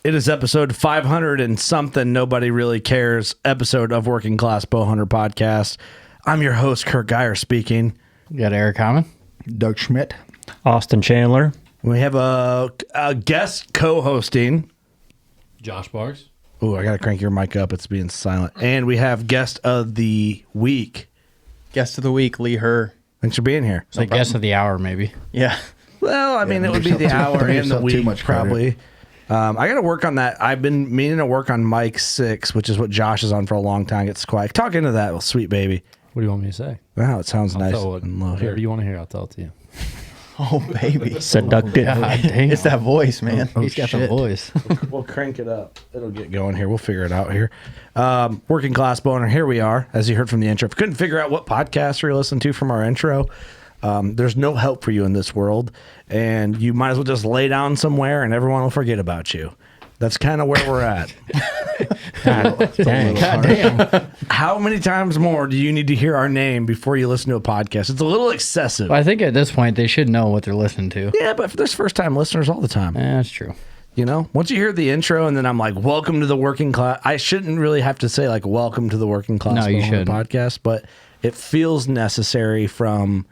It is episode 500 and something nobody really cares episode of Working Class Bowhunter Podcast. I'm your host, Kurt Geyer speaking. You got Eric Hammond, Doug Schmidt, Austin Chandler. We have a guest co-hosting. Josh Barks. Oh, I got to crank your mic up. It's being silent. And we have guest of the week. Guest of the week, Lee Herr. Thanks for being here. so guest of the hour, maybe. Yeah. Well, I mean, it would be the hour and the week, probably. I got to work on that. I've been meaning to work on mic 6, which is what Josh is on for a long time. It's quiet. Talk into that, sweet baby. What do you want me to say? Wow, it sounds nice and low here. Whatever you want to hear, I'll tell it to you. Oh, baby. Seductive. God damn. It's that voice, man. He's got the voice. We'll crank it up. It'll get going here. We'll figure it out here. Working Class Boner, here we are, as you heard from the intro. If you couldn't figure out what podcast you're listening to from our intro, there's no help for you in this world, and you might as well just lay down somewhere and everyone will forget about you. That's kind of where we're at. God damn. How many times more do you need to hear our name before you listen to a podcast? It's a little excessive. Well, I think at this point they should know what they're listening to. Yeah, but there's first-time listeners all the time. That's true. You know, once you hear the intro and then I'm like, welcome to the Working Class. I shouldn't really have to say like, welcome to the Working Class No, you shouldn't. Podcast, but it feels necessary from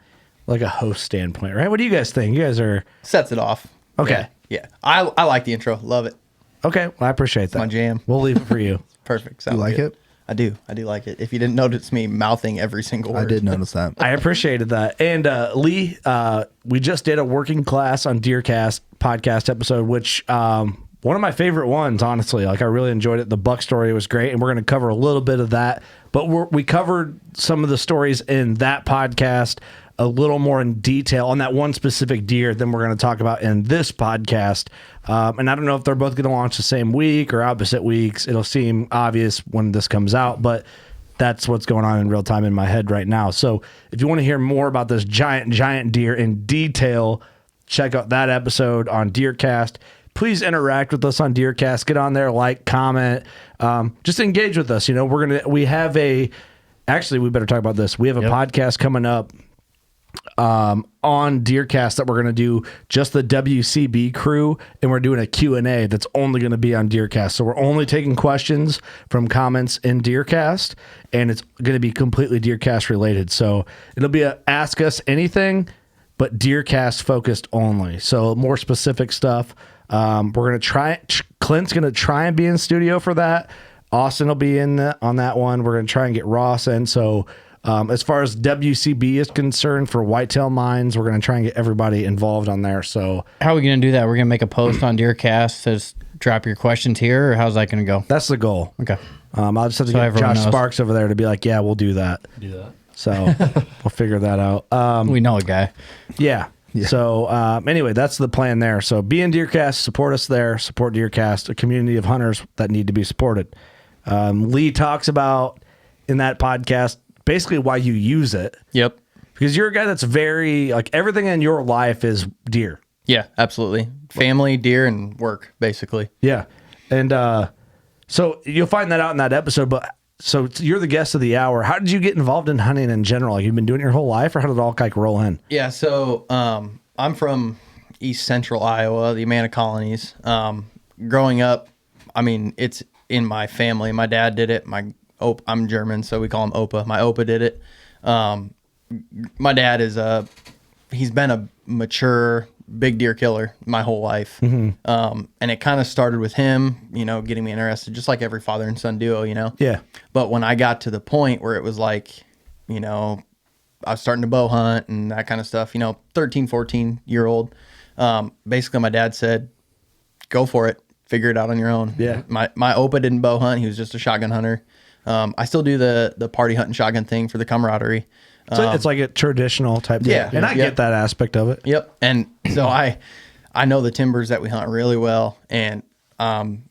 like a host standpoint, right? What do you guys think? You guys are... Sets it off. Okay. Yeah. I like the intro. Love it. Okay, well, I appreciate that. my jam. We'll leave it for you. Perfect. you Sounds like good. it? I do. I do like it. If you didn't notice me mouthing every single word. I did notice that. I appreciated that. And Lee, we just did a Working Class on Deercast podcast episode, which one of my favorite ones, honestly. Like, I really enjoyed it. The buck story was great, and we're going to cover a little bit of that. But we covered some of the stories in that podcast a little more in detail on that one specific deer than we're going to talk about in this podcast. And I don't know if they're both going to launch the same week or opposite weeks. It'll seem obvious when this comes out, but that's what's going on in real time in my head right now. So if you want to hear more about this giant deer in detail, check out that episode on Deercast. Please interact with us on Deercast. Get on there, like, comment, just engage with us. You know, we better talk about this. We have a podcast coming up on Deercast that we're going to do just the WCB crew, and we're doing a Q&A that's only going to be on Deercast. So we're only taking questions from comments in Deercast, and it's going to be completely Deercast related. So it'll be a ask us anything, but Deercast focused only. So more specific stuff. We're going to try, Clint's going to try and be in studio for that. Austin will be in on that one. We're going to try and get Ross in. So as far as WCB is concerned for whitetail mines, we're going to try and get everybody involved on there. So How are we going to do that? We're going to make a post on Deercast, says drop your questions here, or how's that going to go? that's the goal. Okay. I'll just have to So get everyone Josh knows. Sparks over there to be like, yeah, we'll do that. Do that. So we'll figure that out. We know a guy. Yeah. So anyway, that's the plan there. So be in Deercast, support us there, support Deercast, a community of hunters that need to be supported. Lee talks about in that podcast basically why you use it, Yep. because you're a guy that's very like everything in your life is deer. Yeah, absolutely. Family, deer, and work, basically. Yeah. And so you'll find that out in that episode. But so you're the guest of the hour. How did you get involved in hunting in general? Like, you've been doing it your whole life, or how did it all like roll in? Yeah, so I'm from East Central Iowa, the Amana Colonies. Growing up, I mean, it's in my family. My dad did it. I'm German, so we call him Opa. My Opa did it. My dad he's been a mature big deer killer my whole life. And it kind of started with him, you know, getting me interested, just like every father and son duo, you know? Yeah. But when I got to the point where it was like, you know, I was starting to bow hunt and that kind of stuff, you know, 13, 14-year-old, basically my dad said, go for it. Figure it out on your own. Yeah. My Opa didn't bow hunt. He was just a shotgun hunter. I still do the party hunting shotgun thing for the camaraderie. So it's like a traditional type thing. Yeah. And I get that aspect of it. Yep. And so I know the timbers that we hunt really well. And I'm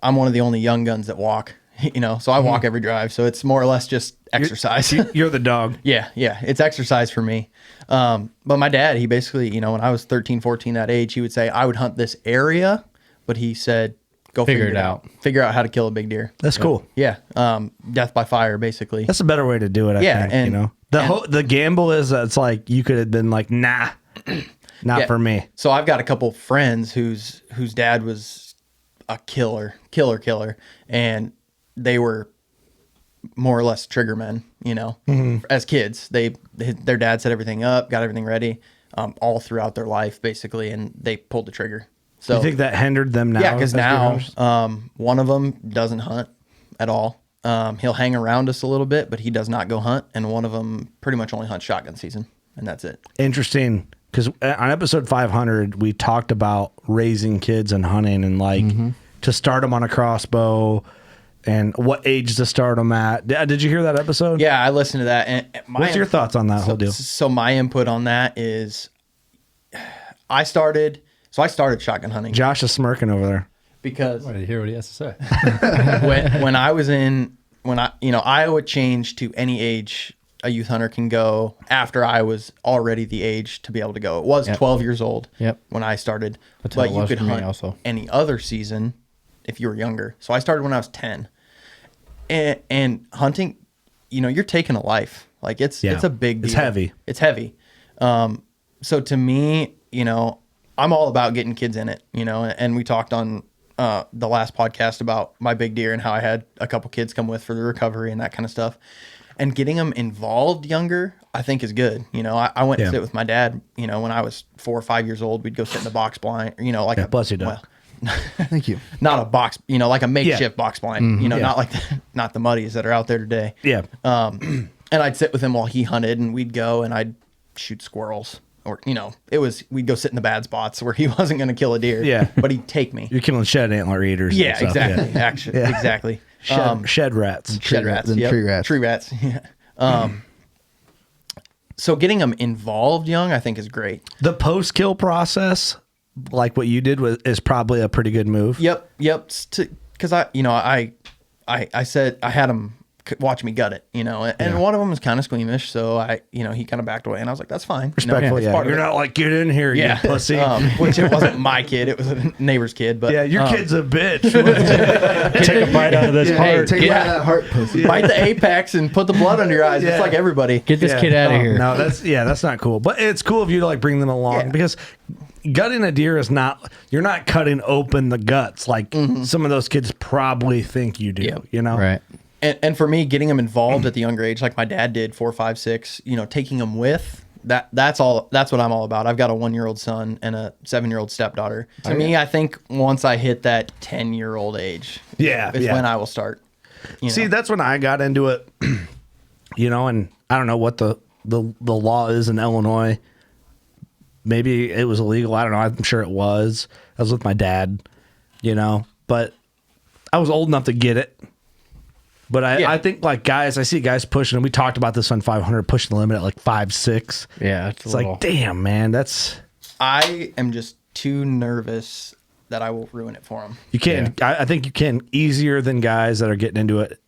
one of the only young guns that walk, you know, so I walk every drive. So it's more or less just exercise. You're the dog. Yeah. It's exercise for me. But my dad, he basically, you know, when I was 13, 14, that age, he would say I would hunt this area, but he said, go figure it out. Figure out how to kill a big deer. That's cool. Yeah. Death by fire, basically. That's a better way to do it, I think. and, you know, the gamble is it's like you could have been like, nah, not for me. So I've got a couple friends whose dad was a killer, and they were more or less trigger men, as kids. Their dad set everything up, got everything ready, all throughout their life basically, and they pulled the trigger. So you think that hindered them now? yeah, because as deer now hunters? one of them doesn't hunt at all. He'll hang around us a little bit, but he does not go hunt, and one of them pretty much only hunts shotgun season, and that's it. Interesting, because on episode 500 we talked about raising kids and hunting, and like to start them on a crossbow and what age to start them at. Did you hear that episode? Yeah, I listened to that. And What's your thoughts on that whole deal? So my input on that is, I started shotgun hunting Josh is smirking over there. because Ready to hear what he has to say. when Iowa changed to any age a youth hunter can go after I was already the age to be able to go. It was 12 years old when I started, That's how but it you was could for me hunt also. any other season if you were younger. So I started when I was 10. And hunting, you're taking a life. Like it's a big deal. It's heavy. It's heavy. So to me, I'm all about getting kids in it, and we talked on the last podcast about my big deer and how I had a couple kids come with for the recovery and that kind of stuff. And getting them involved younger, I think is good. I went to sit with my dad, when I was 4 or 5 years old. We'd go sit in the box blind, like a bless you, Doug. well, Thank you. not a box, like a makeshift box blind, Yeah. not the muddies that are out there today. Yeah. And I'd sit with him while he hunted, and we'd go and I'd shoot squirrels, or we'd go sit in the bad spots where he wasn't going to kill a deer. Yeah. but he'd take me. You're killing shed antler eaters. and Yeah, stuff. exactly. Yeah. Actually, exactly. Shed rats. Shed rats, and yep. tree rats. Tree rats. Yeah. So getting them involved young, I think, is great. The post-kill process, like what you did, is probably a pretty good move. Yep. Because I said I had them watch me gut it, and one of them was kind of squeamish, so he kind of backed away, and I was like, that's fine. Respectful, it's yeah. part of You're it. not like, get in here, Yeah, you pussy. Which it wasn't my kid; it was a neighbor's kid. But yeah, your kid's a bitch. Take a bite out of this Hey, heart. Take Yeah. out that heart, pussy. bite the apex and put the blood under your eyes, Yeah. just like everybody. Get this kid out of here. No, that's not cool. But it's cool of you to like bring them along Yeah. because gutting a deer is not, you're not cutting open the guts like some of those kids probably think you do. Yep. Right. And for me, getting them involved at the younger age, like my dad did, 4, 5, 6, taking them with that's what I'm all about. I've got a 1-year-old son and a 7-year-old stepdaughter. To me, I think once I hit that 10-year-old age, is when I will start. See, that's when I got into it, and I don't know what the law is in Illinois. Maybe it was illegal. I don't know. I'm sure it was. I was with my dad, but I was old enough to get it. But I think like guys, I see guys pushing, and we talked about this on 500, pushing the limit at like 5, 6. Yeah, It's like, damn, man, I am just too nervous that I will ruin it for them. you can't. I think you can easier than guys that are getting into it.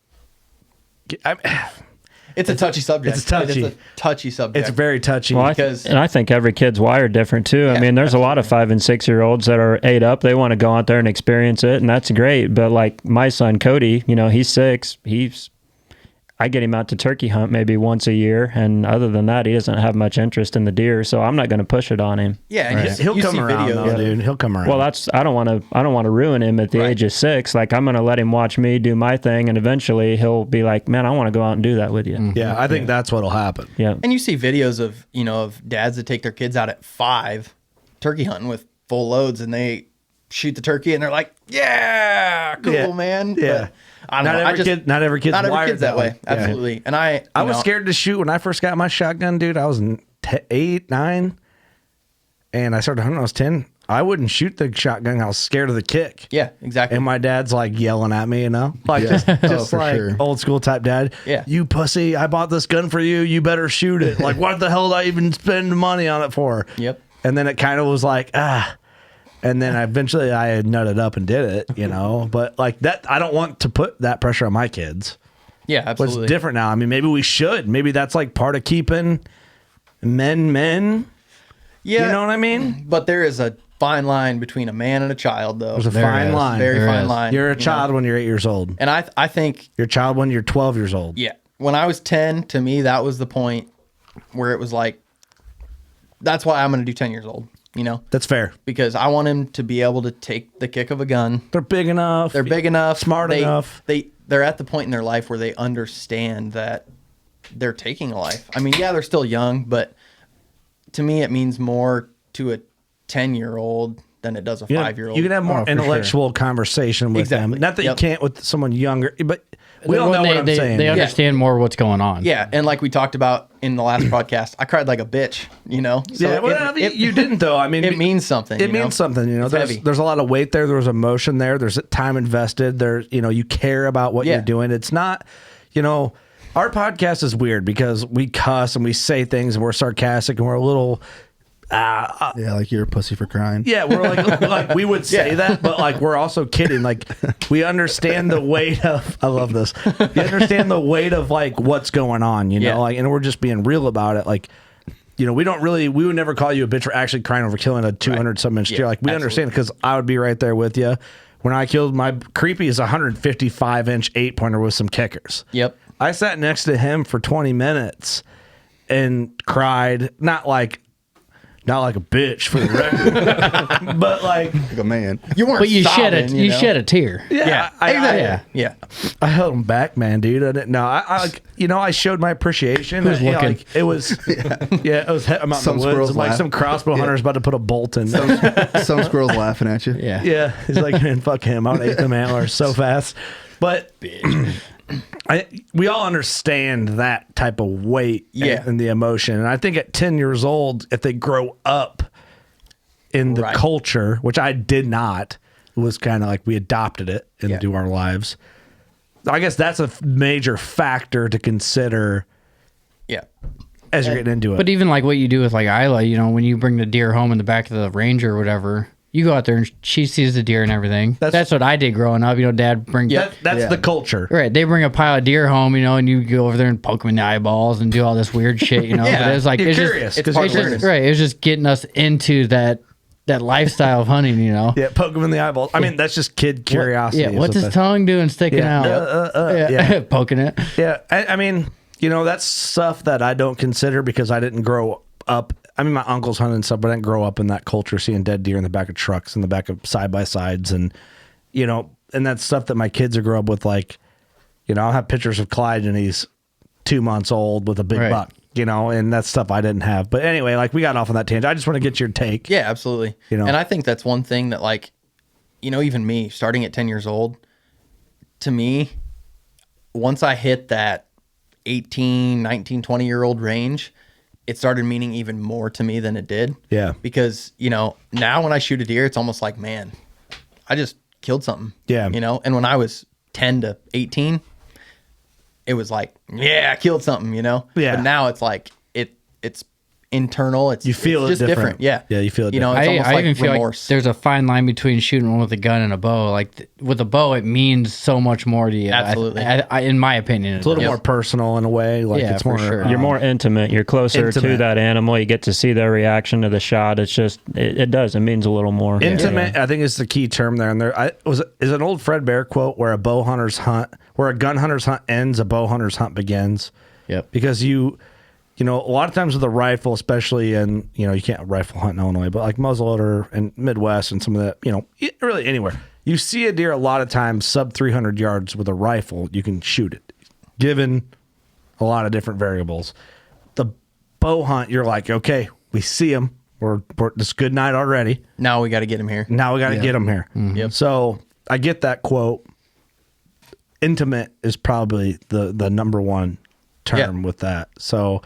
It's a touchy subject. It's touchy. It's a touchy subject. It's very touchy. Well, because- and I think every kid's wired different too. I Yeah, mean, there's a lot of 5 and 6 year olds that are 8 up. They want to go out there and experience it, and that's great. But like my son Cody, he's 6. I get him out to turkey hunt maybe once a year, and other than that, he doesn't have much interest in the deer. So I'm not going to push it on him. Yeah, and He'll you come see around, videos. though, dude. He'll come around. Well, I don't want to ruin him at the Right. age of 6. Like I'm going to let him watch me do my thing, and eventually he'll be like, "Man, I want to go out and do that with you." yeah, I think that's what'll happen. Yeah. And you see videos of of dads that take their kids out at 5 turkey hunting with full loads, and they shoot the turkey, and they're like, "Yeah, cool, Yeah. man." Yeah. But I don't know. Not every kid's wired that way. Yeah. Absolutely. And I was scared to shoot when I first got my shotgun, dude. I was 8, 9, and I started hunting when I was 10. I wouldn't shoot the shotgun. I was scared of the kick. Yeah, exactly. And my dad's like yelling at me, like just for like sure. old school type dad. Yeah. You pussy! I bought this gun for you. You better shoot it. Like, what the hell did I even spend money on it for? Yep. And then it kind of was like, and then eventually I had nutted up and did it, But like that, I don't want to put that pressure on my kids. Yeah, But absolutely. it's different now. I mean, maybe we should. Maybe that's like part of keeping men. Yeah. You know what I mean? But there is a fine line between a man and a child, though. There's a There fine is. line. Very There fine is. line. You're a you child know? when you're 8 years old. And I think, You're a child when you're 12 years old. yeah, when I was 10, to me, that was the point where it was like, that's why I'm going to do 10 years old. you know? That's fair. Because I want him to be able to take the kick of a gun. They're big enough. They're big enough. Smart enough. They're at the point in their life where they understand that they're taking a life. I mean, yeah, they're still young, but to me, it means more to a 10-year-old than it does a 5-year-old. You can have more intellectual conversation with them. Not that you can't with someone younger, but we all know what I'm saying. They understand more what's going on. Yeah, and like we talked about in the last podcast, I cried like a bitch, you know? So yeah, well, you didn't though. I mean, it means something. It means something, you know. There's a lot of weight there. There's emotion there. There's time invested. There, you know, you care about what you're doing. It's not, you know, our podcast is weird because we cuss and we say things and we're sarcastic and we're a little. Yeah, like you're a pussy for crying. Yeah, we're like we would say that, but like we're also kidding. Like we understand the weight of. I love this. You understand the weight of like what's going on, you know, like, and we're just being real about it. Like, you know, we would never call you a bitch for actually crying over killing a 200-some inch deer. Like we understand because I would be right there with you. When I killed my creepy is 155-inch 8-pointer with some kickers. Yep. I sat next to him for 20 minutes and cried, not like a bitch for the record, but like a man. You weren't. But you sobbing, shed a tear. Yeah, I I held him back, man, dude. I didn't know. I like, you know, I showed my appreciation. Who's You know, looking? like, it was, it was. I'm out Some in the squirrels woods. Like laugh. some crossbow hunter's about to put a bolt in. Some squirrels laughing at you. Yeah. Yeah, he's like, man, fuck him. I would ate them antlers so fast. But we all understand that type of weight and the emotion. And I think at 10 years old, if they grow up in the culture, which I did not, it was kind of like we adopted it into our lives. I guess that's a major factor to consider. Yeah. As you're getting into it. But even like what you do with like Isla, you know, when you bring the deer home in the back of the Ranger or whatever, you go out there and she sees the deer and everything. That's what I did growing up. You know, Dad bring that's the culture. Right. They bring a pile of deer home, you know, and you go over there and poke them in the eyeballs and do all this weird shit, you know. But it's like you're it's curious, just, 'cause it's you're just right. It was just getting us into that lifestyle of hunting, you know. Yeah, poke him in the eyeball. I mean, that's just kid curiosity. What's his tongue doing sticking out? Poking it. Yeah, I mean, you know, that's stuff that I don't consider because I didn't grow up. I mean, my uncles hunted and stuff, but I didn't grow up in that culture, seeing dead deer in the back of trucks, in the back of side-by-sides, and, you know, and that's stuff that my kids will grow up with. Like, you know, I'll have pictures of Clyde and he's 2 months old with a big buck, you know, and that's stuff I didn't have. But anyway, like, we got off on that tangent. I just want to get your take. Yeah, absolutely. You know, and I think that's one thing that, like, you know, even me starting at 10 years old, to me, once I hit that 18, 19, 20-year-old range, it started meaning even more to me than it did. Yeah. Because, you know, now when I shoot a deer, it's almost like, man, I just killed something. Yeah. You know, and when I was 10 to 18, it was like, yeah, I killed something, you know? Yeah. But now it's like, it's internal. You feel it's it just different. Yeah. Yeah, you feel it You know, it's I almost like even feel remorse. like there's a fine line between shooting one with a gun and a bow. Like with a bow, it means so much more to you. Absolutely. In my opinion, it's a little more personal in a way. Like, Yeah, it's for more, sure. You're more intimate. You're closer to Intimate. that animal. You get to see their reaction to the shot. It's just, it does. It means a little more. intimate, I think, is the key term there. And is an old Fred Bear quote where a gun hunter's hunt ends, a bow hunter's hunt begins. Yep. Because you know, a lot of times with a rifle, especially in, you know, you can't rifle hunt in Illinois, but like muzzleloader and Midwest and some of that, you know, really anywhere. You see a deer a lot of times sub 300 yards with a rifle, you can shoot it, given a lot of different variables. The bow hunt, you're like, okay, we see him. We're this good night already. Now we got to get him here. Now we got to get him here. Yep. So I get that quote. Intimate is probably the number one term with that. So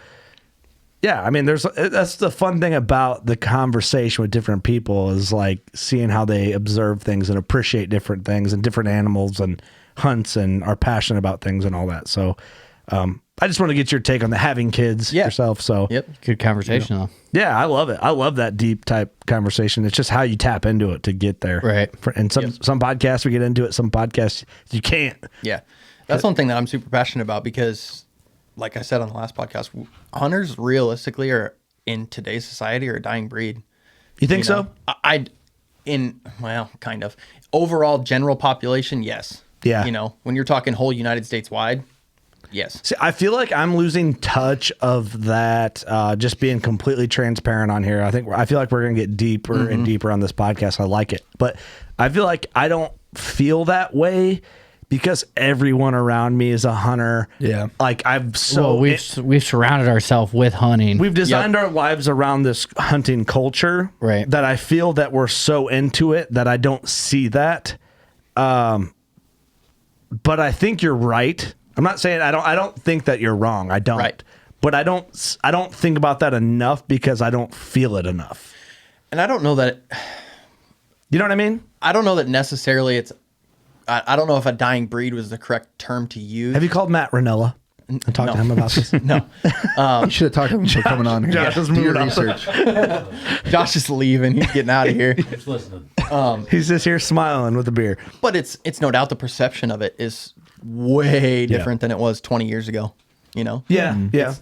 yeah, I mean, that's the fun thing about the conversation with different people is like seeing how they observe things and appreciate different things and different animals and hunts and are passionate about things and all that. So I just want to get your take on the having kids yourself. So Good conversation though. yeah, I love it. I love that deep type conversation. It's just how you tap into it to get there. Right. And some podcasts we get into it, some podcasts you can't. Yeah. That's one thing that I'm super passionate about because, like I said on the last podcast, hunters realistically are in today's society are a dying breed. You think so? Well, kind of. Overall general population, yes. Yeah. You know, when you're talking whole United States wide, Yes. See, I feel like I'm losing touch of that. Just being completely transparent on here. I feel like we're gonna get deeper and deeper on this podcast. I like it, but I feel like I don't feel that way because everyone around me is a hunter. Yeah. Like we've surrounded ourselves with hunting. we've designed our lives around this hunting culture, Right. That I feel that we're so into it that I don't see that. But I think you're right. I'm not saying I don't think that you're wrong. I don't. Right. But I don't think about that enough because I don't feel it enough. And I don't know that. You know what I mean? I don't know that necessarily it's. I don't know if a dying breed was the correct term to use. Have you called Matt Ranella and talked to him about this? No. You should have talked to him for coming on here. Josh is Do your moving up. research. Josh is leaving. He's getting out of here. Just listening. He's just here smiling with a beer. But it's no doubt the perception of it is way different than it was 20 years ago. You know? Yeah, yeah.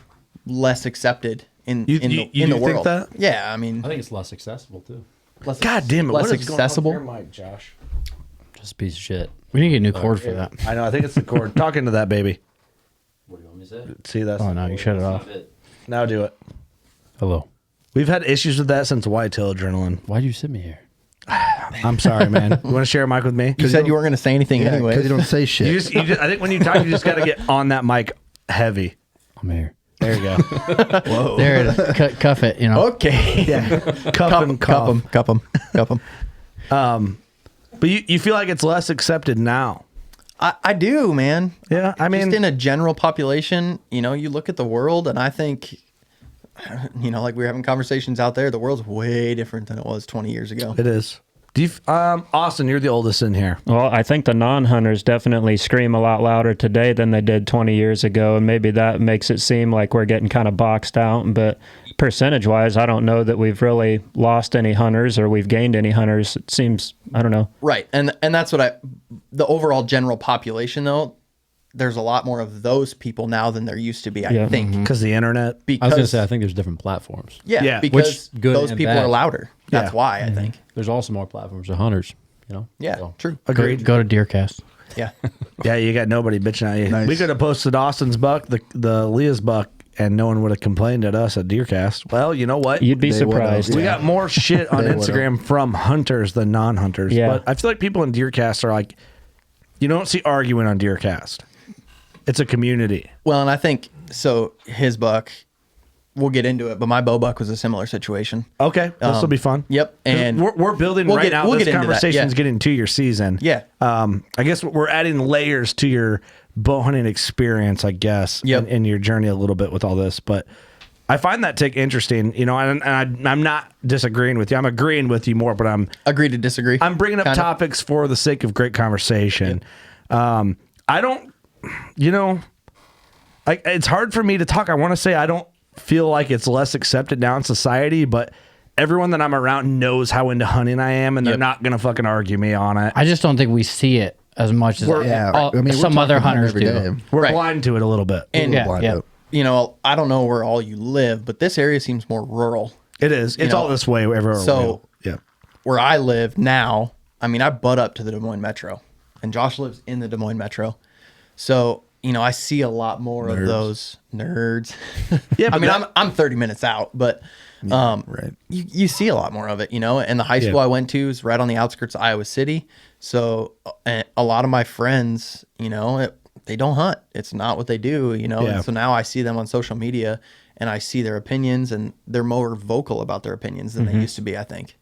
Less accepted in You the think world. that? Yeah, I mean, I think it's less accessible too. less, God damn it! less what is going on with accessible. your mic, Josh? Just a piece of shit. We need to get a new cord for that. I know. I think it's the cord. Talk into that baby. What do you want me to say? See that's Oh no, you shut it off. now do it. Hello. We've had issues with that since Whitetail Adrenaline. Why'd you send me here? I'm sorry, man. You want to share a mic with me? You said you weren't going to say anything Yeah, anyway. because you don't say shit. You just, I think when you talk, you just got to get on that mic heavy. I'm here. There you go. Whoa. There it is. Cuff it. You know. Okay. Yeah. Cup and cough. Cup them. But you feel like it's less accepted now. I do, man. Yeah, I mean, just in a general population, you know, you look at the world, and I think, you know, like we were having conversations out there, the world's way different than it was 20 years ago. it is. Do you, Austin, you're the oldest in here. Well, I think the non-hunters definitely scream a lot louder today than they did 20 years ago, and maybe that makes it seem like we're getting kind of boxed out. But percentage-wise, I don't know that we've really lost any hunters or we've gained any hunters. It seems, I don't know. Right. And that's what the overall general population, though, there's a lot more of those people now than there used to be, I Yeah. think. Because the internet. I was Because, gonna say I think there's different platforms. Yeah. because Which good those and people bad. are louder. That's Yeah. why, I think. There's also more platforms for hunters. You know. Yeah, So, true. Agreed. Go to Deercast. Yeah. Yeah, you got nobody bitching at you. Nice. We could have posted Austin's buck, the Leah's buck, and no one would have complained at us at Deercast. Well, you know what? You'd be They would've, surprised. We yeah. got more shit on They would've. Instagram from hunters than non-hunters. Yeah. But I feel like people in Deercast are like, you don't see arguing on Deercast. It's a community. Well, and I think, so his buck, we'll get into it, but my bow buck was a similar situation. Okay, this will be fun. Yep. And we're building we'll right get- now. we'll This get into that, conversation's yeah. getting to your season. Yeah. I guess we're adding layers to your bow hunting experience, I guess, Yep. in your journey a little bit with all this. But I find that take interesting, you know, and I'm not disagreeing with you. I'm agreeing with you more, but I'm agree to disagree. bringing up Kinda. topics for the sake of great conversation. I don't, you know, it's hard for me to talk. I want to say I don't feel like it's less accepted now in society, but everyone that I'm around knows how into hunting I am, and they're Yep. not going to fucking argue me on it. I just don't think we see it as much as Yeah, all- I mean, some we're other talking hunters every do. day. We're Right. blind to it a little bit. And, Yeah, Blind yeah. out. you know, I don't know where all you live, but this area seems more rural. It is. It's know, all this way everywhere. so- yeah. Where I live now, I mean, I butt up to the Des Moines Metro, and Josh lives in the Des Moines Metro. So, you know, I see a lot more of those nerds. Yeah, I but mean, that- I'm 30 minutes out, but Right. you see a lot more of it, you know. And the high school Yeah. I went to is right on the outskirts of Iowa City. So a lot of my friends, you know, they don't hunt. It's not what they do, you know. Yeah. And so now I see them on social media and I see their opinions, and they're more vocal about their opinions than they used to be, I think.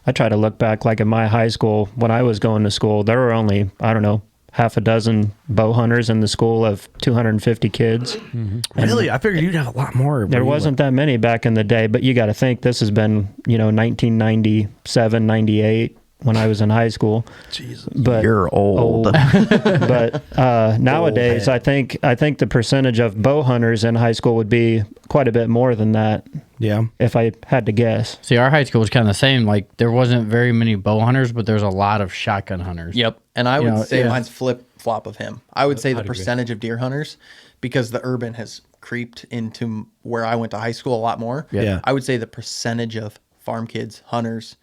I try to look back, like in my high school, when I was going to school, there were only, I don't know, half a dozen bow hunters in the school of 250 kids. Really? I figured you'd have a lot more. There wasn't that many back in the day, but you got to think this has been, you know, 1997, 98 when I was in high school. Jesus. But You're old. but nowadays, I think the percentage of bow hunters in high school would be quite a bit more than that, Yeah. if I had to guess. See, our high school was kind of the same. Like, there wasn't very many bow hunters, but there's a lot of shotgun hunters. Yep. And I You would know, say yeah. mine's flip flop of him. I would say the I'd agree. percentage of deer hunters, because the urban has creeped into where I went to high school a lot more. Yeah. I would say the percentage of farm kids, hunters,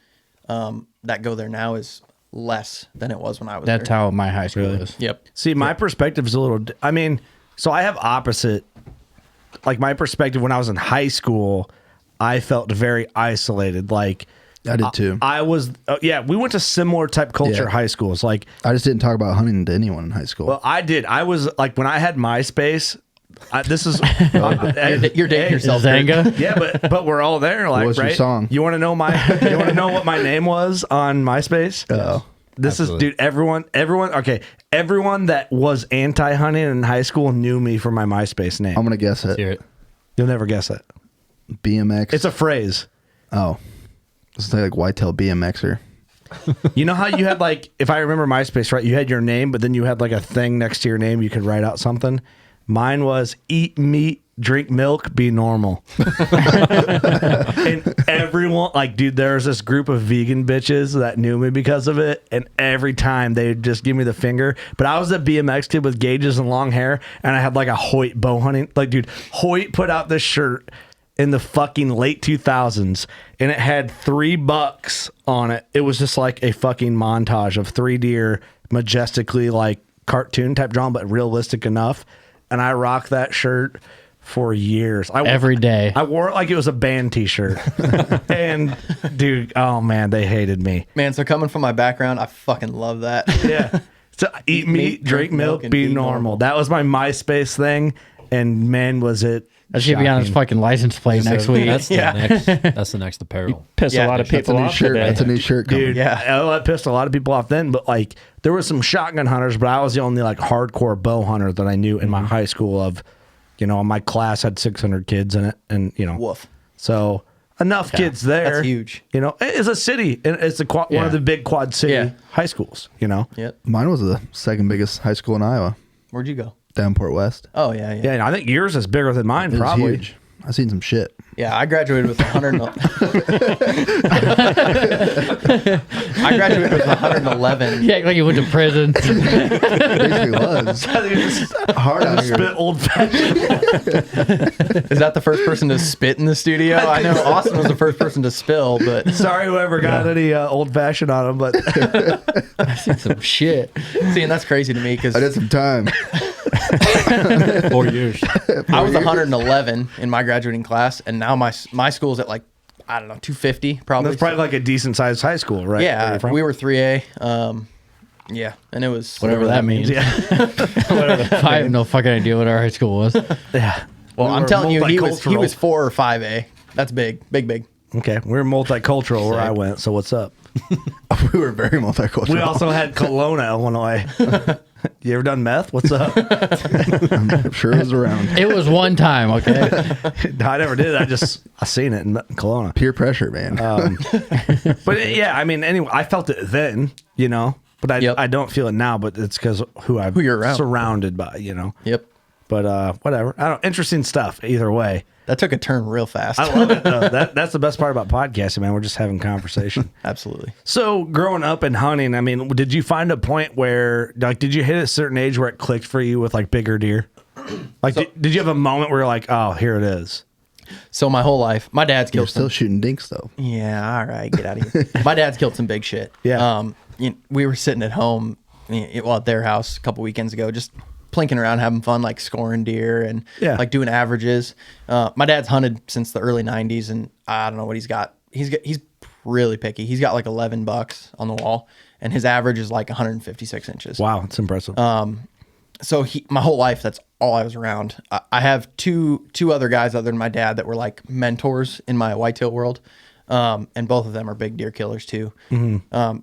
that go there now is less than it was when I was That's there. how my high school is. Yep. See, my perspective is a little. I mean, So I have opposite. Like my perspective when I was in high school, I felt very isolated. Like I did too. I was, we went to similar type culture high schools. Like I just didn't talk about hunting to anyone in high school. well, I did. I was like when I had MySpace. This is You're dating yourself. Zanga. yeah, but we're all there. Like, was your right? song? You want to know You want to know what my name was on MySpace? Oh. This Absolutely. is, dude. Everyone that was anti-hunting in high school knew me for my MySpace name. I'm gonna guess it. Hear it. You'll never guess it. BMX. It's a phrase. oh, it's like whitetail BMXer. You know how you had like, if I remember MySpace right, you had your name, but then you had like a thing next to your name. You could write out something. Mine was eat meat, drink milk, be normal. And everyone, like, dude, there was this group of vegan bitches that knew me because of it. And every time they would just give me the finger. But I was a BMX kid with gauges and long hair. And I had like a Hoyt bow hunting. Like, dude, Hoyt put out this shirt in the fucking late 2000s. And it had 3 bucks on it. It was just like a fucking montage of 3 deer majestically, like, cartoon type drawn, but realistic enough. And I rocked that shirt for years. Every day. I wore it like it was a band t-shirt. And dude, oh man, they hated me. Man, so coming from my background, I fucking love that. Yeah. So eat meat, drink milk, and be normal. That was my MySpace thing. And man, was it That should be on his shocking. fucking license plate next week. That's the next apparel. Piss Yeah, a lot of that's That's a people new off shirt. today. That's a new shirt coming. Dude, Yeah. that pissed a lot of people off then, but like there was some shotgun hunters, but I was the only like hardcore bow hunter that I knew in my high school of, my class had 600 kids in it and, Woof. so enough kids there. That's huge. It's a city and it's one of the big quad city high schools, Yep. Mine was the second biggest high school in Iowa, Where'd you go? Downport West. Oh, yeah. Yeah, and I think yours is bigger than mine, It was probably. huge. I seen some shit. Yeah, I graduated with 100. I graduated with 111. Yeah, like you went to prison. Basically was hard out here. Spit old fashioned. Is that the first person to spit in the studio? I know Austin was the first person to spill, but Sorry, whoever got any old fashioned on them, but Some shit. see, and that's crazy to me because I did some time. 4 years. I was 111 in my graduating class, and now my school's at like, I don't know, 250 probably. that's probably like a decent sized high school, right? Where Yeah, you're from? we were 3A. Yeah, and it was Whatever that means. Yeah. I have no fucking idea what our high school was. Yeah. Well, We I'm were telling you, he was multicultural. 4 or 5A. That's big. Okay, we're multicultural where I went. So what's up? We were very multicultural. We also had Kelowna, Illinois. You ever done meth? What's up? I'm sure it was around. It was one time, okay? I never did. I seen it in Kelowna. Peer pressure, man. But yeah, I mean, anyway, I felt it then, but I don't feel it now. But it's because who you're around. surrounded by, Yep. But whatever. I don't. Interesting stuff. Either way, That took a turn real fast. I love it. Though. That's the best part about podcasting, man. We're just having conversation. Absolutely. So growing up and hunting, I mean, did you find a point where, like, did you hit a certain age where it clicked for you with like bigger deer? Like, did you have a moment where you're like, oh, here it is? So my whole life, my dad's You're killed still some. shooting dinks though. Yeah, all right, get out of here. My dad's killed some big shit. Yeah. We were sitting at home, at their house a couple weekends ago, just plinking around, having fun, like scoring deer and like doing averages. My dad's hunted since the early '90s, and I don't know what he's got. He's really picky. He's got like 11 bucks on the wall, and his average is like 156 inches. Wow, it's impressive. So my whole life, that's all I was around. I have two other guys other than my dad that were like mentors in my whitetail world, and both of them are big deer killers too.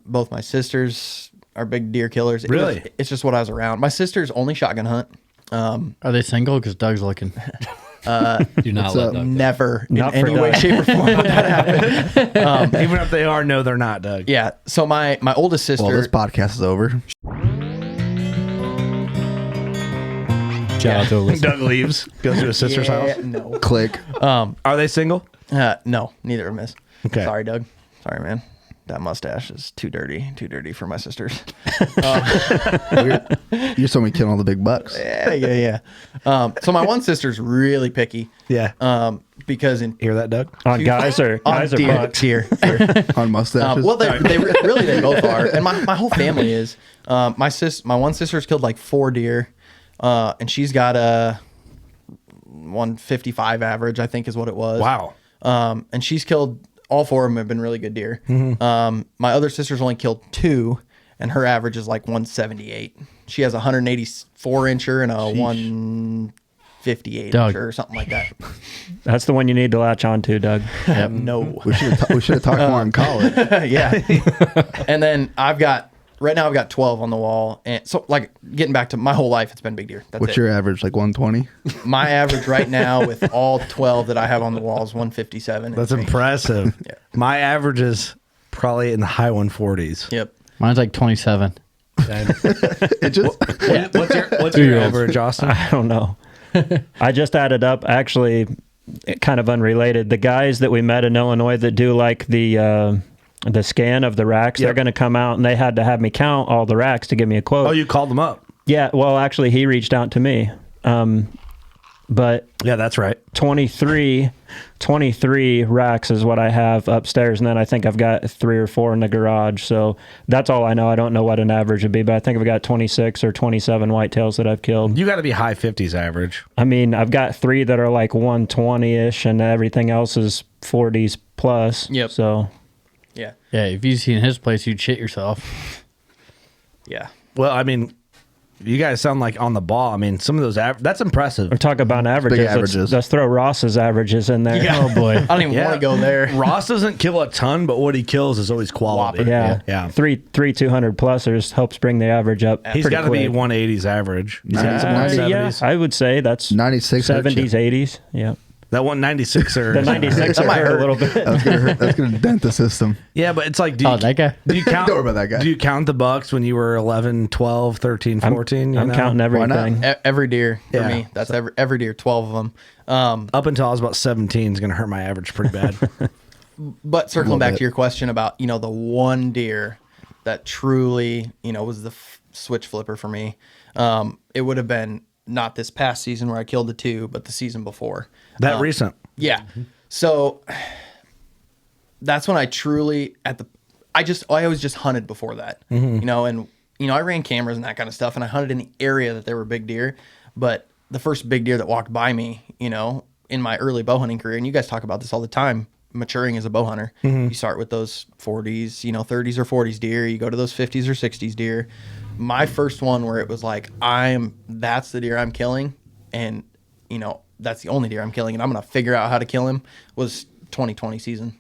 Both my sisters are big deer killers. Really? It's just what I was around. My sister's only shotgun hunt. Are they single? Because Doug's looking. Do not let up? Doug. Never Not in for any way, Doug. shape, or form would that happen. Even if they are, no, they're not, Doug. Yeah. So my oldest sister. Well, this podcast is over. Shout out to a listener. Doug leaves, goes to his sister's house. No. Click. Are they single? No, neither of them is. Okay. Sorry, Doug. Sorry, man. That mustache is too dirty for my sisters. You just told me killing all the big bucks. Yeah. So my one sister's really picky. Yeah. Because in Hear that, Doug? On guys or on deer, bucks? deer. On mustaches. Well, they really they both are, and my whole family is. My one sister's killed like 4 deer. And she's got a 155 average, I think is what it was. Wow. And she's killed, all 4 of them have been really good deer. My other sister's only killed 2, and her average is like 178. She has a 184 incher and a 158 incher or something like that. That's the one you need to latch on to, Doug. No. We should have talked more in college. Yeah. And then right now I've got 12 on the wall. And so like getting back to my whole life, it's been big deer. That's What's it. your average? Like 120? My average right now with all 12 that I have on the wall is 157. That's impressive. Yeah. My average is probably in the high 140s. Yep. Mine's like 27. It just What's your average, Austin? I don't know. I just added up, actually, kind of unrelated. The guys that we met in Illinois that do like the scan of the racks, they're going to come out, and they had to have me count all the racks to give me a quote. Oh, you called them up? Yeah, well, actually, he reached out to me. But Yeah, that's right. 23 racks is what I have upstairs, and then I think I've got 3 or 4 in the garage. So that's all I know. I don't know what an average would be, but I think I've got 26 or 27 whitetails that I've killed. You got to be high 50s average. I mean, I've got 3 that are like 120-ish, and everything else is 40s plus. Yep. So Yeah. Yeah, if you seen his place, you'd shit yourself. Yeah. Well, I mean, you guys sound like on the ball. I mean, some of those that's impressive. we're talking about averages. Big averages. Let's throw Ross's averages in there. Yeah. Oh, boy. I don't even want to go there. Ross doesn't kill a ton, but what he kills is always quality. Yeah. Yeah. Three 200 plusers helps bring the average up. He's pretty got to be quick. 180s average. He's got some Yeah. 170s. I would say that's 96 hurts 70s, 80s. Yeah. That 196er. The 96 might hurt a hurt. little bit. That's gonna hurt. That's gonna dent the system. Yeah, but it's like, do you, Oh, that guy? do you count? Don't worry about that guy. Do you count the bucks when you were 11, 12, 13, 14? you I'm know? counting everything. Every deer for Yeah. me. That's every deer, 12 of them. Up until I was about 17 is going to hurt my average pretty bad. But circling back bit. to your question about, the one deer that truly, was the switch flipper for me, it would have been not this past season where I killed the 2, but the season before. That recent. Yeah. So that's when I truly I always just hunted before that, and I ran cameras and that kind of stuff, and I hunted in the area that there were big deer. But the first big deer that walked by me, in my early bow hunting career, and you guys talk about this all the time, maturing as a bow hunter, you start with those 40s, 30s or 40s deer, you go to those 50s or 60s deer. My first one where it was like, that's the deer I'm killing, and that's the only deer I'm killing, and I'm going to figure out how to kill him, was 2020 season.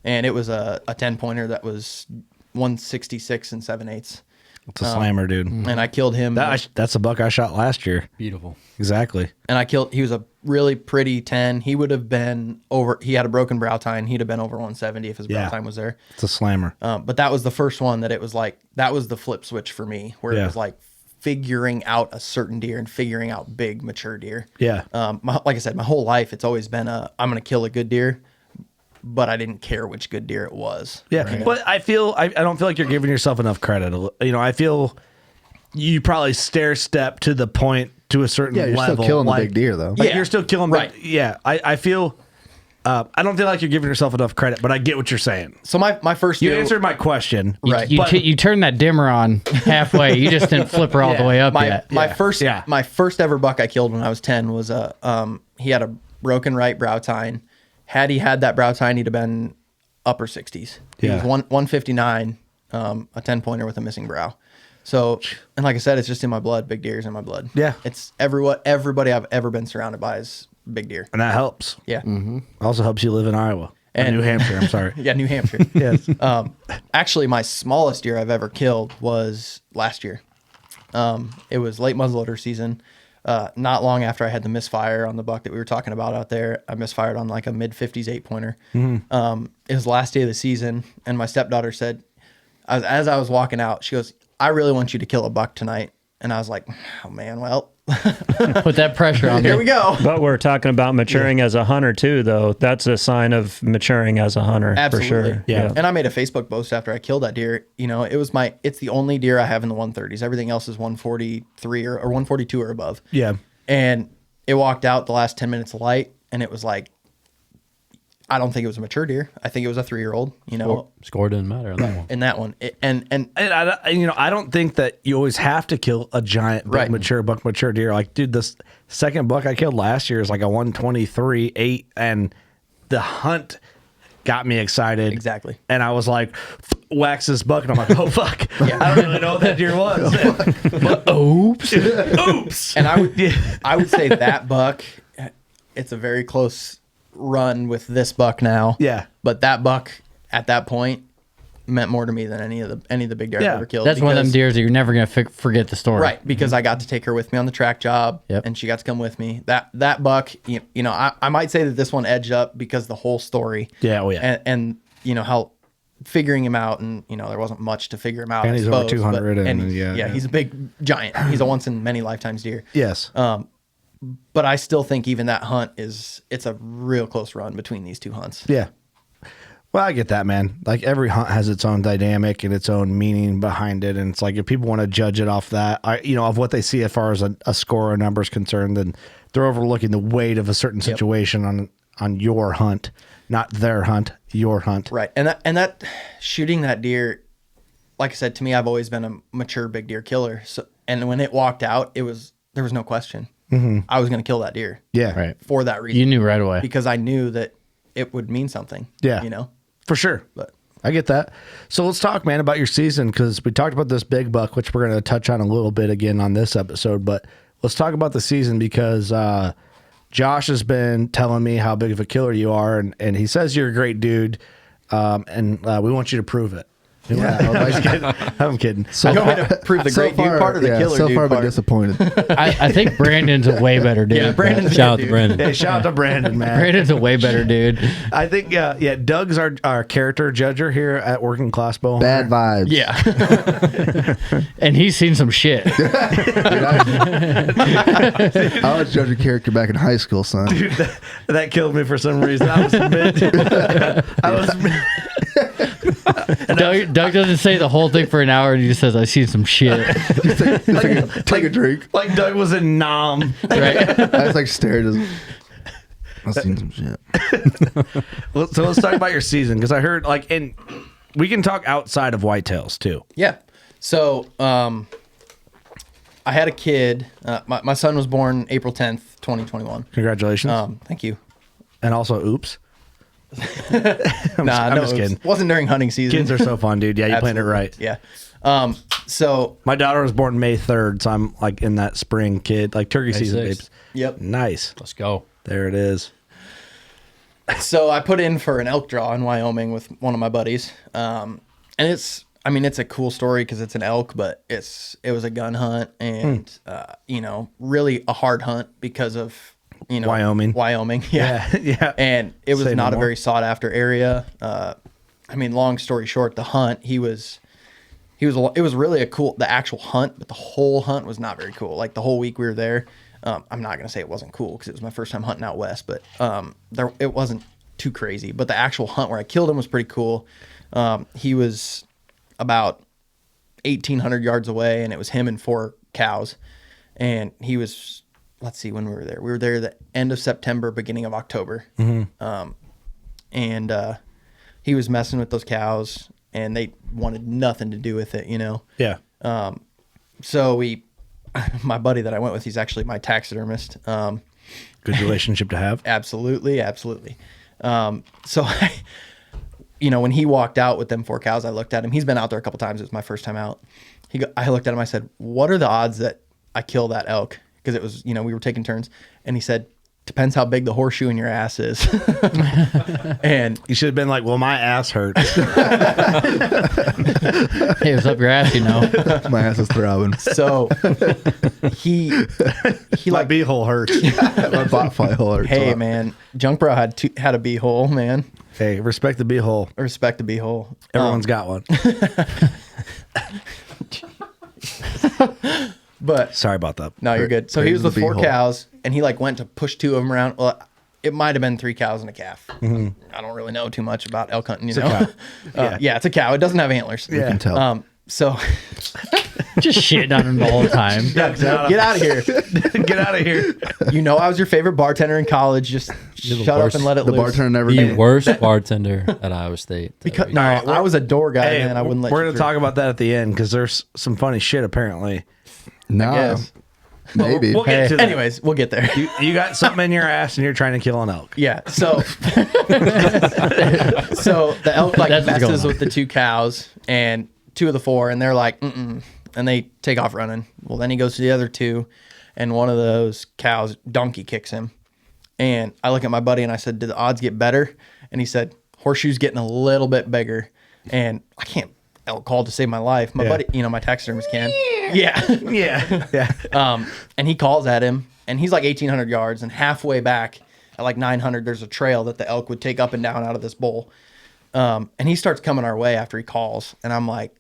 And it was a 10-pointer that was 166 and 7/8. It's a slammer, dude. And I killed him. That's a buck I shot last year. Beautiful. Exactly. And he was a really pretty 10. He would have been he had a broken brow tine. He'd have been over 170 if his brow tine was there. It's a slammer. But that was the first one that it was like, that was the flip switch for me, where it was like figuring out a certain deer and figuring out big, mature deer. Yeah. Like I said, my whole life, it's always been I'm going to kill a good deer, but I didn't care which good deer it was. Yeah. Right. But I don't feel like you're giving yourself enough credit. I feel you probably stair step to the point to a certain level. Yeah, you're still killing the big deer, though. Like, you're still killing right. I feel I don't feel like you're giving yourself enough credit, but I get what you're saying. So my first You deer, answered my question. right. You turn that dimmer on halfway. You just didn't flip her all the way up yet. My first ever buck I killed when I was 10 was he had a broken right brow tine. Had he had that brow tine, he'd have been upper 60s. He was 159, a 10-pointer with a missing brow. So, and like I said, it's just in my blood. Big deer's in my blood. Yeah. It's everybody I've ever been surrounded by is big deer. And that helps. Yeah. Also helps you live in Iowa. And New Hampshire, I'm sorry. Yeah, New Hampshire. Yes. Actually, my smallest deer I've ever killed was last year. It was late muzzleloader season. Not long after I had the misfire on the buck that we were talking about out there, I misfired on like a mid-50s 8-pointer. It was the last day of the season, and my stepdaughter said, as I was walking out, she goes, "I really want you to kill a buck tonight." And I was like, "Oh man, well." Put that pressure on Here me. we go. But we're talking about maturing as a hunter too, though. That's a sign of maturing as a hunter. Absolutely. For sure. Yeah. And I made a Facebook post after I killed that deer. It's the only deer I have in the 130s. Everything else is 143 or 142 or above. Yeah. And it walked out the last 10 minutes of light, and it was like I don't think it was a mature deer. I think it was a 3-year-old. You know, Score didn't matter on that one. in that one, and I don't think that you always have to kill a giant Right. buck mature deer. Like, dude, this second buck I killed last year is like a 123.8, and the hunt got me excited. Exactly. And I was like, wax this buck, and I'm like, oh fuck, I don't really know what that deer was. But, oops. And I would say that buck, it's a very close run with this buck now. Yeah. But that buck at that point meant more to me than any of the big deer I've ever killed. That's one of them deers that you're never gonna forget the story. Right, because I got to take her with me on the track job, Yep. and she got to come with me. That buck, you know, I might say that this one edged up because the whole story. Yeah, oh yeah. And you know how figuring him out, and you know there wasn't much to figure him out. And I he's over suppose, 200, but, and yeah, he's a big giant. He's a once in many lifetimes deer. Yes. But I still think even that hunt it's a real close run between these two hunts. Yeah. Well, I get that, man. Like, every hunt has its own dynamic and its own meaning behind it. And it's like, if people want to judge it off that, of what they see as far as a score or number is concerned, then they're overlooking the weight of a certain situation on your hunt, not their hunt, your hunt. Right. And that shooting that deer, like I said, to me, I've always been a mature big deer killer. So, and when it walked out, there was no question. Mm-hmm. I was going to kill that deer. Yeah. Right. For that reason. You knew right away. Because I knew that it would mean something. Yeah. You know? For sure. But I get that. So let's talk, man, about your season, because we talked about this big buck, which we're going to touch on a little bit again on this episode. But let's talk about the season, because Josh has been telling me how big of a killer you are, and he says you're a great dude, and we want you to prove it. I'm kidding. So you want me to prove the great dude part or the killer so dude far I've been part? disappointed. I think Brandon's a way better dude. Yeah, Brandon's Shout out a to good Brandon. Hey, shout out to Brandon, man. Brandon's a way better dude. I think, Doug's our character judger here at Working Class Bowhunter. Bad vibes. Yeah. And he's seen some shit. I was judging character back in high school, son. Dude, that killed me for some reason. I was Doug doesn't say the whole thing for an hour, and he just says, "I seen some shit." Take a drink. like Doug was in Nam. Right? I was like stared at I've seen some shit. So let's talk about your season, because I heard, like, and we can talk outside of whitetails too. Yeah. So I had a kid. My son was born April 10th, 2021. Congratulations. Thank you. And also, oops. I'm just kidding. It wasn't during hunting season. Kids are so fun, dude. Yeah, you planned it right. Yeah. So My daughter was born May 3rd, so I'm like in that spring kid, like turkey season, 6th. babes. Yep. Nice. Let's go. There it is. So I put in for an elk draw in Wyoming with one of my buddies. And it's a cool story because it's an elk, but it was a gun hunt and, really a hard hunt because of, Wyoming. Yeah. Yeah. And it was Say no not a more. very sought after area. Long story short, the hunt, it was really the actual hunt, but the whole hunt was not very cool. Like the whole week we were there, I'm not going to say it wasn't cool because it was my first time hunting out west, but it wasn't too crazy. But the actual hunt where I killed him was pretty cool. He was about 1,800 yards away, and it was him and 4 cows. And he was, let's see when we were there. We were there the end of September, beginning of October. Mm-hmm. He was messing with those cows, and they wanted nothing to do with it, Yeah. So my buddy that I went with, he's actually my taxidermist. Good relationship to have. Absolutely. So when he walked out with them 4 cows, I looked at him. He's been out there a couple times. It was my first time out. I looked at him. I said, "What are the odds that I kill that elk?" Because it was, we were taking turns. And he said, "Depends how big the horseshoe in your ass is." And You should have been like, well, my ass hurts. Hey, it was up your ass, My ass is throbbing. so he My like, beehole hurts. My bot file hurts. hey man, Junk Bro had a beehole, man. Hey, respect the beehole. I respect the beehole. Everyone's got one. But Sorry about that. no, you're good. So he was Praise with the 4 beehole. cows, and he went to push 2 of them around. Well, it might have been 3 cows and a calf. Mm-hmm. I don't really know too much about elk hunting, a cow. Yeah, it's a cow. It doesn't have antlers. You can tell. So Just shitting on him the whole time. Get out of here. Get out of here. You know I was your favorite bartender in college. Just shut up worst. and let it The loose. bartender never The came. worst bartender at Iowa State. Because no, I was a door guy, Hey, man. I wouldn't let we're you gonna through. talk about that at the end because there's some funny shit apparently. No, Yes. maybe. We'll get to that. Anyways, we'll get there. You got something in your ass and you're trying to kill an elk. Yeah. So, so the elk like That's what's going messes on. with the 2 cows and 2 of the 4, and they're like, mm-mm, and they take off running. Well, then he goes to the other 2, and one of those cows donkey kicks him. And I look at my buddy and I said, "Did the odds get better?" And he said, "Horseshoe's getting a little bit bigger." And I can't elk call to save my life. My buddy, my taxidermist can. Yeah. Yeah. And he calls at him, and he's like 1,800 yards, and halfway back at like 900, there's a trail that the elk would take up and down out of this bowl. And he starts coming our way after he calls, and I'm like,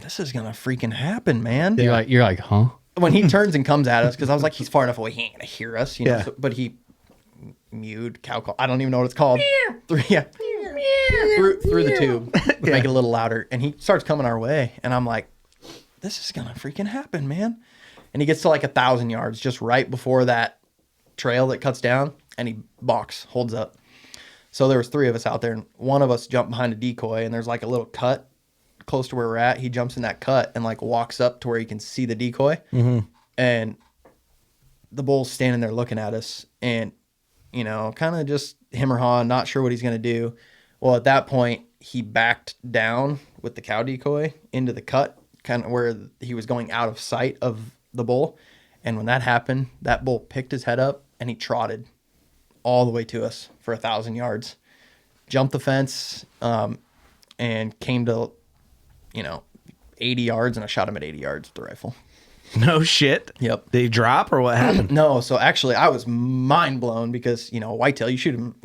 this is gonna freaking happen, man. You're like, huh? When he turns and comes at us, because I was like, he's far enough away, he ain't gonna hear us, Yeah. so, but he mewed, cow call. I don't even know what it's called. Through the tube, make it a little louder, and he starts coming our way, and I'm like, this is gonna freaking happen, man. And he gets to like 1,000 yards, just right before that trail that cuts down, and he holds up. So there was 3 of us out there, and one of us jumped behind a decoy, and there's like a little cut close to where we're at. He jumps in that cut and like walks up to where he can see the decoy, and the bull's standing there looking at us, and kind of just him or haw, not sure what he's gonna do. Well, at that point, he backed down with the cow decoy into the cut, kind of where he was going out of sight of the bull. And when that happened, that bull picked his head up and he trotted all the way to us for 1,000 yards, jumped the fence, and came to, 80 yards, and I shot him at 80 yards with the rifle. No shit. Yep. Did he drop or what happened? No, so actually I was mind blown because, whitetail, you shoot him,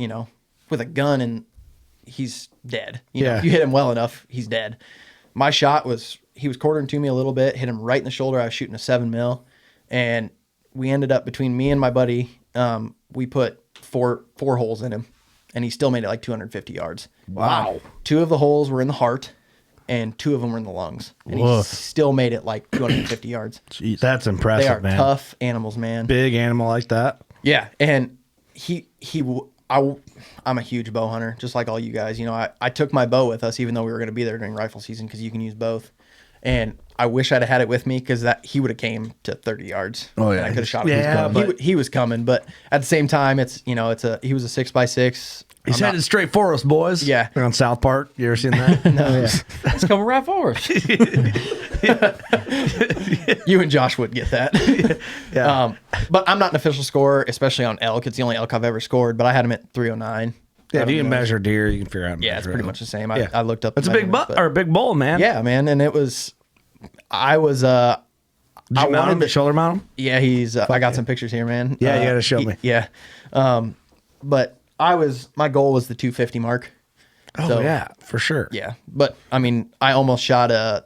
with a gun and he's dead. If you hit him well enough, he's dead. My shot was, he was quartering to me a little bit, hit him right in the shoulder. I was shooting a 7mm, and we ended up, between me and my buddy, we put four holes in him, and he still made it like 250 yards. Wow. 2 of the holes were in the heart, and 2 of them were in the lungs, and he still made it like 250 yards. Jeez. That's impressive, They are man. tough animals, man. Big animal like that. Yeah, and I'm a huge bow hunter, just like all you guys. I took my bow with us, even though we were going to be there during rifle season, because you can use both. And I wish I'd have had it with me, because he would have came to 30 yards. Oh, yeah. And I could have shot him. Yeah, but- he was coming, but at the same time, he was a 6x6. He's headed straight for us, boys. Yeah. On South Park. You ever seen that? No, It's coming right for us. you and Josh would get that. Yeah. But I'm not an official scorer, especially on elk. It's the only elk I've ever scored, but I had him at 309. Yeah, if you can measure deer, you can figure out. Yeah, it's pretty much the same. Yeah. I looked up. It's the a big measurements, or a big bull, man. Yeah, man, and it was. I was. Did I you mount wanted him? to Shoulder mount him? Yeah, he's. I got some pictures here, man. Yeah, you gotta show me. Yeah, but my goal was the 250 mark. Oh So, yeah, for sure. Yeah, but I mean, I almost shot a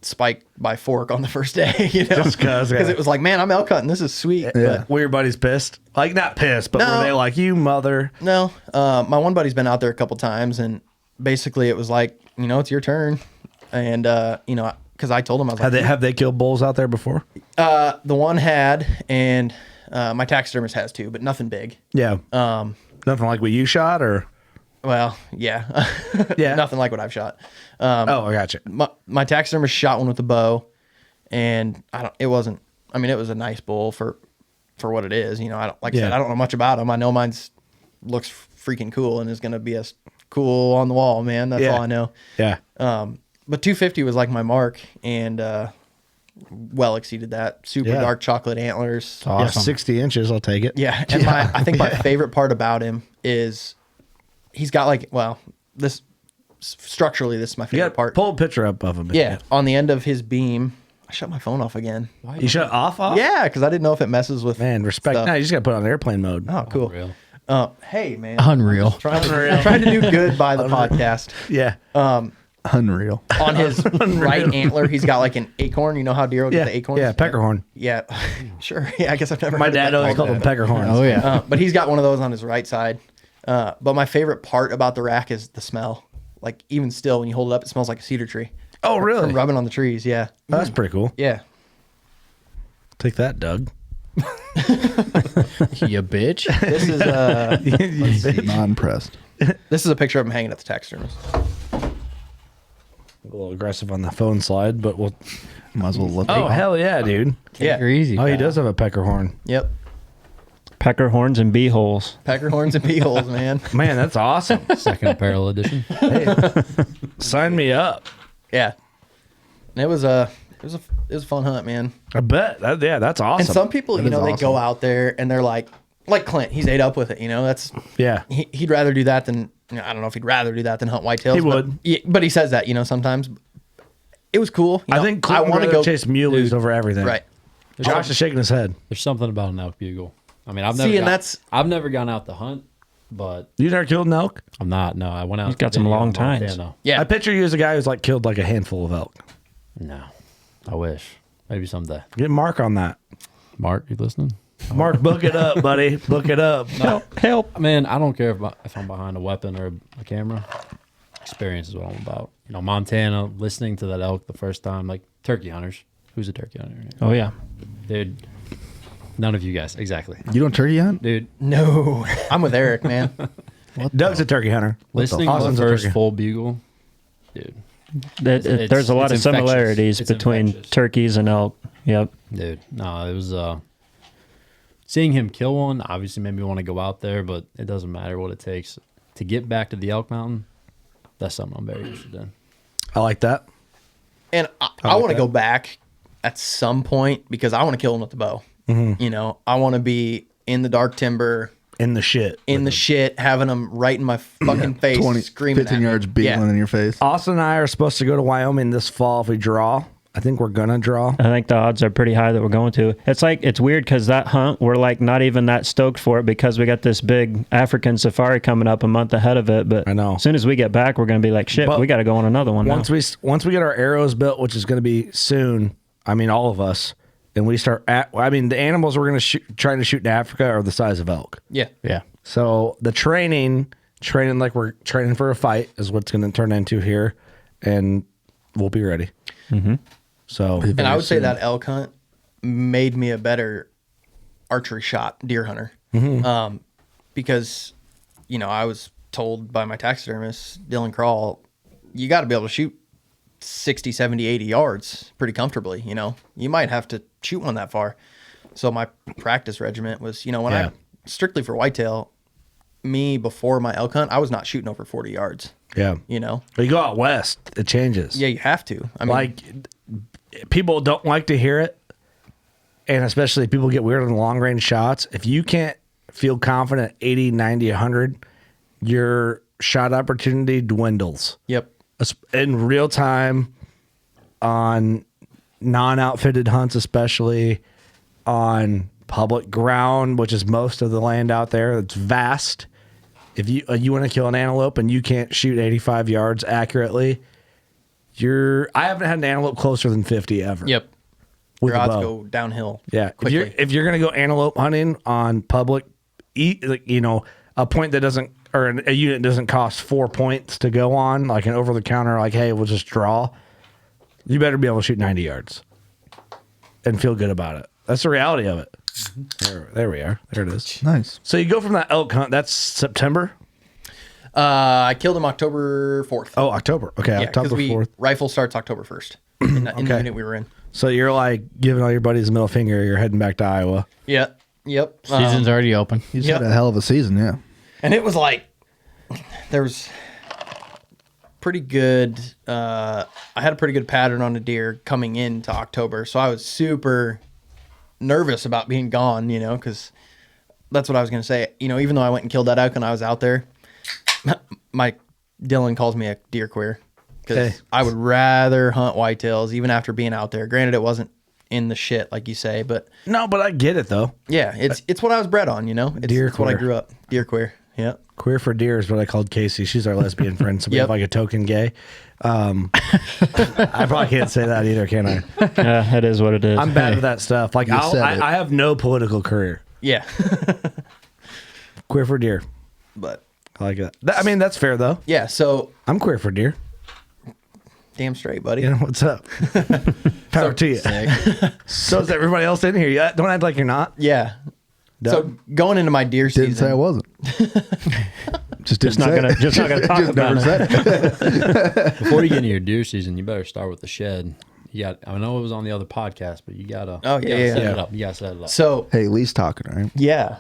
spike by fork on the first day. Just 'cause, yeah. because it was like, man, I'm elk hunting. This is sweet. But Were your buddies pissed? Like not pissed, but No. were they like, you mother? no, my one buddy's been out there a couple times, and basically it was like, it's your turn, and because I told him I was like, Have they killed bulls out there before? the one had, and my taxidermist has too, but nothing big. Yeah. Nothing like what you shot, or Well, yeah, Yeah. nothing like what I've shot. oh, I got you. My taxidermist shot one with a bow, and it was a nice bull for what it is. I said, I don't know much about him. I know mine's looks freaking cool and is going to be as cool on the wall, man. That's all I know. Yeah. But 250 was like my mark, and well exceeded that. Super Yeah. dark chocolate antlers. Yeah, 60 inches. I'll take it. Yeah, and I think my favorite part about him is he's got this structurally. This is my You favorite got part. pull a picture up of him. Yeah, on the end of his beam. I shut my phone off again. You shut off? Yeah, because I didn't know if it messes with. Man, respect. stuff. No, you just got to put it on airplane mode. Oh, cool. Real. Hey, man. Unreal. Trying to do good by the podcast. Yeah. Unreal. On his right antler, he's got like an acorn. You know how deer will get Yeah. the acorns? Yeah. Peckerhorn. Yeah, sure. Yeah, I guess I've never. My heard dad of always that. called them peckerhorns. Oh yeah. But he's got one of those on his right side. But my favorite part about the rack is the smell. like even still when you hold it up, it smells like a cedar tree. Oh, really? From rubbing on the trees, yeah. That's pretty cool. Yeah. Take that, Doug. You bitch. This is Not impressed. this is a picture of him hanging at the taxidermist. A little aggressive on the phone slide, but we'll. Might as well look. Oh, hell yeah, dude. Yeah. You're easy. Oh, he does have a pecker horn. Yep. Pecker horns and bee holes. Pecker horns and pea holes, man. Man, that's awesome. Second apparel edition. Sign me up. Yeah. And it was a fun hunt, man. I bet. That's awesome. And some people, you is know, they go awesome. out there and they're like Clint, he's ate up with it, you know. That's yeah. he'd rather do that than I don't know if he'd rather do that than hunt whitetails. He but, would. but he says that, you know, sometimes. It was cool. You I know, think I want to go chase muleys over everything. right. Josh is shaking his head. There's something about an elk bugle. I mean, I've never gone out to hunt, but You never killed an elk? I'm not. No, I went out. He's got to some video long in tines. Montana. Yeah. I picture you as a guy who's like killed like a handful of elk. No, I wish. Maybe someday. Get Mark on that. Mark, you listening? Mark, book it up, buddy. Book it up. Help. Man, I don't care if I'm behind a weapon or a camera. Experience is what I'm about. You know, Montana, listening to that elk the first time, like turkey hunters. Who's a turkey hunter? Oh, yeah. Dude, none of you guys. Exactly. You don't turkey hunt? Dude, No, I'm with Eric, man. Doug's a turkey hunter. listening to Austin's the a first turkey. full bugle, dude, There's a lot of it's infectious. similarities It's between infectious. turkeys and elk. Yep. Dude, no, it was seeing him kill one obviously made me want to go out there, but it doesn't matter what it takes to get back to the elk mountain. That's something I'm very interested in. I like that. And I want to go back at some point because I want to kill him with the bow. You know, I want to be in the dark timber, In the shit. in the shit, having them right in my fucking face, 20, screaming 15 at me. yards beetling in your face. Austin and I are supposed to go to Wyoming this fall if we draw. I think we're going to draw. I think the odds are pretty high that we're going to. It's weird because that hunt, we're like not even that stoked for it because we got this big African safari coming up a month ahead of it. But I know. as soon as we get back, we're going to be like, shit, But we got to go on another one now. Once we get our arrows built, which is going to be soon, I mean, all of us, and we start the animals we're going to trying to shoot in Africa are the size of elk. Yeah. Yeah. So the training like we're training for a fight is what's going to turn into here, and we'll be ready. Mm-hmm. So, And I would say that elk hunt made me a better archery shot deer hunter. Because, you know, I was told by my taxidermist, Dylan Crawl, you got to be able to shoot 60, 70, 80 yards pretty comfortably. You know, you might have to shoot one that far. So my practice regiment was, you know, when Yeah. strictly for whitetail, me before my elk hunt, I was not shooting over 40 yards, yeah. you know? But you go out west, it changes. Yeah, you have to. I mean, Like, people don't like to hear it, and especially if people get weird on long range shots. If you can't feel confident 80, 90, 100, your shot opportunity dwindles. yep. In real time, on non-outfitted hunts, especially on public ground, which is most of the land out there. It's vast. If you want to kill an antelope and you can't shoot 85 yards accurately, I haven't had an antelope closer than 50 ever. Yep. with Your a odds bow. go downhill. Yeah, quickly. if you're gonna go antelope hunting on public, a point that doesn't or a unit doesn't cost 4 points to go on, like an over the counter, like hey, we'll just draw. You better be able to shoot 90 yards and feel good about it. That's the reality of it. There we are. There it is. Nice. So you go from that elk hunt. That's September. I killed him October 4th. Oh, October. Okay, yeah, October 4th. Rifle starts October 1st in the unit we were in. So you're like giving all your buddies a middle finger. You're heading back to Iowa. Yeah. Yep. Season's already open. You just Yep. had a hell of a season, yeah. And it was like, there was pretty good, I had a pretty good pattern on a deer coming into October. So I was super nervous about being gone, you know, because that's what I was going to say. You know, even though I went and killed that elk and I was out there, Dylan calls me a deer queer because Okay. I would rather hunt whitetails even after being out there. Granted, it wasn't in the shit like you say, but No, but I get it though. yeah, it's what I was bred on, you know. Deer It's what I queer. grew up. Deer queer. Yeah. Queer for deer is what I called Casey. She's our lesbian friend, so we Yep. have like a token gay. I probably can't say that either, can I? Yeah, it is what it is. I'm bad at that stuff. Like said it. I have no political career. Yeah. Queer for deer. But I like that. I mean, that's fair though. Yeah, so I'm queer for deer. damn straight, buddy. You know what's up? Power to you. So is everybody else in here? Yeah, don't act like you're not. Yeah. Doug? So going into my deer season. Didn't say I wasn't. Just not gonna talk Just about never it. said it. Before you get into your deer season, you better start with the shed. You got. I know it was on the other podcast, but you gotta. Oh, you yeah, gotta yeah, set yeah. it up. You gotta set it up. So Hey, Lee's talking, all right? yeah,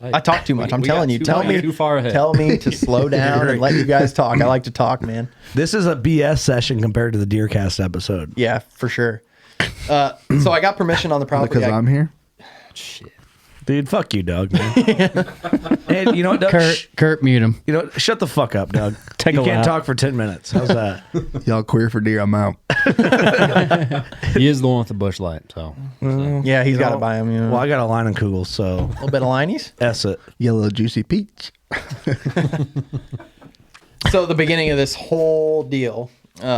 I talk too much. I'm we telling got you. too- Tell we me got too far ahead. Tell me to slow down and let you guys talk. I like to talk, man. This is a BS session compared to the Deercast episode. Yeah, for sure. So I got permission on the property. Because I'm here. Dude, fuck you, Doug. Man. Hey, you know what, Doug? Kurt, mute him. You know, shut the fuck up, Doug. Take you a can't lap. talk for 10 minutes. How's that? Y'all queer for deer, I'm out. He is the one with the bush light. So Yeah, he's got to buy them. You know. Well, I got a line of Kugels, so A little bit of Liney's. S it. Yellow juicy peach. So the beginning of this whole deal,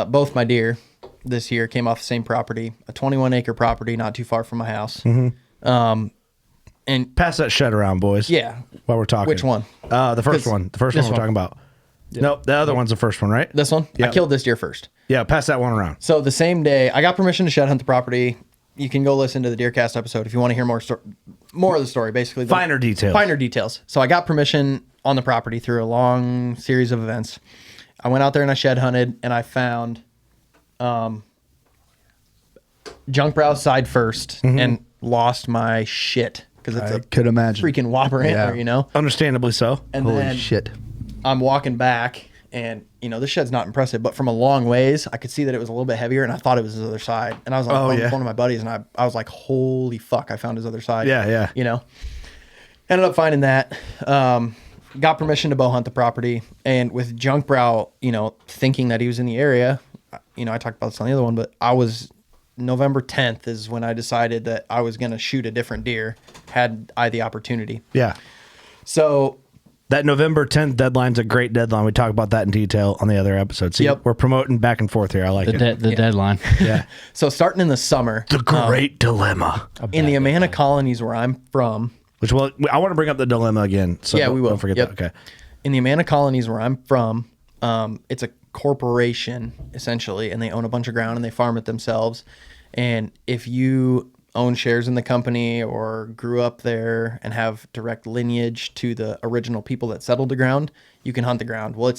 both my deer this year came off the same property, a 21-acre property not too far from my house. And Pass that shed around, boys. yeah, While we're talking. which one? The first 'Cause one. The first one this we're one. talking about. Nope, the other one's the first one, right? This one? Yeah. I killed this deer first. Yeah, pass that one around. So the same day, I got permission to shed hunt the property. You can go listen to the Deercast episode if you want to hear more of the story, basically. Finer details. Finer details. So I got permission on the property through a long series of events. I went out there and I shed hunted, and I found junk browse side first and lost my shit because it's I a could imagine. freaking whopper antler, Yeah. you know? Understandably so. And Holy then shit. I'm walking back, and this shed's not impressive, but from a long ways, I could see that it was a little bit heavier, and I thought it was his other side. And I was on the phone with one of my buddies, and I was like, "Holy fuck!" I found his other side. Yeah, yeah. Ended up finding that. Got permission to bow hunt the property, and with junk brow, thinking that he was in the area. I talked about this on the other one, but I was November 10th is when I decided that I was going to shoot a different deer had I the opportunity. Yeah. So That November 10th deadline's a great deadline. We talk about that in detail on the other episode. See, Yep. we're promoting back and forth here. I like it. The deadline. Yeah. So starting in the summer, The great dilemma. in the Amana Colonies where I'm from, Which, well, I want to bring up the dilemma again. So Yeah, we will. Don't forget Yep. that. Okay. in the Amana Colonies where I'm from, it's a corporation essentially, and they own a bunch of ground and they farm it themselves. And if you own shares in the company or grew up there and have direct lineage to the original people that settled the ground, you can hunt the ground. Well,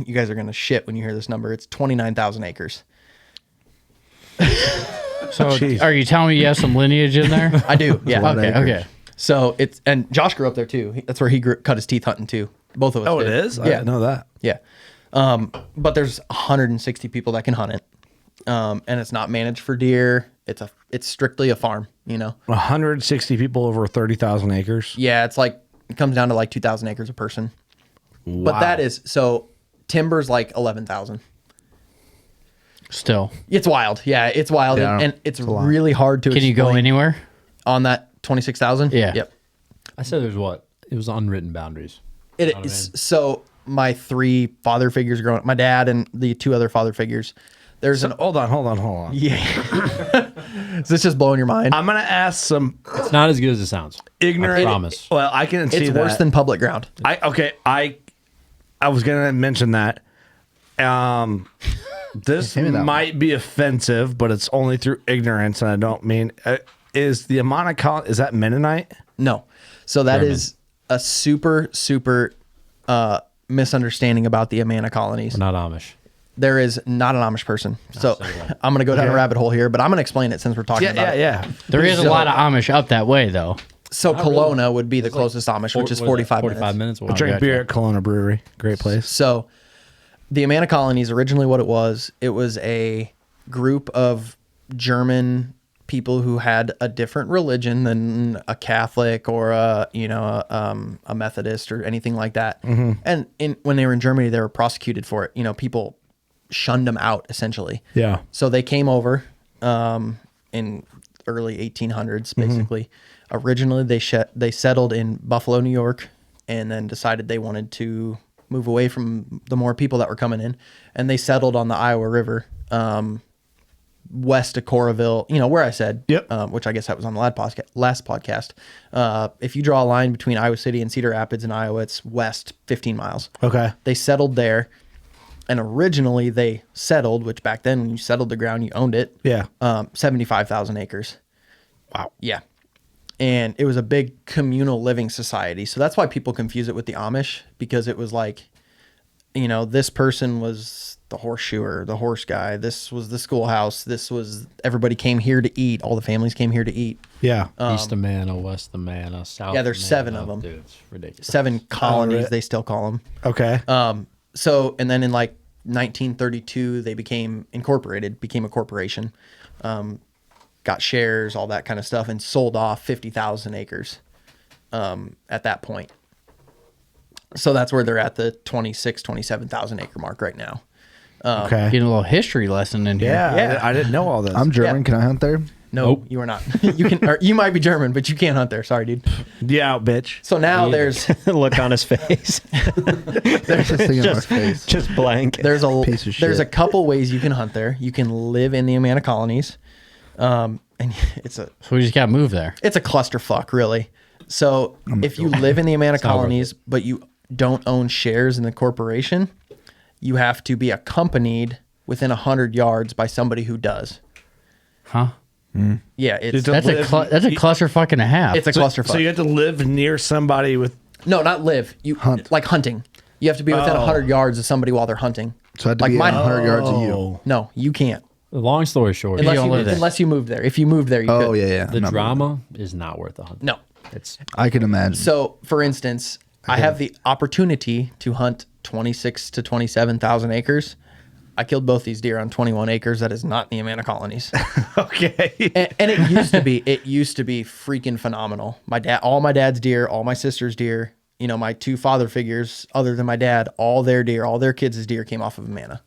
you guys are going to shit when you hear this number. It's 29,000 acres. So Jeez. are you telling me you have some lineage in there? I do. Yeah. lot of Okay, acres. okay. So and Josh grew up there too. That's where he cut his teeth hunting too. Both of us. Oh, it did. is? I Yeah. didn't know that. Yeah. But there's 160 people that can hunt it. And it's not managed for deer. It's strictly a farm, 160 people over 30,000 acres. Yeah, it comes down to like 2,000 acres a person. But Wow. that is so timber's like 11,000. Still. It's wild. Yeah, it's wild. Yeah, and it's really hard to Can you go explain anywhere? on that 26,000? Yeah. Yep. I said there's what? It was unwritten boundaries. It what I is. mean? So my three father figures growing up, my dad and the two other father figures, there's an Hold on. yeah. Is this just blowing your mind? I'm going to ask some It's not as good as it sounds. ignorant. I promise. Well, I can see It's that. worse than public ground. I was gonna mention that. This Hand me that might be offensive, but it's only through ignorance, and I don't mean. Is the Amana Colony, is that Mennonite? No. So that German. is a super misunderstanding about the Amana Colonies. We're not Amish. There is not an Amish person. So I'm going to go down a rabbit hole here, but I'm going to explain it since we're talking about it. Yeah. There is a lot of Amish up that way, though. So Kelowna would be the closest Amish, which is 45 minutes. 45 minutes. I drink beer at Kelowna Brewery. Great place. So the Amana Colonies, originally what it was a group of German people who had a different religion than a Catholic or a Methodist or anything like that. And when they were in Germany, they were prosecuted for it. People shunned them out essentially. Yeah. So they came over in early 1800s, basically. Originally, they settled in Buffalo, New York, and then decided they wanted to move away from the more people that were coming in, and they settled on the Iowa River west of Coraville, where I said, Yep. which I guess that was on the last podcast. If you draw a line between Iowa City and Cedar Rapids in Iowa, it's west 15 miles. Okay. They settled there. And originally they settled, which back then when you settled the ground, you owned it. Yeah. 75,000 acres. Wow. Yeah. And it was a big communal living society. So that's why people confuse it with the Amish, because it was like, this person was the horseshoer, the horse guy. This was the schoolhouse. This was, everybody came here to eat. All the families came here to eat. Yeah. East Amana, West Amana, South. Yeah, there's Amana. 7 of them. Dude, it's ridiculous. 7 colonies, really? they still call them. Okay. So, and then in like 1932, they became a corporation, got shares, all that kind of stuff, and sold off 50,000 acres at that point. So that's where they're at, the 27,000 acre mark right now. Okay. Getting a little history lesson in here. Yeah. I didn't know all this. I'm German. Yeah. Can I hunt there? No, Nope. you are not. You can, or you might be German, but you can't hunt there. Sorry, dude. Yeah, bitch. So now there's Look on his face. There's this thing on my face. Just blank. there's a Piece of there's a shit. couple ways you can hunt there. You can live in the Amana Colonies, and it's a So we just got to move there. it's a clusterfuck, really. So if you live in the Amana Colonies, but you don't own shares in the corporation, you have to be accompanied within 100 yards by somebody who does. Huh? Yeah, it's That's a clusterfuck and a half. it's a clusterfuck. So you have to live near somebody with. No, not live. You Hunt. like hunting. You have to be within 100 yards of somebody while they're hunting. So I had to Like be mine- 100 yards of you. Oh. No, you can't. Long story short, Unless don't you, live there. unless you move there. If you moved there, you Oh, could. yeah. the I'm not- drama is not worth the hunt. No. It's I can imagine. So, for instance, I have the opportunity to hunt 26 to 27,000 acres. I killed both these deer on 21 acres. That is not in the Amana Colonies. Okay. and it used to be freaking phenomenal. All my dad's deer, all my sister's deer, my 2 father figures other than my dad, all their deer, all their kids' deer came off of Amana.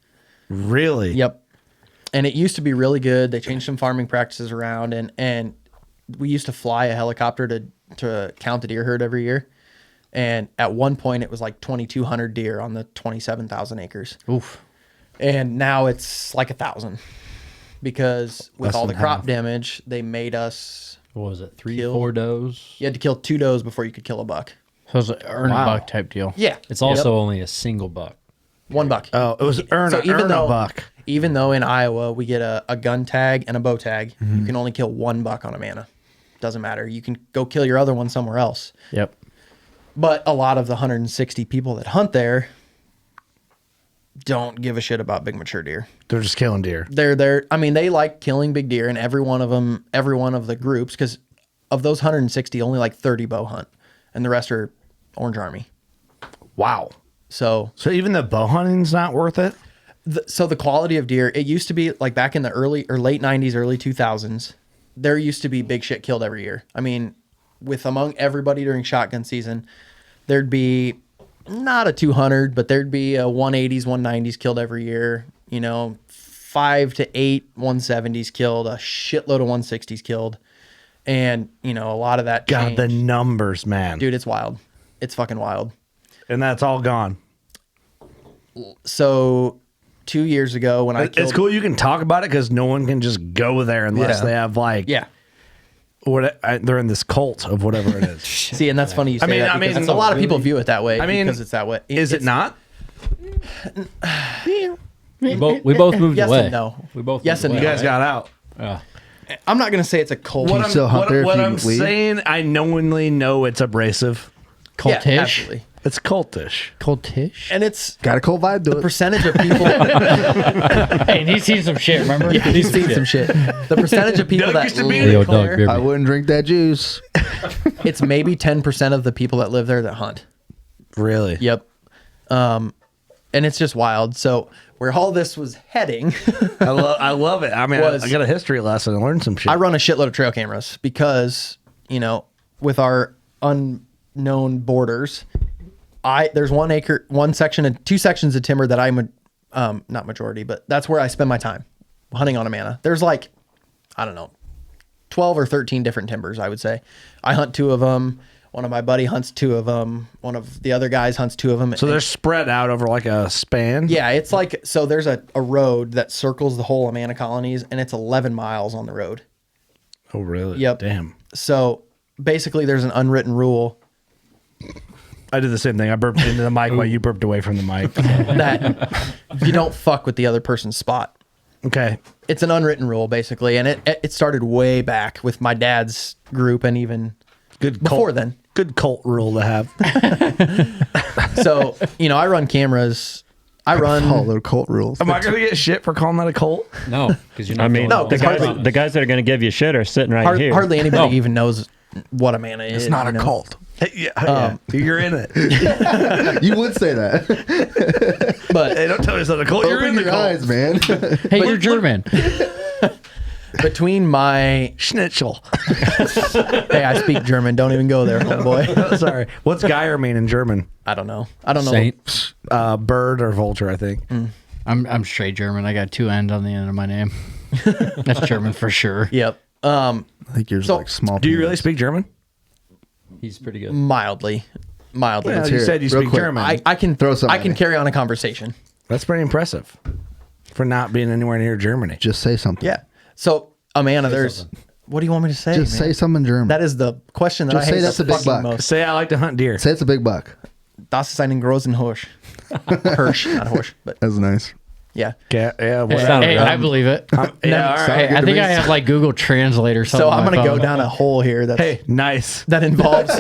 Really? Yep. And it used to be really good. They changed some farming practices around, and we used to fly a helicopter to count the deer herd every year. And at one point it was like 2,200 deer on the 27,000 acres. Oof. And now it's like 1,000 because with Less all the than crop half. damage, they made us, what was it? 3, Kill. 4 does. you had to kill 2 does before you could kill a buck. So it's an earn a buck type deal. Yeah. It's also only a single buck. 1 buck. Oh, it was earn a buck. Even though in Iowa we get a gun tag and a bow tag, you can only kill 1 buck on Amana. Doesn't matter. You can go kill your other one somewhere else. Yep. But a lot of the 160 people that hunt there don't give a shit about big mature deer. They're just killing deer. I mean, they like killing big deer, and every one of the groups, because of those 160, only like 30 bow hunt, and the rest are Orange Army. Wow. So So even the bow hunting's not worth it? the quality of deer, it used to be like back in the early or late 90s, early 2000s, there used to be big shit killed every year. I mean, among everybody during shotgun season, there'd be not a 200, but there'd be a 180s, 190s killed every year. 5 to 8 170s killed, a shitload of 160s killed. And, a lot of that God, the changed. numbers, man. Dude, it's wild. It's fucking wild. And that's all gone. So 2 years ago when I killed... It's cool you can talk about it because no one can just go there unless Yeah. they have Yeah. they're in this cult of whatever it is. See, and that's funny you say that. I mean, because a lot of people view it that way. I mean, because it's that way. Is it not? We both moved Yes away. and no. We both Yes moved and away, You guys got out. Yeah. I'm not gonna say it's a cult. What still hunt there if what you I'm leave? saying, I knowingly know it's abrasive. Yeah, Cultish. absolutely. It's cultish. Cultish. And it's Got a cool vibe to the it. percentage of people. Hey, he's seen some shit, remember? He's seen some shit. The percentage of people Doug that used to be live Yo, Doug, there, beer I wouldn't drink that juice. it's maybe 10% of the people that live there that hunt. Really? Yep. And it's just wild. So where all this was heading, I love it. I mean, Was- I got a history lesson and learned some shit. I run a shitload of trail cameras because, with our unknown borders, there's 1 acre, 1 section and 2 sections of timber that I'm not majority, but that's where I spend my time hunting on Amana. There's like, I don't know, 12 or 13 different timbers, I would say. I hunt 2 of them. One of my buddy hunts 2 of them. One of the other guys hunts 2 of them. So they're spread out over like a span? Yeah, it's like, so there's a road that circles the whole Amana Colonies, and it's 11 miles on the road. Oh, really? Yep. Damn. So basically there's an unwritten rule I did the same thing. I burped into the mic while you burped away from the mic. that you don't fuck with the other person's spot. Okay. It's an unwritten rule, basically, and it started way back with my dad's group, and even Good before cult, then. Good cult rule to have. So, I run cameras. I run. Follow the cult rules. Am I going to get shit for calling that a cult? No, because you're not. I mean, No, the because guys that are going to give you shit are sitting right here. Hardly anybody even knows what Amana is. It's not a cult. Yeah, you're in it. You would say that. But Hey, don't tell me it's not a cult. You're Open in the your cult. eyes, man. Hey, you're German. between my Schnitzel. hey, I speak German. Don't even go there, homeboy. Sorry. What's Geyer mean in German? I don't know. Saint. Bird or vulture, I think. I'm straight German. I got 2 N's on the end of my name. That's German for sure. Yep. I think yours So, like small. Do you really penis. speak German? He's pretty good. Mildly. Well, hear you it said you real speak quick. German. I can Throw something I at can me. carry on a conversation. That's pretty impressive for not being anywhere near Germany. Just say something. Yeah. So Amana, there's. What do you want me to say? Just man? say something in German. That is the question that Just I hate say that's the a big fucking buck. most. Say I like to hunt deer. Say it's a big buck. Das ist ein großen Hirsch. Hirsch, not Hirsch, but That's nice. yeah. Yeah, Hey, whatever. hey, I believe it. Yeah, all right. Hey, I think I have like Google Translate or something. So I'm on my gonna go phone. down a hole here that's Hey, nice. that involves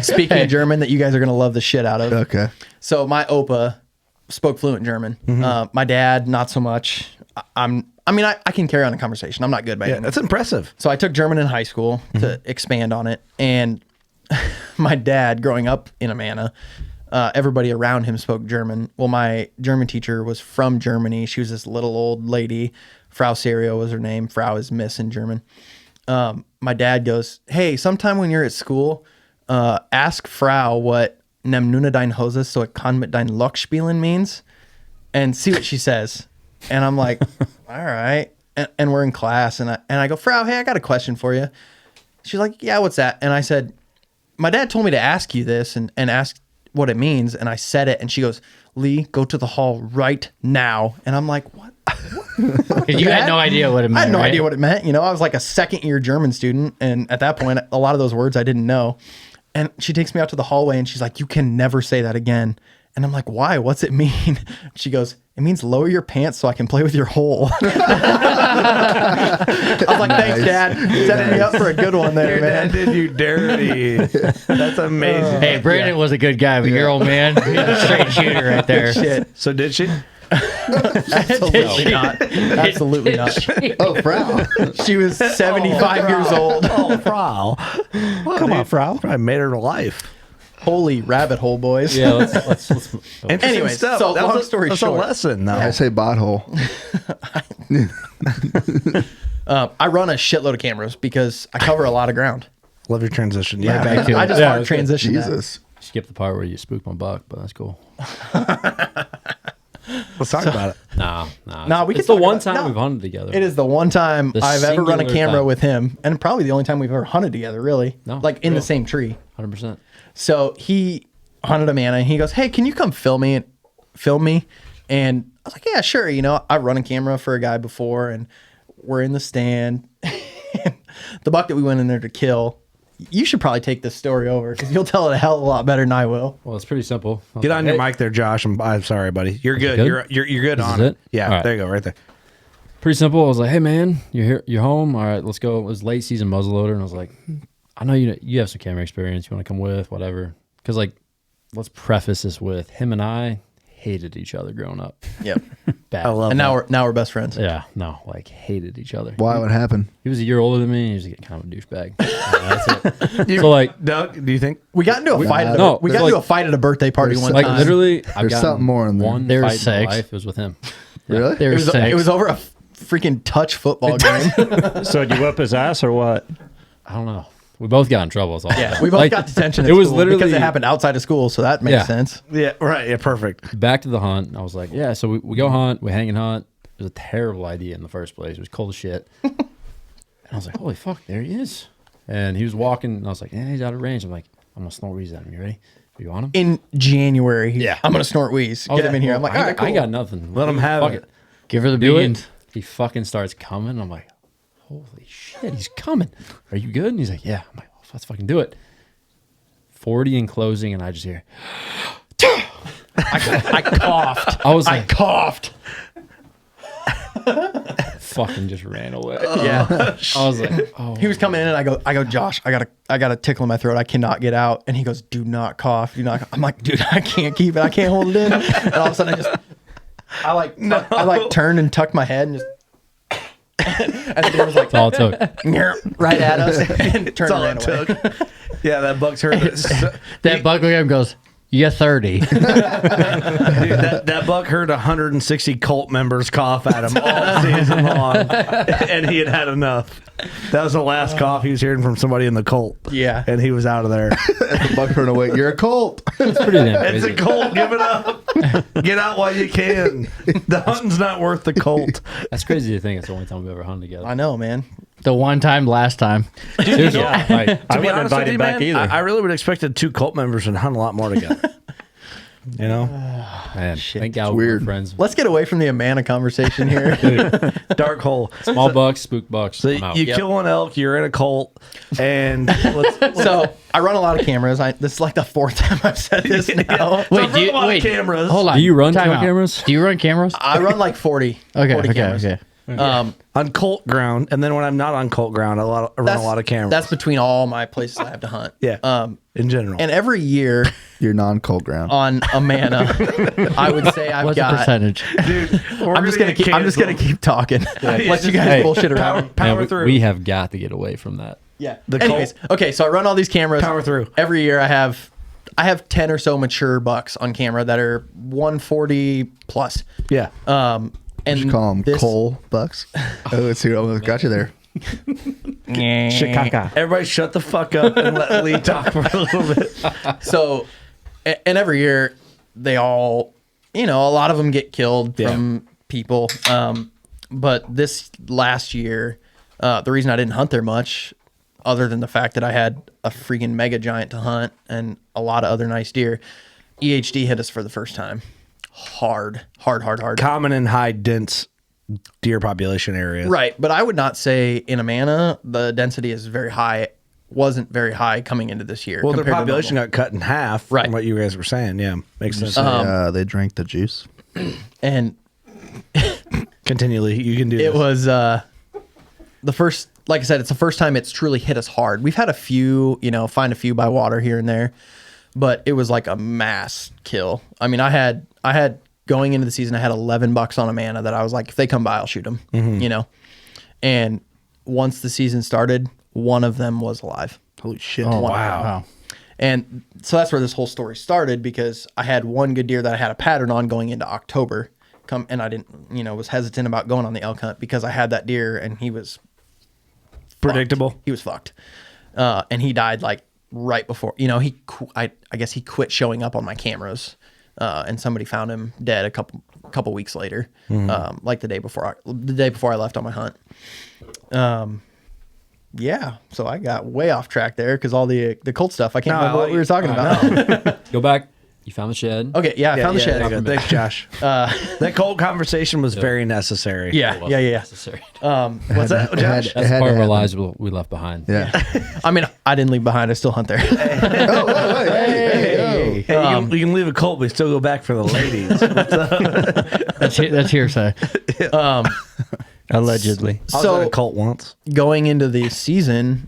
speaking German that you guys are gonna love the shit out of. Okay. So my Opa spoke fluent German. My dad, not so much. I can carry on a conversation. I'm not good by Yeah, any means. that's impressive. So I took German in high school to expand on it. And my dad, growing up in Amana, everybody around him spoke German. Well, my German teacher was from Germany. She was this little old lady. Frau Serio was her name. Frau is Miss in German. My dad goes, hey, sometime when you're at school, ask Frau what Nem nuna dein Hoses so it kann mit dein Loch spielen means, and see what she says. And I'm like, all right. And we're in class, and I go, Frau, hey, I got a question for you. She's like, yeah, what's that? And I said, my dad told me to ask you this and ask what it means. And I said it, and she goes, Lee, go to the hall right now. And I'm like, what? 'Cause you had no idea what it meant. I had no right? idea what it meant. I was like a second-year German student, and at that point, a lot of those words I didn't know. And she takes me out to the hallway, and she's like, you can never say that again. And I'm like, why? What's it mean? She goes, it means lower your pants so I can play with your hole. I was like, thanks, Dad. Setting me up for a good one there, Your man. dad did you dirty. That's amazing. Hey, Brandon was a good guy, but your old man, he's a straight shooter right there. Shit. So did she? Absolutely not. Absolutely not. Oh, Frau. She was 75 years old. Oh, Frau. Come on, Frau. Probably made her life. Holy rabbit hole, boys. Yeah, let's Interesting Anyways, stuff. so That long was- story that's short. a lesson, though. I say botthole. I run a shitload of cameras because I cover a lot of ground. Love your transition. Yeah. back to I it. just hard transition. that. Jesus. skip the part where you spooked my buck, but that's cool. Let's talk about it. Nah. Nah, we it's can the talk one about- time no. we've hunted together. It is the one time The I've ever run a singular camera time. with him, and probably the only time we've ever hunted together, really. No, like in the real. same tree. 100%. So he hunted Amana, and he goes, "Hey, can you come film me?" And I was like, "Yeah, sure." I've run a camera for a guy before, and we're in the stand. The buck that we went in there to kill. You should probably take this story over because you'll tell it a hell of a lot better than I will. Well, it's pretty simple. I was Get like, on your hey, mic there, Josh. I'm sorry, buddy. You're good. good? You're good This on is it. it? Yeah, All right. there you go, right there. Pretty simple. I was like, hey, man, you're here. You're home. All right, let's go. It was late season muzzleloader. And I was like, I know you have some camera experience. You want to come with, whatever. Because, let's preface this with him and I hated each other growing up. Yep. Bad. I love And that. now we're best friends. Yeah, no, hated each other. Why? What happened? He was a year older than me. And he was kind of a douchebag. That's it. So, Doug, do you think? We got into a fight. At no, we got like- into a fight at a birthday party There's one some- time. literally, I've There's gotten something more in there. one There was fight in my sex. life. It was with him. Really? There It was was, sex. it was over a freaking touch football game. So did you whip his ass or what? I don't know. We both got in trouble. Is all Yeah, we both got detention. At it was school literally because it happened outside of school, so that makes Yeah. sense. Yeah, right. Yeah, perfect. back to the hunt. I was like, yeah. So we go hunt. We hang and hunt. It was a terrible idea in the first place. It was cold as shit. And I was like, holy fuck, there he is. And he was walking, and I was like, he's out of range. I'm like, I'm going to snort wheeze at him. You ready? Are you on him? In January, Yeah. I'm going to snort wheeze. Get him in here. I'm like, all right, cool. I got nothing. Let him have Fuck it. Give her the Do beans. it. He fucking starts coming. I'm like, holy shit, he's coming. Are you good? And he's like, yeah. I'm like, oh, let's fucking do it. 40 in closing, and I just hear, I coughed. I was I like, coughed. fucking just ran away. Yeah. I was like, oh. He was coming in and I go, Josh, I got a tickle in my throat. I cannot get out. And he goes, do not cough. Do not. I'm like, dude, I can't keep it. I can't hold it in. And all of a sudden I like turned and tucked my head and just, and the deer was like, That's all it took. right at us and turned and ran away. Yeah, that buck's heard it. That buck looked at him and goes, "You 30." Dude, that buck heard 160 cult members cough at him all season long, and he had enough. That was the last cough he was hearing from somebody in the cult. Yeah. And he was out of there. The buck turned away. You're a cult. It's pretty damn It's crazy. a cult. Give it up. Get out while you can. The hunting's not worth the cult. That's crazy to think it's the only time we've ever hunted together. I know, man. The one time, last time. Seriously, Yeah. like, I To be wouldn't honest invite with you, him back man, either. I really would have expected 2 cult members and hunt a lot more together. You know? man, thank God weird. we're friends. Let's get away from the Amana conversation here. Dark hole. Small bucks, spook bucks. So I'm out. you kill an elk, you're in a cult, and let's So I run a lot of cameras. This is like the 4th time I've said this now. Wait, do you- wait. cameras. Hold on. Do you run Time trail out. cameras? Do you run cameras? I run like 40. Okay, 40 cameras. okay. On cult ground, and then when I'm not on cult ground, I run a lot of cameras. That's between all my places I have to hunt. Yeah. In general. And every year You're non-cold ground. on Amana, I would say I've What's the got. percentage? Dude, I'm just gonna keep talking. Let you guys bullshit around. Power Man, through. we have got to get away from that. Yeah. The Anyways, okay, so I run all these cameras. Power through. Every year I have 10 or so mature bucks on camera that are 140 plus. Yeah. And You call them this- coal bucks. Oh, it's here. Almost got you there. Chicago. Everybody shut the fuck up and let Lee talk for a little bit. So, and every year they all, a lot of them get killed from people. But this last year, the reason I didn't hunt there much, other than the fact that I had a freaking mega giant to hunt and a lot of other nice deer, EHD hit us for the first time. Hard. Common and high dense deer population areas. Right. But I would not say in Amana, the density is very high. Wasn't very high coming into this year. Well, their compared to population normal. got cut in half Right. from what you guys were saying. Yeah. Makes sense. They drank the juice. And Continually. You can do it this. was the first, like I said, it's the first time it's truly hit us hard. We've had a few, find a few by water here and there, but it was like a mass kill. I mean, I had going into the season, I had 11 bucks on Amana that I was like, if they come by, I'll shoot them, And once the season started, one of them was alive. Holy shit. Oh, One. wow. And so that's where this whole story started, because I had one good deer that I had a pattern on going into October. And I didn't, was hesitant about going on the elk hunt because I had that deer and he was predictable. fucked. He was fucked. And he died like right before, I guess he quit showing up on my cameras. And somebody found him dead a couple weeks later, like the day before I left on my hunt. Yeah, so I got way off track there because all the cult stuff. I can't remember what we were talking about. Go back. You found the shed. Okay, yeah, I found the shed. there you go. Thanks, Josh. That cold conversation was very necessary. Yeah. Necessary. What's that, Josh? That's part of our lives we left behind. Yeah. I mean, I didn't leave behind. I still hunt there. Hey, you can leave a cult, but still go back for the ladies. That's hearsay. Allegedly. I was So- at a cult once. Going into the season,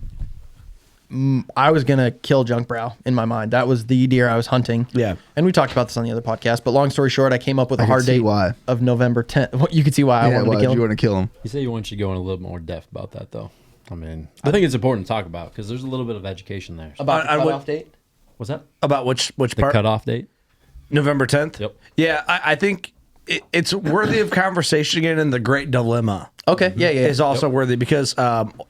I was going to kill Junk Brow in my mind. That was the deer I was hunting. Yeah. And we talked about this on the other podcast, but long story short, I came up with a I hard can see date why. of November 10th. Well, you could see why I Yeah, wanted why to did kill you him. want to kill him? You say you want you to go in a little more depth about that, though. I mean, I think it's important to talk about because there's a little bit of education there. About the I would- cutoff date? What's that? About which The part? cutoff date? November 10th? Yep. Yeah, I think it's worthy of conversation again, and the great dilemma Okay, yeah. is also worthy because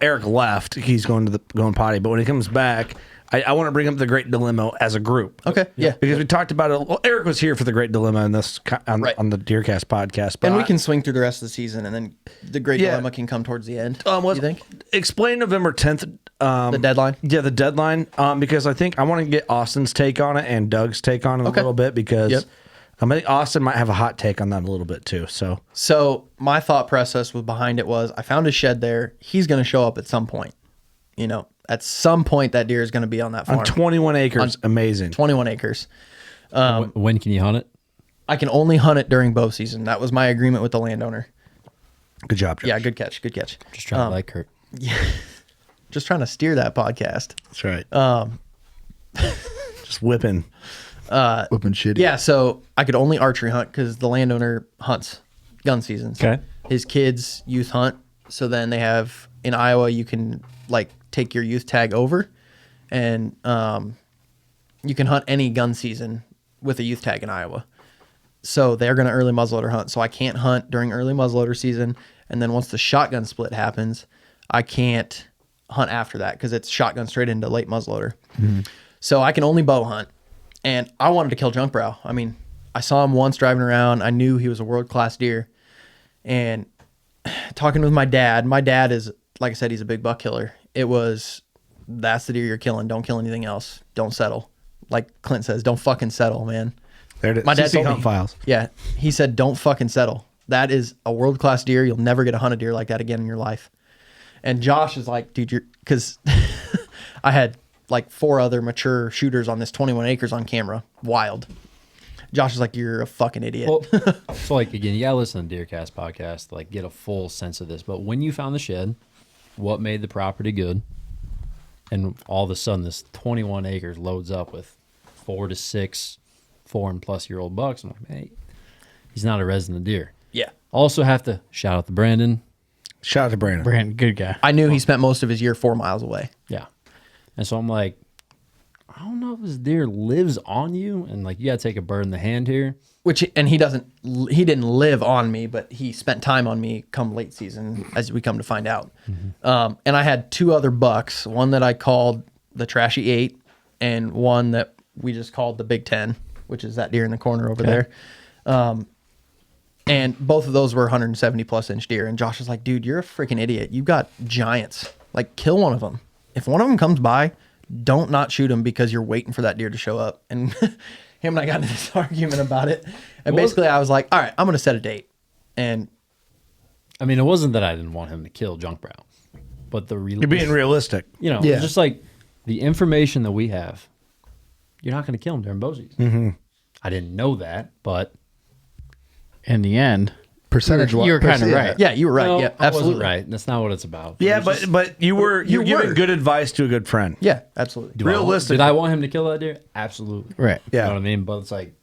Eric left. He's going potty, but when he comes back, I want to bring up the great dilemma as a group. Okay, yeah. Because we talked about it. Well, Eric was here for the great dilemma in this Right. on the Deercast podcast. But And we can swing through the rest of the season, and then the great Yeah. dilemma can come towards the end. you you think? explain November 10th The deadline? Yeah, the deadline. Because I think I want to get Austin's take on it and Doug's take on it a little bit because I think Austin might have a hot take on that a little bit too. So my thought process was behind it was I found his shed there. He's going to show up at some point. You know, at some point that deer is going to be on that farm. on 21 acres, amazing. 21 acres. When can you hunt it? I can only hunt it during bow season. That was my agreement with the landowner. Good job, Josh. Yeah, good catch. Good catch. Just trying to like Kurt. Just trying to steer that podcast. That's right. Just whipping. Whipping shitty. Yeah, so I could only archery hunt because the landowner hunts gun seasons. Okay. His kids youth hunt. So then they have in Iowa, you can like take your youth tag over, and you can hunt any gun season with a youth tag in Iowa. So they're going to early muzzleloader hunt. So I can't hunt during early muzzleloader season, and then once the shotgun split happens, I can't hunt after that because it's shotgun straight into late muzzleloader. So I can only bow hunt. And I wanted to kill junk brow. I mean, I saw him once driving around. I knew he was a world-class deer. And talking with my dad is, like I said, he's a big buck killer. It was, that's the deer you're killing. Don't kill anything else. Don't settle. Like Clint says, don't fucking settle, man. There it is. My dad CC told Hunt me, Files. Yeah, he said, don't fucking settle. That is a world-class deer. You'll never get a hunt a deer like that again in your life. And Josh is like, dude, because I had like 4 other mature shooters on this 21 acres on camera. Wild. Josh is like, you're a fucking idiot. Well, so like again, you gotta listen to Deercast podcast to like get a full sense of this. But when you found the shed, what made the property good? And all of a sudden, this 21 acres loads up with 4 to 6 4+ year old bucks. I'm like, hey, he's not a resident deer. Yeah. Also have to shout out to Brandon. Shout out to Brandon. Brandon, good guy. I knew he spent most of his year 4 miles away. Yeah. And so I'm like, I don't know if this deer lives on you. And like, you got to take a bird in the hand here. And he didn't live on me, but he spent time on me come late season, as we come to find out. And I had 2 other bucks, one that I called the Trashy 8 and one that we just called the Big 10, which is that deer in the corner over there. And both of those were 170+ inch deer. And Josh was like, dude, you're a freaking idiot. You got giants. Like, kill one of them. If one of them comes by, don't not shoot him because you're waiting for that deer to show up. And him and I got into this argument about it. And basically I was like, all right, I'm going to set a date. And I mean, it wasn't that I didn't want him to kill junk brow, but You're being realistic. you know, Yeah. it's just like the information that we have, you're not going to kill him during bow season. I didn't know that, but In the end, Percentage you were kind of right. yeah, you were right. no, Yeah, I wasn't absolutely. right. That's not what it's about. Yeah, It was just- but you're were. giving good advice to a good friend. Yeah, absolutely. Do I want- realistic. Did I want him to kill that deer? Absolutely. Right. You Yeah. know what I mean? But it's like,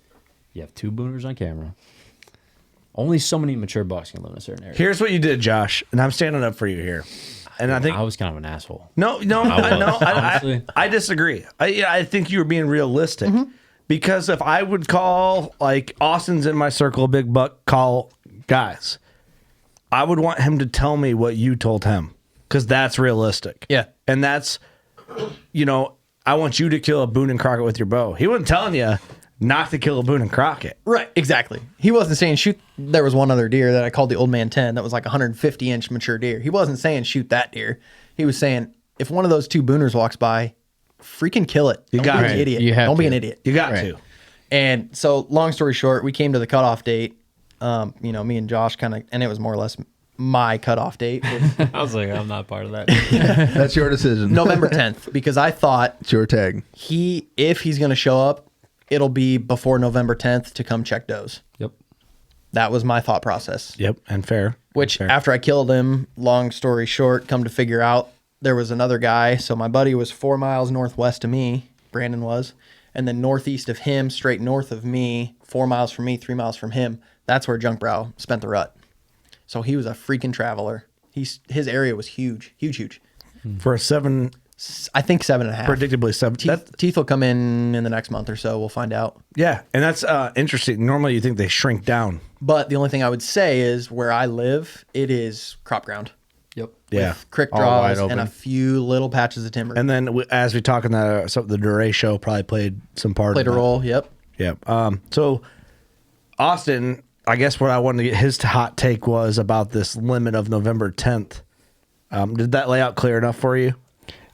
you have 2 booners on camera. Only so many mature bucks can live in a certain area. Here's what you did, Josh, and I'm standing up for you here. And I think I was kind of an asshole. no, honestly. I disagree. I think you were being realistic because if I would call like Austin's in my circle, big buck call guys, I would want him to tell me what you told him because that's realistic. Yeah. and that's I want you to kill a Boone and Crockett with your bow. He wasn't telling you not to kill a Boone and Crockett. Right, exactly. He wasn't saying shoot. There was one other deer that I called the Old Man 10 that was like 150 inch mature deer. He wasn't saying shoot that deer. He was saying if one of those 2 booners walks by, freaking kill it. Don't got be to. an idiot. You have Don't be to. an idiot. You got Right. to. And so, long story short, we came to the cutoff date. Me and Josh and it was more or less my cutoff date, was I was like, I'm not part of that. That's your decision. November 10th, because I thought It's your tag. if he's going to show up, it'll be before November 10th to come check does. Yep. That was my thought process. Yep, and fair. Which Fair. after I killed him, long story short, come to figure out there was another guy. So my buddy was 4 miles northwest of me, Brandon was, and then northeast of him, straight north of me, 4 miles from me, 3 miles from him. That's where Junk Brow spent the rut. So he was a freaking traveler. His area was huge. For a 7, I think 7.5. predictably 7. Teeth will come in the next month or so. We'll find out. Yeah, and that's interesting. Normally you think they shrink down. But the only thing I would say is where I live, it is crop ground. Yep. Yeah. Creek All wide draws open. and a few little patches of timber. And then as we talk in the Duray show probably played some part Played a of that. role. Yep. Yeah. So Austin, I guess what I wanted to get his hot take was about this limit of November 10th. Did that layout clear enough for you?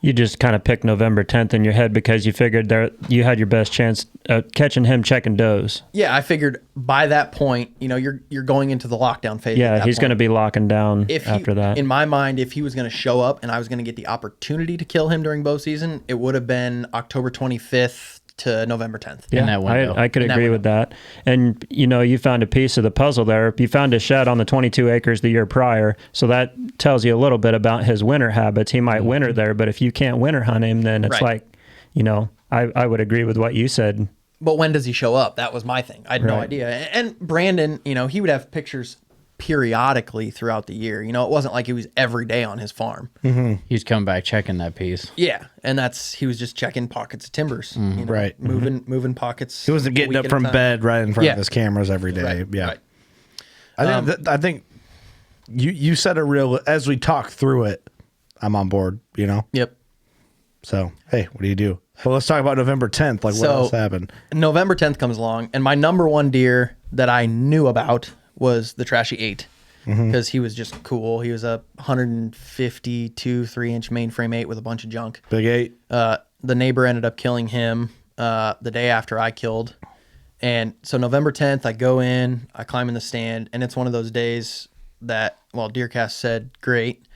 You just kind of picked November 10th in your head because you figured there you had your best chance at catching him checking does. Yeah, I figured by that point, you're going into the lockdown phase. Yeah, he's going to be locking down after that. In my mind, if he was going to show up and I was going to get the opportunity to kill him during bow season, it would have been October 25th to November 10th. Yeah, in that window. I could agree with that. And, you found a piece of the puzzle there. You found a shed on the 22 acres the year prior, so that tells you a little bit about his winter habits. He might winter there, but if you can't winter hunt him, then it's like, I would agree with what you said. But when does he show up? That was my thing. I had no idea. And Brandon, he would have pictures periodically throughout the year. It wasn't like he was every day on his farm. Mm-hmm. He's coming back checking that piece. Yeah, and he was just checking pockets of timbers. Right. Moving pockets. He wasn't getting up from bed right in front of his cameras every day. Right. I think you said a real, as we talk through it, I'm on board, Yep. So, hey, what do you do? Well, let's talk about November 10th. Like, what else happened? November 10th comes along, and my number one deer that I knew about was the Trashy 8, because he was just cool. He was a 152 3-inch mainframe 8 with a bunch of junk. Big 8. The neighbor ended up killing him the day after I killed. And so November 10th, I go in, I climb in the stand, and it's one of those days that, Deercast said, great,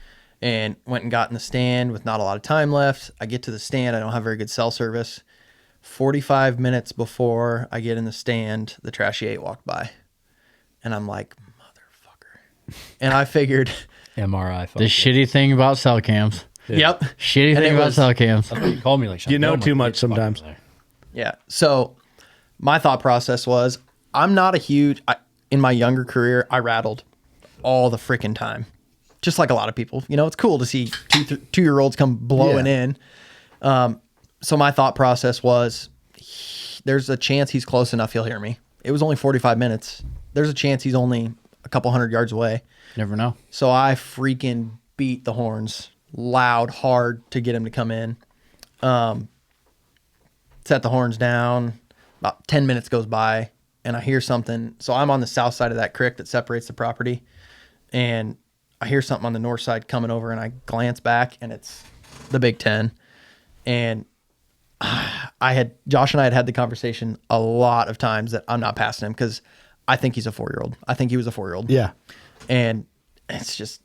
and went and got in the stand with not a lot of time left. I get to the stand. I don't have very good cell service. 45 minutes before I get in the stand, the Trashy 8 walked by. And I'm like, motherfucker. And I figured... MRI. The shitty thing about cell cams. Yep. Shitty thing about cell cams. You called me like, you know too much sometimes. Yeah. So my thought process was, I'm not a huge... in my younger career, I rattled all the freaking time. Just like a lot of people. It's cool to see two-year-olds come blowing in. So my thought process was, there's a chance he's close enough he'll hear me. It was only 45 minutes. There's a chance he's only a couple hundred yards away. Never know. So I freaking beat the horns loud, hard to get him to come in. Set the horns down. About 10 minutes goes by, and I hear something. So I'm on the south side of that creek that separates the property, and I hear something on the north side coming over, and I glance back, and it's the Big Ten. And Josh and I had the conversation a lot of times that I'm not passing him because I think he's a 4-year-old. I think he was a 4-year-old. Yeah. And it's just...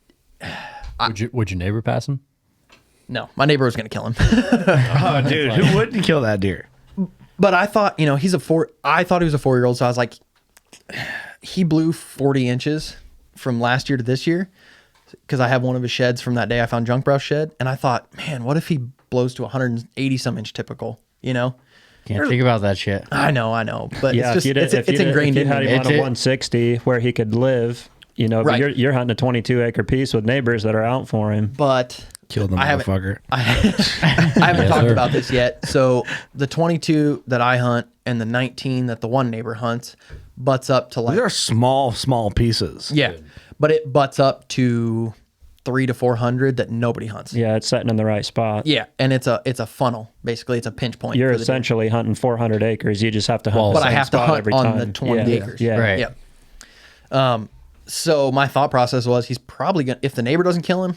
Would your neighbor pass him? No, my neighbor was going to kill him. Oh, dude, who wouldn't kill that deer? But I thought, he's I thought he was a 4-year-old, so I was like, he blew 40 inches from last year to this year, because I have one of his sheds from that day I found Junk Browse shed, and I thought, man, what if he blows to 180 some inch typical, Can't think about that shit. I know, but Yeah, it's just it's ingrained in me. If you had him on a 160 where he could live, but you're hunting a 22 acre piece with neighbors that are out for him. But kill the motherfucker. I haven't talked about this yet. So the 22 that I hunt and the 19 that the one neighbor hunts butts up to like... These are small pieces. Yeah, but it butts up to 300 to 400 that nobody hunts. Yeah, it's setting in the right spot. Yeah, and it's a funnel. Basically, it's a pinch point. You're essentially hunting 400 acres. You just have to hunt the but same I have to spot hunt every on time. the 20 acres. Yeah. Right. Yep. So my thought process was, he's probably gonna, if the neighbor doesn't kill him,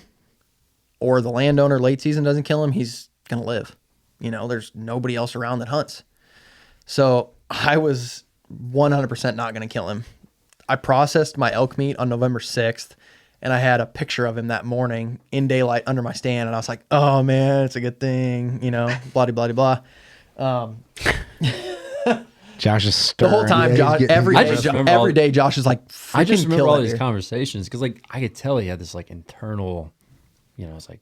or the landowner late season doesn't kill him, he's gonna live. There's nobody else around that hunts. So I was 100% not gonna kill him. I processed my elk meat on November 6th, and I had a picture of him that morning in daylight under my stand, and I was like, oh man, it's a good thing, blah blah blah blah. Josh is stirring. The whole time, Josh, every day, Josh is like, I just remember all these deer. conversations because, I could tell he had this internal, it's like,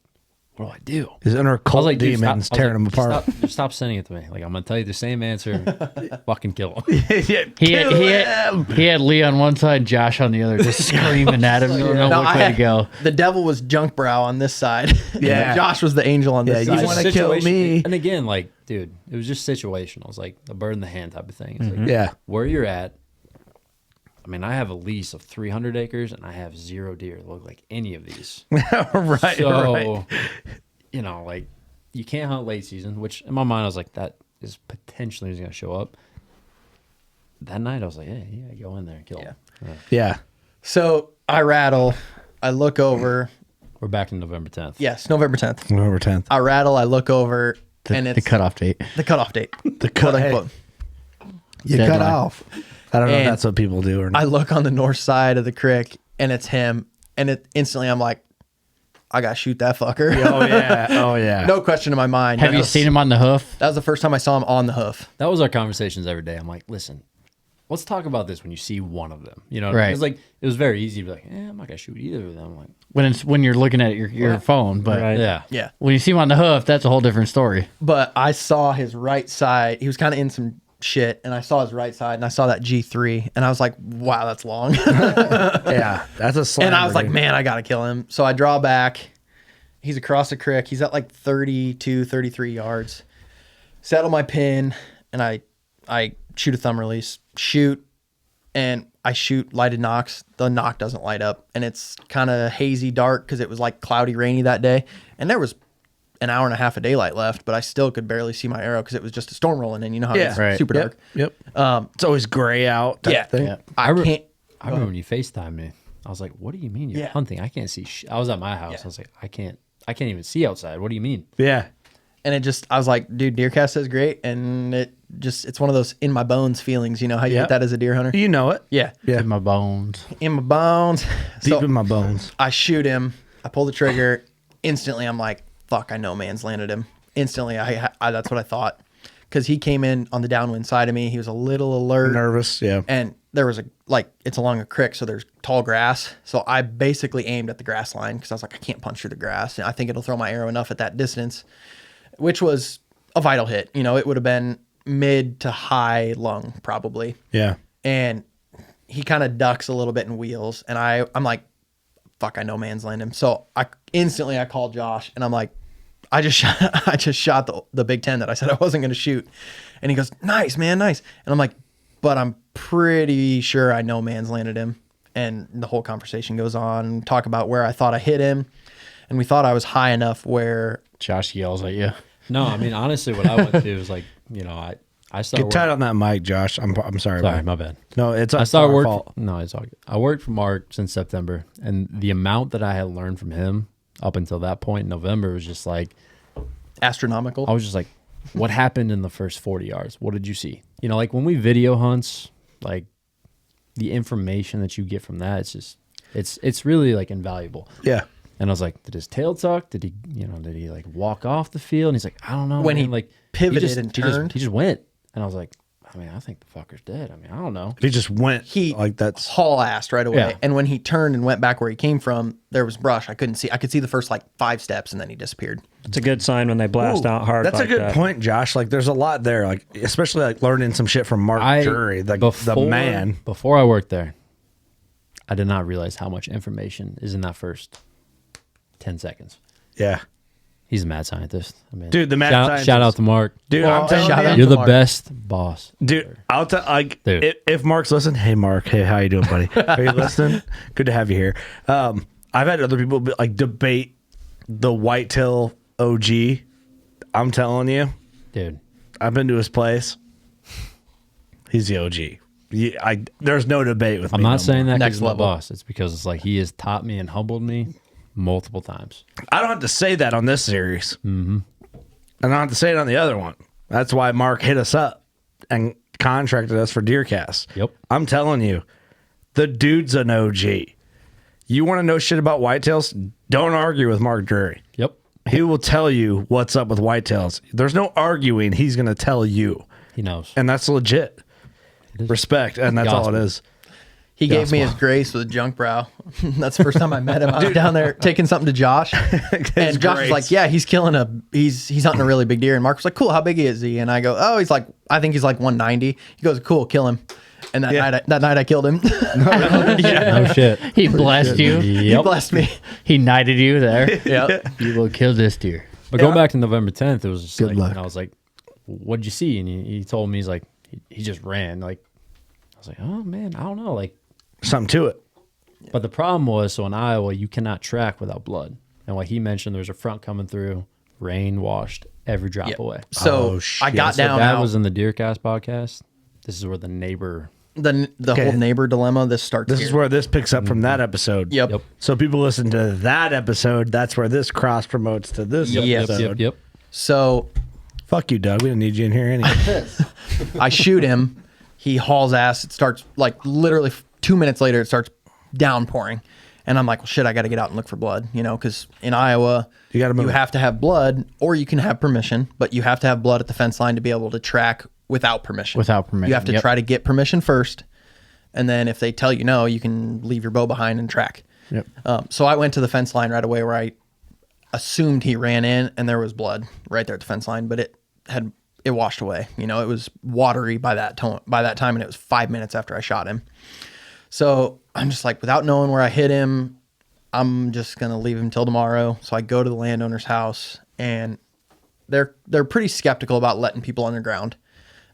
what do I do? His inner I was cult like, dude, demons tearing him apart. Stop sending it to me. I'm gonna tell you the same answer. Fucking kill him. He had Lee on one side, Josh on the other, just screaming at him. Don't know which way to go. The devil was Junk Brow on this side. Yeah. Josh was the angel on this Yeah, you side. wanna kill me. And again, dude, it was just situational. It was like a bird in the hand type of thing. It's like, Yeah. where you're at. I have a lease of 300 acres and I have 0 deer that look like any of these. Right. So, you can't hunt late season, which in my mind I was like, that is potentially going to show up. That night I was like, yeah, go in there and kill him. Yeah. So I rattle. I look over. We're back in November 10th. Yes, November 10th. November 10th. I rattle, I look over, and it's The cutoff date. the cutoff date. The Quote cut. unquote. You cut Deadline. off. I don't know if And that's what people do or not. I look on the north side of the creek, and it's him. And instantly I'm like, I got to shoot that fucker. Oh yeah. Oh yeah. No question in my mind. Have you seen him on the hoof? That was the first time I saw him on the hoof. That was our conversations every day. I'm like, listen, let's talk about this when you see one of them. You know, Right. It was like it was very easy to be like, I'm not gonna shoot either of them. I'm like, When you're looking at your phone, but Right. yeah, Yeah. when you see him on the hoof, that's a whole different story. But I saw his right side. He was kind of in some shit, and I saw his right side, and I saw that G3, and I was like, wow, that's long. Yeah. That's a slam. And I was like, brigade. man, I got to kill him. So I draw back. He's across the creek. He's at like 32, 33 yards. Settle my pin, and I shoot a thumb release. Shoot, and I shoot lighted knocks. The knock doesn't light up, and it's kind of hazy dark because it was like cloudy, rainy that day. And there was an hour and a half of daylight left, but I still could barely see my arrow because it was just a storm rolling in. You know how Yeah. it's Right. super dark. Yep. It's always gray out. Type Yeah. Thing. Yeah. I can't. I remember when you FaceTimed me. I was like, what do you mean you're Yeah. hunting? I can't see. I was at my house. Yeah. I was like, I can't even see outside. What do you mean? Yeah. And I was like, dude, Deercast is great. And it's one of those in my bones feelings. You know how you Yeah. get that as a deer hunter? You know it. Yeah. Yeah. In my bones. In my bones. Deep So in my bones. I shoot him. I pull the trigger. Instantly, I'm like, fuck, I know man's landed him. Instantly, I that's what I thought. Because he came in on the downwind side of me. He was a little alert. Nervous. Yeah. And there was it's along a creek, so there's tall grass. So I basically aimed at the grass line because I was like, I can't punch through the grass. And I think it'll throw my arrow enough at that distance, which was a vital hit. You know, it would have been mid to high lung probably. Yeah. And he kind of ducks a little bit and wheels. And I'm like, fuck, I know man's landed him. So I called Josh, and I'm like, I just shot the Big 10 that I said I wasn't going to shoot. And he goes, nice, man, nice. And I'm like, but I'm pretty sure I know man's landed him. And the whole conversation goes on, talk about where I thought I hit him. And we thought I was high enough where Josh yells at you. No, I mean honestly, what I went through was like, you know, I started. Get tight on that mic, Josh. I'm sorry. Sorry, man. my bad. No, it's I it's started our work. fault. No, it's all good. I worked for Mark since September, and the amount that I had learned from him up until that point in November was just like, astronomical. I was just like, what happened in the first 40 yards? What did you see? You know, like when we video hunts, like the information that you get from that, it's really like invaluable. Yeah. And I was like, did his tail tuck? Did he like walk off the field? And he's like, I don't know. When man. he like pivoted and turned? he just went. And I was like, I mean, I think the fucker's dead. I mean, I don't know. He just went He like that's haul-assed right away. Yeah. And when he turned and went back where he came from, there was brush. I could see the first like 5 steps, and then he disappeared. It's a good sign when they blast Ooh, out hard. That's like a good that. point, Josh. Like, there's a lot there. Like, especially like learning some shit from Mark Drury, the man. Before I worked there, I did not realize how much information is in that first 10 seconds. Yeah, He's a mad scientist. I mean, dude, the mad scientist. Shout out to Mark. Dude, Well, I'm telling shout you, out You're to the Mark. best boss. dude. I'll tell like Dude. if Mark's listening. Hey, Mark. Hey, how you doing, buddy? Are you listening? Good to have you here. I've had other people like debate the whitetail OG. I'm telling you, Dude. I've been to his place. He's the OG. There's no debate with me. I'm not saying that Next because he's my level. boss. It's because it's like he has taught me and humbled me multiple times. I don't have to say that on this series. Mm-hmm. I don't have to say it on the other one. That's why Mark hit us up and contracted us for Deercast. Yep. I'm telling you, the dude's an OG. You want to know shit about whitetails? Don't argue with Mark Drury. Yep. He will tell you what's up with whitetails. There's no arguing. He's going to tell you. He knows. And that's legit. is. Respect. And that's all Gospel. it is. He gave me his grace with a junk brow. That's the first time I met him. I was down there taking something to Josh, and Josh was like, "Yeah, he's he's hunting a really big deer." And Mark was like, "Cool, how big is he?" And I go, "Oh, I think he's like 190." He goes, "Cool, kill him." And that night I killed him. No shit. He blessed you. He blessed me. He knighted you there. Yep. You will kill this deer. But going back to November 10th, it was just Good like, luck. and I was like, what'd you see? And he told me, he's like, he just ran. Like, I was like, oh man, I don't know. Like, Something to it. but the problem was, so in Iowa, you cannot track without blood. And like he mentioned, there's a front coming through, rain washed every drop Yep. away. So Oh, shit. I got So down that out. was in the Deercast podcast. This is where the neighbor the whole neighbor dilemma. This starts. This is where this picks up from that episode. Yep. So people listen to that episode. That's where this cross promotes to this episode. Yep. So Fuck you, Doug. We didn't need you in here anyway. I shoot him. He hauls ass. It starts like literally 2 minutes later. It starts downpouring, and I'm like, well, shit, I got to get out and look for blood. You know, because in Iowa, you have to have blood, or you can have permission, but you have to have blood at the fence line to be able to track without permission. You have to try to get permission first, and then if they tell you no, you can leave your bow behind and track. So I went to the fence line right away, where I assumed he ran in, and there was blood right there at the fence line, but it washed away. You know, it was watery by that time, and it was 5 minutes after I shot him. So I'm just like, without knowing where I hit him, I'm just gonna leave him till tomorrow. So I go to the landowner's house, and they're pretty skeptical about letting people underground.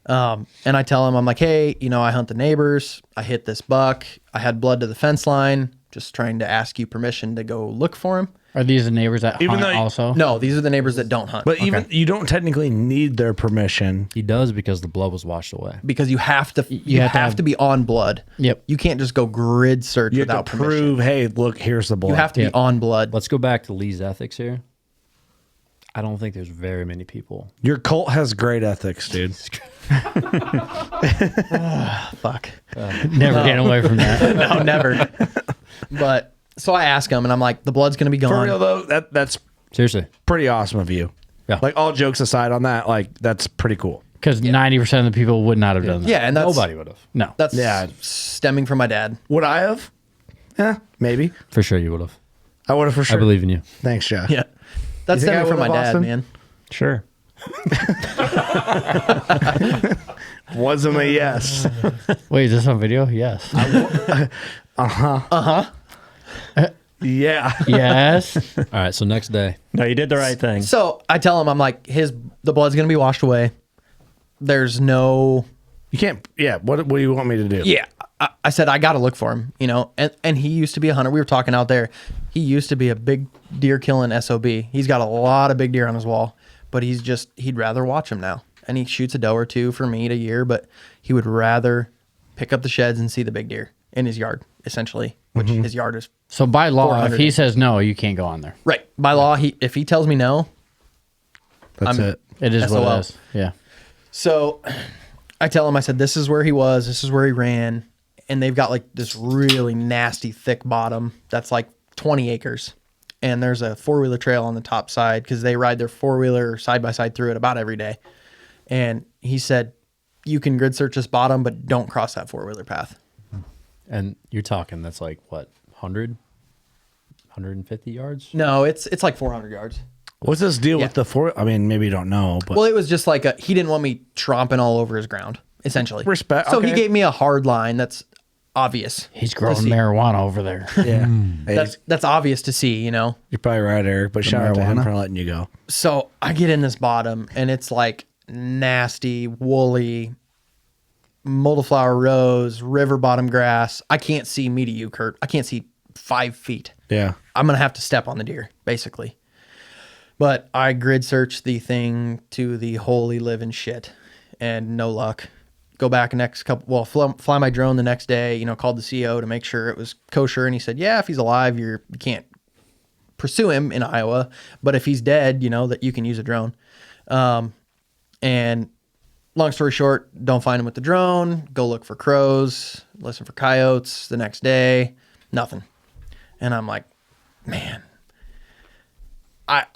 And I tell him, I'm like, hey, you know, I hunt the neighbors. I hit this buck. I had blood to the fence line. Just trying to ask you permission to go look for him. Are these the neighbors that hunt also? No, these are the neighbors that don't hunt. But even you don't technically need their permission. He does because the blood was washed away. Because you have to have to be on blood. Yep. You can't just go grid search You without have to permission. prove, hey, look, here's the blood. You have to be on blood. Let's go back to Lee's ethics here. I don't think there's very many people. Your cult has great ethics, dude. Fuck. Never get away from that. No, never. But so I ask him, and I'm like, the blood's gonna be gone. For real though, that's Seriously. pretty awesome of you. Yeah. Like, all jokes aside on that, like, that's pretty cool. Because 90% of the people would not have done that. Yeah, and that's Nobody would have. No. That's stemming from my dad. Would I have? Yeah, maybe. For sure you would have. I would have for sure. I believe in you. Thanks, Josh. Yeah, that's You think I stemming from my would've, dad, Austin? man. Sure. Wasn't a yes. Wait, is this on video? Yes. Yeah. Yes. All right, so next day. No, you did the right thing. So I tell him, I'm like, the blood's gonna be washed away. There's no. You can't. Yeah. What do you want me to do? Yeah, I said I got to look for him. You know, and he used to be a hunter. We were talking out there. He used to be a big deer killing SOB. He's got a lot of big deer on his wall, but he'd rather watch them now. And he shoots a doe or two for meat a year, but he would rather pick up the sheds and see the big deer in his yard, essentially, which his yard is. So by law, if 400. he says no, you can't go on there. Right. By law, if he tells me no, That's it. It is SOL. what it is. Yeah. So I tell him, I said, this is where he was. This is where he ran. And they've got like this really nasty thick bottom that's like 20 acres. And there's a four-wheeler trail on the top side because they ride their four-wheeler side by side through it about every day. And he said, you can grid search this bottom, but don't cross that four-wheeler path. And you're talking, that's like, what, 100? 150 yards? No, it's like 400 yards. What's this deal with the four? I mean, maybe you don't know, but Well, it was just like he didn't want me tromping all over his ground, essentially. Respect, So he okay. gave me a hard line that's obvious. He's growing to see. marijuana over there. yeah. Hey, That's obvious to see, you know? you're probably right, Eric. But shout out to him marijuana? for letting you go. So I get in this bottom, and it's like nasty, woolly, multiflower rose, river bottom grass. I can't see me to you, Kurt. I can't see 5 feet. Yeah. I'm going to have to step on the deer, basically. But I grid search the thing to the holy living shit, and no luck. Go back fly my drone the next day, you know, called the CO to make sure it was kosher. And he said, yeah, if he's alive, you can't pursue him in Iowa. But if he's dead, you know, that you can use a drone. And long story short, don't find him with the drone. Go look for crows, listen for coyotes the next day, nothing. And I'm like, man, I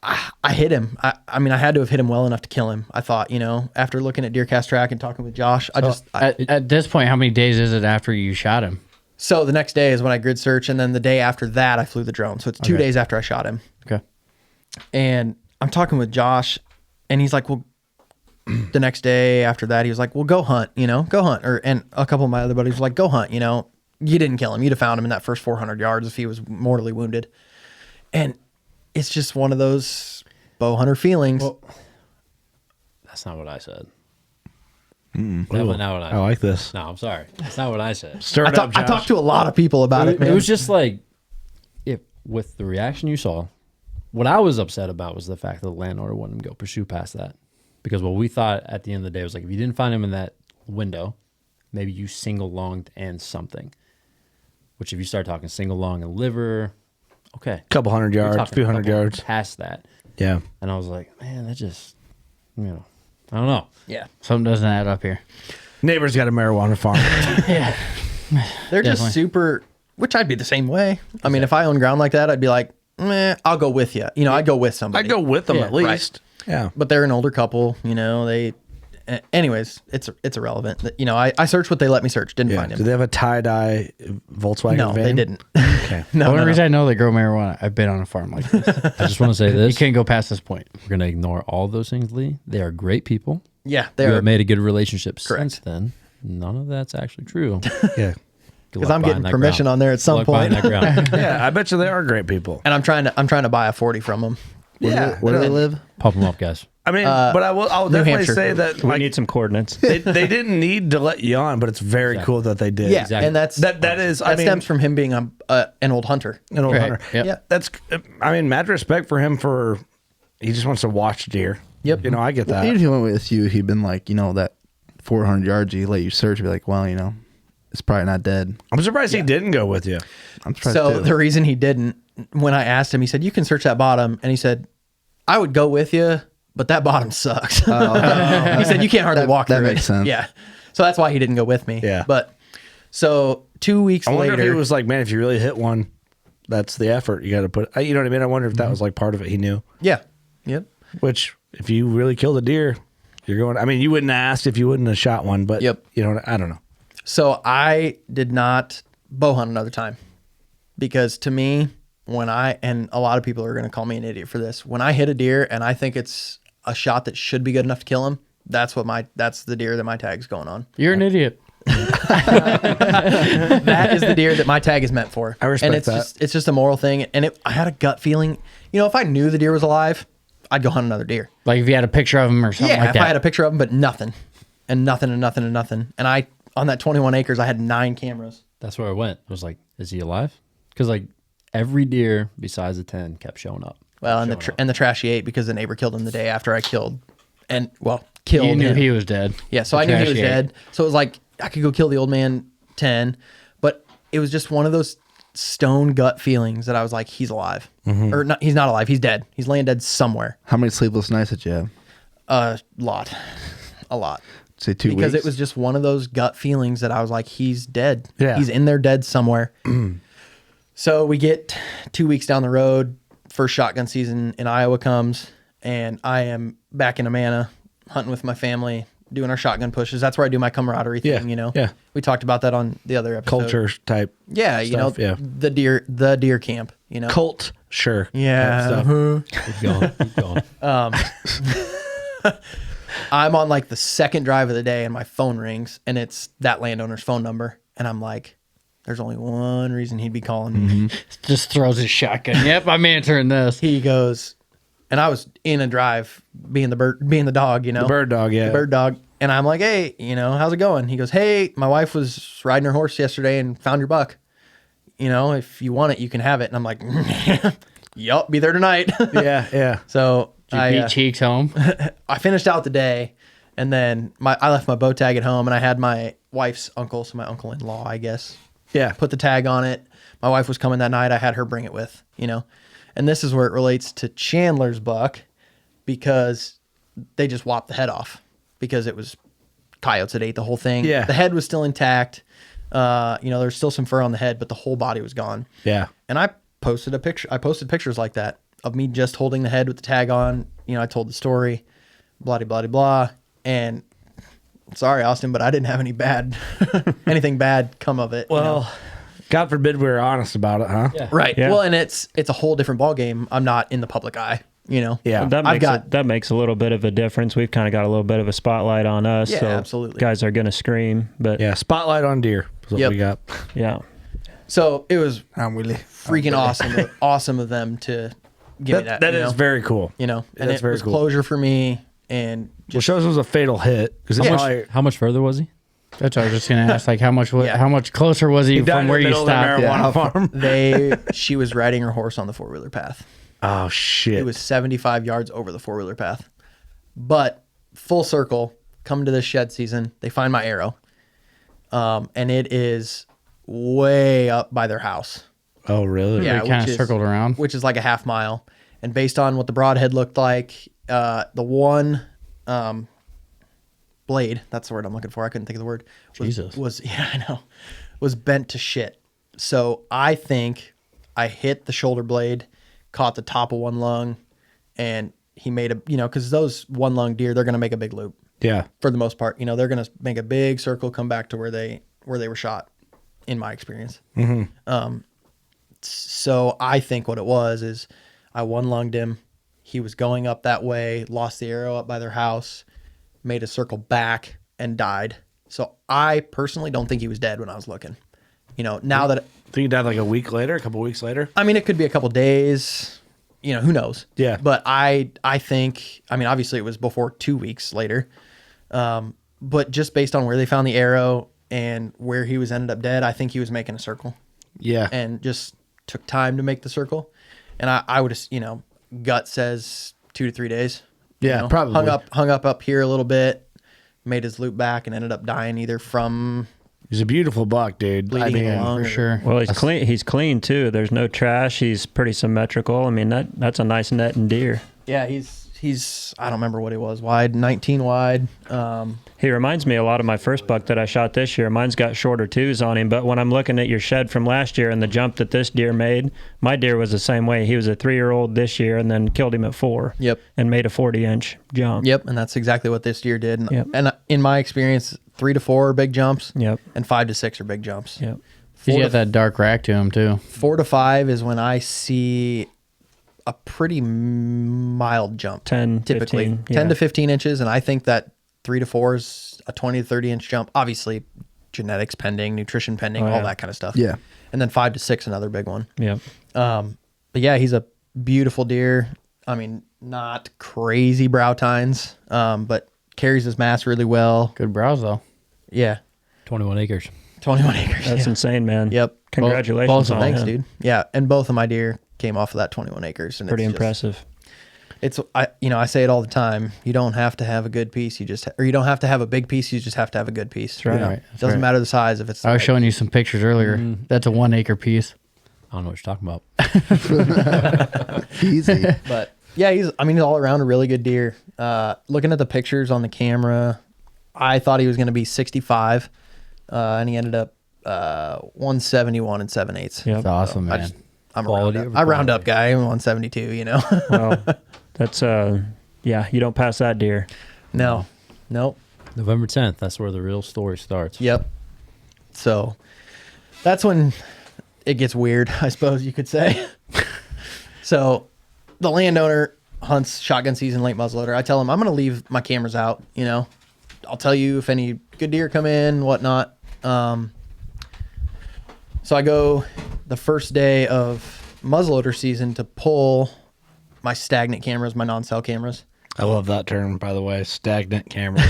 hit him. I mean, I had to have hit him well enough to kill him. I thought, you know, after looking at Deercast track and talking with Josh, At this point, how many days is it after you shot him? so the next day is when I grid search, and then the day after that I flew the drone. So it's 2 days after I shot him. Okay. And I'm talking with Josh, and he's like, well, the next day after that, he was like, well, go hunt, you know, go hunt. And a couple of my other buddies were like, go hunt, you know, you didn't kill him. You'd have found him in that first 400 yards if he was mortally wounded. And it's just one of those bow hunter feelings. Well, that's not what I said. Definitely not what I said. I like this. No, I'm sorry. That's not what I said. Stir it up, I Josh. talked to a lot of people about it, man. It was just like, with the reaction you saw, what I was upset about was the fact that the landowner wouldn't go pursue past that. Because what we thought at the end of the day was like, if you didn't find him in that window, maybe you single longed and something. Which if you start talking single long and liver, okay. Couple hundred You're yards, talking few a hundred couple yards. past that. Yeah. And I was like, man, that just, I don't know. Yeah. Something doesn't add up here. Neighbor's got a marijuana farm. Yeah. They're Definitely. just super, which I'd be the same way. I mean, if I own ground like that, I'd be like, meh, I'll go with you. I'd go with somebody. I'd go with them Yeah, at least. Yeah. But they're an older couple, anyways, it's irrelevant. I searched what they let me search. Didn't find Do him. they have a tie-dye Volkswagen No, van? they didn't. Okay. The no, only no, reason I know they grow marijuana, I've been on a farm like this. I just want to say You this. can't go past this point. We're going to ignore all of those things, Lee. They are great people. Yeah, We they're have made a good relationship Correct. since then. None of that's actually true. Yeah. because I'm getting permission on there at some point, That ground. Yeah, I bet you they are great people. and I'm trying to buy a 40 from them. Yeah. Where do they live? Pump them up, guys. I mean, but I'll New definitely Hampshire. say that We like, need some coordinates. they didn't need to let you on, but it's very cool that they did. Yeah, Exactly. and that I stems from him being an old hunter. an old Right. hunter. Yep. Yeah. That's, I mean, mad respect for him for, he just wants to watch deer. Yep. I get that. Even if he went with you, he'd been like, that 400 yards you let you search, be like, well, it's probably not dead. I'm surprised he didn't go with you. I'm surprised So too. the reason he didn't, when I asked him, he said, "You can search that bottom," and he said, "I would go with you, but that bottom sucks." He said, "You can't hardly walk that through makes it." sense. Yeah, so that's why he didn't go with me. Yeah. but so 2 weeks I wonder later, if he was like, man, if you really hit one, that's the effort you got to put. You know what I mean? I wonder if that was like part of it. He knew. yeah, yep. Which, if you really killed a deer, you're going. I mean, you wouldn't ask if you wouldn't have shot one, but Yep. I don't know. So I did not bow hunt another time because to me, and a lot of people are going to call me an idiot for this, when I hit a deer and I think it's a shot that should be good enough to kill him, that's the deer that my tag's going on. You're an idiot. That is the deer that my tag is meant for. I respect and it's that. it's just a moral thing. And I had a gut feeling, if I knew the deer was alive, I'd go hunt another deer. Like if you had a picture of him or something Yeah, like if that. I had a picture of him, but nothing. And nothing and nothing and nothing. And on that 21 acres, I had 9 cameras. That's where I went. I was like, is he alive? Because every deer besides the 10 kept showing up. Well, and the trashy 8 because the neighbor killed him the day after I killed you killed knew him. he was dead. Yeah, so The I knew he trashy was ate. dead. So it was like I could go kill the old man 10, but it was just one of those stone gut feelings that I was like, he's alive. Or not, he's not alive, he's dead. He's laying dead somewhere. How many sleepless nights did you have? A lot. Say 2 Because weeks. it was just one of those gut feelings that I was like, he's dead. Yeah. He's in there dead somewhere. So we get 2 weeks down the road, first shotgun season in Iowa comes, and I am back in Amana hunting with my family, doing our shotgun pushes. That's where I do my camaraderie thing, Yeah, yeah. We taled about that on the other episode. Culture type. Yeah, stuff, yeah. the deer camp, Cult, sure. Yeah. Type stuff. Keep going. I'm on like the second drive of the day and my phone rings and it's that landowner's phone number. And I'm like, there's only one reason he'd be calling me. Just throws his shotgun. Yep, I'm answering this. He goes, and I was in a drive being the dog, The bird dog, yeah. the bird dog. And I'm like, hey, how's it going? He goes, hey, my wife was riding her horse yesterday and found your buck. If you want it, you can have it. And I'm like, yup, be there tonight. Yeah. So Did you beat Cheeks home? I finished out the day, and then I left my bow tag at home, and I had my wife's uncle, so my uncle-in-law, I guess, Yeah. put the tag on it. My wife was coming that night. I had her bring it with, And this is where it relates to Chandler's buck because they just whopped the head off because it was coyotes that ate the whole thing. Yeah. The head was still intact. There's still some fur on the head, but the whole body was gone. Yeah. And I posted a picture. I posted pictures like that of me just holding the head with the tag on. I told the story, blah, blah, blah, blah. And sorry, Austin, but I didn't have anything bad come of it. Well, God forbid we were honest about it, huh? Yeah. Right. Yeah. Well, and it's a whole different ball game. I'm not in the public eye, Yeah. That makes a little bit of a difference. We've kind of got a little bit of a spotlight on us. Yeah, so absolutely. Guys are going to scream, but Yeah. Spotlight on deer is what Yep. we got. yeah. So it was I'm really freaking awesome of them to give me that. That is very cool. and that's it very was cool. closure for me. And Well, shows it was a fatal hit. Because How much further was he? That's what I was just gonna ask. Like, how much closer was he he died from in where the you middle of the stopped? marijuana farm. she was riding her horse on the 4-wheeler path. Oh, shit. It was 75 yards over the 4-wheeler path. But full circle, come to this shed season, they find my arrow. and it is way up by their house. Oh, really? Yeah, They kind which of is- circled around. Which is like a half mile. And based on what the broadhead looked like, the one blade, that's the word I'm looking for. I couldn't think of the word. Was yeah, I know. Was bent to shit. So I think I hit the shoulder blade, caught the top of one lung, and he made a, because those one lung deer, they're going to make a big loop Yeah. for the most part. They're going to make a big circle, come back to where they were shot, in my experience. So I think what it was is I one lunged him. He was going up that way, lost the arrow up by their house, made a circle back, and died. So I personally don't think he was dead when I was looking. Now that, I think he died like a week later, a couple weeks later. I mean, it could be a couple days, who knows? Yeah. But I think, obviously it was before 2 weeks later. But just based on where they found the arrow and where he was ended up dead, I think he was making a circle. Yeah. And just took time to make the circle. And I would, gut says 2 to 3 days. Yeah, probably. Hung up here a little bit, made his loop back, and ended up dying either from He's a beautiful buck, dude. bleeding in the lung. For sure. Well, he's clean. He's clean too. There's no trash. He's pretty symmetrical. I mean, that's a nice net and deer. Yeah, he's I don't remember what he was, wide, 19 wide. He reminds me a lot of my first buck that I shot this year. Mine's got shorter twos on him, but when I'm looking at your shed from last year and the jump that this deer made, my deer was the same way. He was a 3-year-old this year and then killed him at 4. Yep. And made a 40-inch jump. Yep, and that's exactly what this deer did. And, Yep. and in my experience, 3 to 4 are big jumps. Yep. And 5 to 6 are big jumps. Yep. He's 4 got to, that dark rack to him too. 4 to 5 is when I see a pretty mild jump. 10, typically 15, 10 yeah. to 15 inches, and I think that 3 to 4 is a 20 to 30 inch jump. Obviously, genetics pending, nutrition pending, all yeah. that kind of stuff. Yeah. And then 5 to 6, another big one. Yep. But yeah, he's a beautiful deer. I mean, not crazy brow tines, but carries his mass really well. Good browse though. Yeah, 21 acres. 21 acres. That's yeah. insane, man. Yep. Congratulations both of on them. Thanks, him. dude. Yeah, and both of my deer came off of that 21 acres, and Pretty it's just- impressive. I say it all the time. You don't have to have a good piece. Or you don't have to have a big piece. You just have to have a good piece. That's right. Right. It doesn't matter the size if it's. I was showing you some pictures earlier. That's a 1 acre piece. I don't know what you're talking about. Easy. But yeah, he's all around a really good deer. Looking at the pictures on the camera, I thought he was going to be 65, and he ended up 171 and 7/8. Yep. That's awesome, man. I'm Quality a over round up quantity. guy. I'm 172. Well, that's yeah, you don't pass that deer. No, nope. November 10th. That's where the real story starts. Yep. So that's when it gets weird, I suppose you could say. So the landowner hunts shotgun season, late muzzleloader. I tell him I'm going to leave my cameras out. I'll tell you if any good deer come in, whatnot. So I go the first day of muzzleloader season to pull my stagnant cameras, my non-cell cameras. I love that term, by the way. Stagnant camera.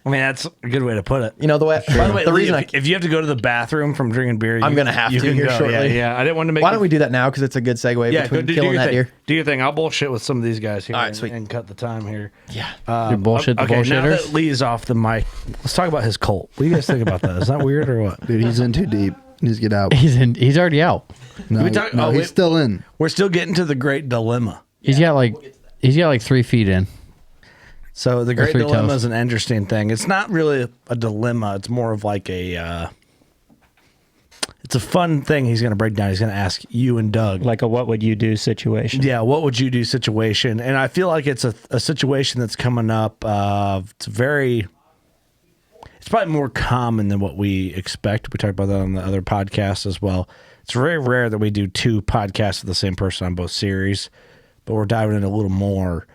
I mean, that's a good way to put it. The way. By the way, the reason if you have to go to the bathroom from drinking beer, I'm gonna have to can here go. shortly. Yeah. I didn't want to make. Why don't we do that now? Because it's a good segue between do killing your that thing. deer. Do your thing. I'll bullshit with some of these guys here. All right, and, sweet. and cut the time here. Yeah. You bullshit the Okay, now bullshitters. that Lee's off the mic, let's talk about his cult. What do you guys think about that? Is that weird or what? Dude, he's in too deep. He needs to get out. He's already out. No, we talk- no, oh, he's wait. still in. We're still getting to the great dilemma. He's got like 3 feet in. So the great 3 dilemma toes. is an interesting thing. It's not really a dilemma. It's more of like it's a fun thing he's going to break down. He's going to ask you and Doug. Like a what would you do situation. Yeah, what would you do situation? And I feel like it's a situation that's coming up. It's probably more common than what we expect. We talked about that on the other podcasts as well. It's very rare that we do 2 podcasts with the same person on both series, but we're diving in a little more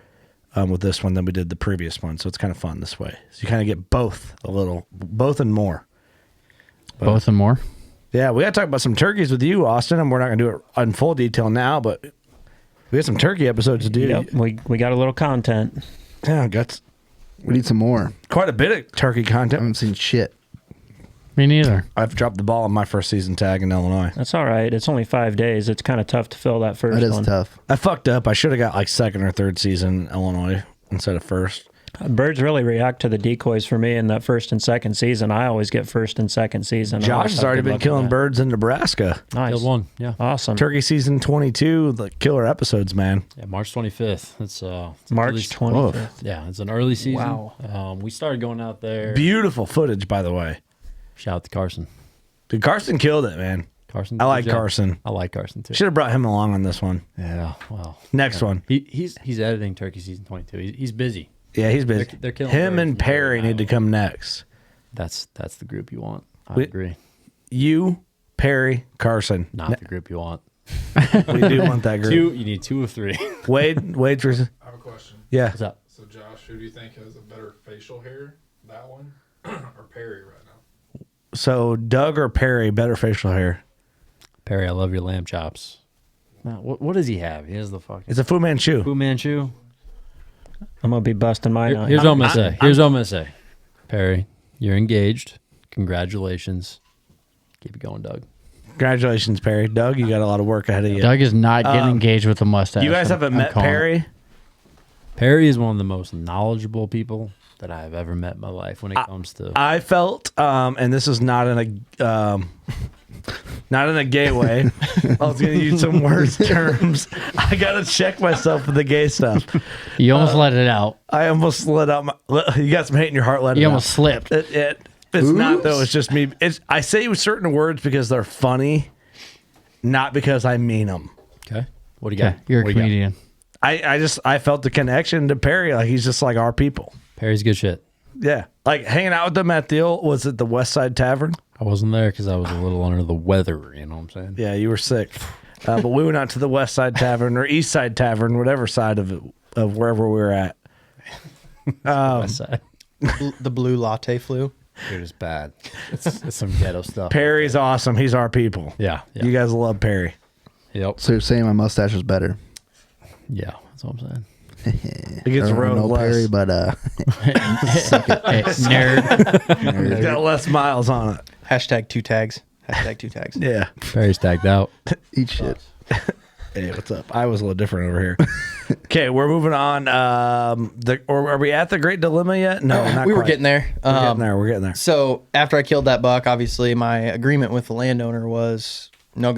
with this one than we did the previous one. So it's kind of fun this way. So you kind of get both and more. Both and more. Yeah, we got to talk about some turkeys with you, Austin, and we're not going to do it in full detail now, but we got some turkey episodes to do. Yep. We got a little content. Yeah, got We need some more. quite a bit of turkey I content. haven't seen shit. Me neither. I've dropped the ball on my first season tag in Illinois. That's all right. It's only 5 days. It's kind of tough to fill that first That is one. tough. I fucked up. I should have got like second or third season Illinois instead of first. Birds really react to the decoys for me in that first and second season. I always get first and second season. Josh has already been killing birds in Nebraska. Nice. Killed one. Yeah. Awesome. Turkey season 22, the killer episodes, man. Yeah, March 25th. It's March 25th. Yeah, it's an early season. Wow. We started going out there. Beautiful footage, by the way. Shout out to Carson. Dude, Carson killed it, man. Carson. I like Carson. I like Carson too. Should have brought him along on this one. Yeah. Well. Next one. He's editing Turkey season 22. He's busy. Yeah, he's busy. They're killing him birds and in Perry Iowa. need to come next. That's the group you want. I We- agree. You, Perry, Carson. Not the group you want. We do want that group. You need 2 of 3. Wade, Teresa. I have a question. Yeah. What's up? So, Josh, who do you think has a better facial hair? That one or Perry right now? So Doug or Perry, better facial hair? Perry, I love your lamb chops. Now, what does he have? He has the fucking It's a Fu Manchu. Fu Manchu. I'm going to be busting mine out. Here's what I'm going to say. Here's what I'm going to say. Perry, you're engaged. Congratulations. Keep it going, Doug. Congratulations, Perry. Doug, you got a lot of work ahead of you. Doug is not getting engaged with a mustache. You guys haven't met calling it. Perry? Perry is one of the most knowledgeable people that I have ever met in my life when it comes to. I felt, and this is not in a not in a gay way. I was going to use some worse terms. I got to check myself with the gay stuff. You almost let it out. I almost let out my. You got some hate in your heart. Let it You out. almost slipped. It's not though. It's just me. I say certain words because they're funny, not because I mean them. Okay. What do you got? You're a What do you got? comedian. I felt the connection to Perry. Like he's just like our people. Perry's good shit. Yeah, like hanging out with them at the old, was it the West Side Tavern? I wasn't there because I was a little under the weather. You know what I'm saying? Yeah, you were sick. But we went out to the West Side Tavern or East Side Tavern, whatever side of it, of wherever we were at. West side. The blue latte flu. Dude, it's bad. It's some ghetto stuff. Perry's awesome. He's our people. Yeah. You guys love Perry. Yep. So you're saying my mustache is better? Yeah. That's what I'm saying. He gets I don't road know less. Perry, but Hey, nerd. He's got less miles on it. Hashtag 2 tags. Hashtag 2 tags. Yeah. Perry's tagged out. eat shit. Hey, what's up? I was a little different over here. Okay, we're moving on. Or are we at the Great Dilemma yet? No, not We were quite. getting there. We're getting there. So after I killed that buck, obviously my agreement with the landowner was no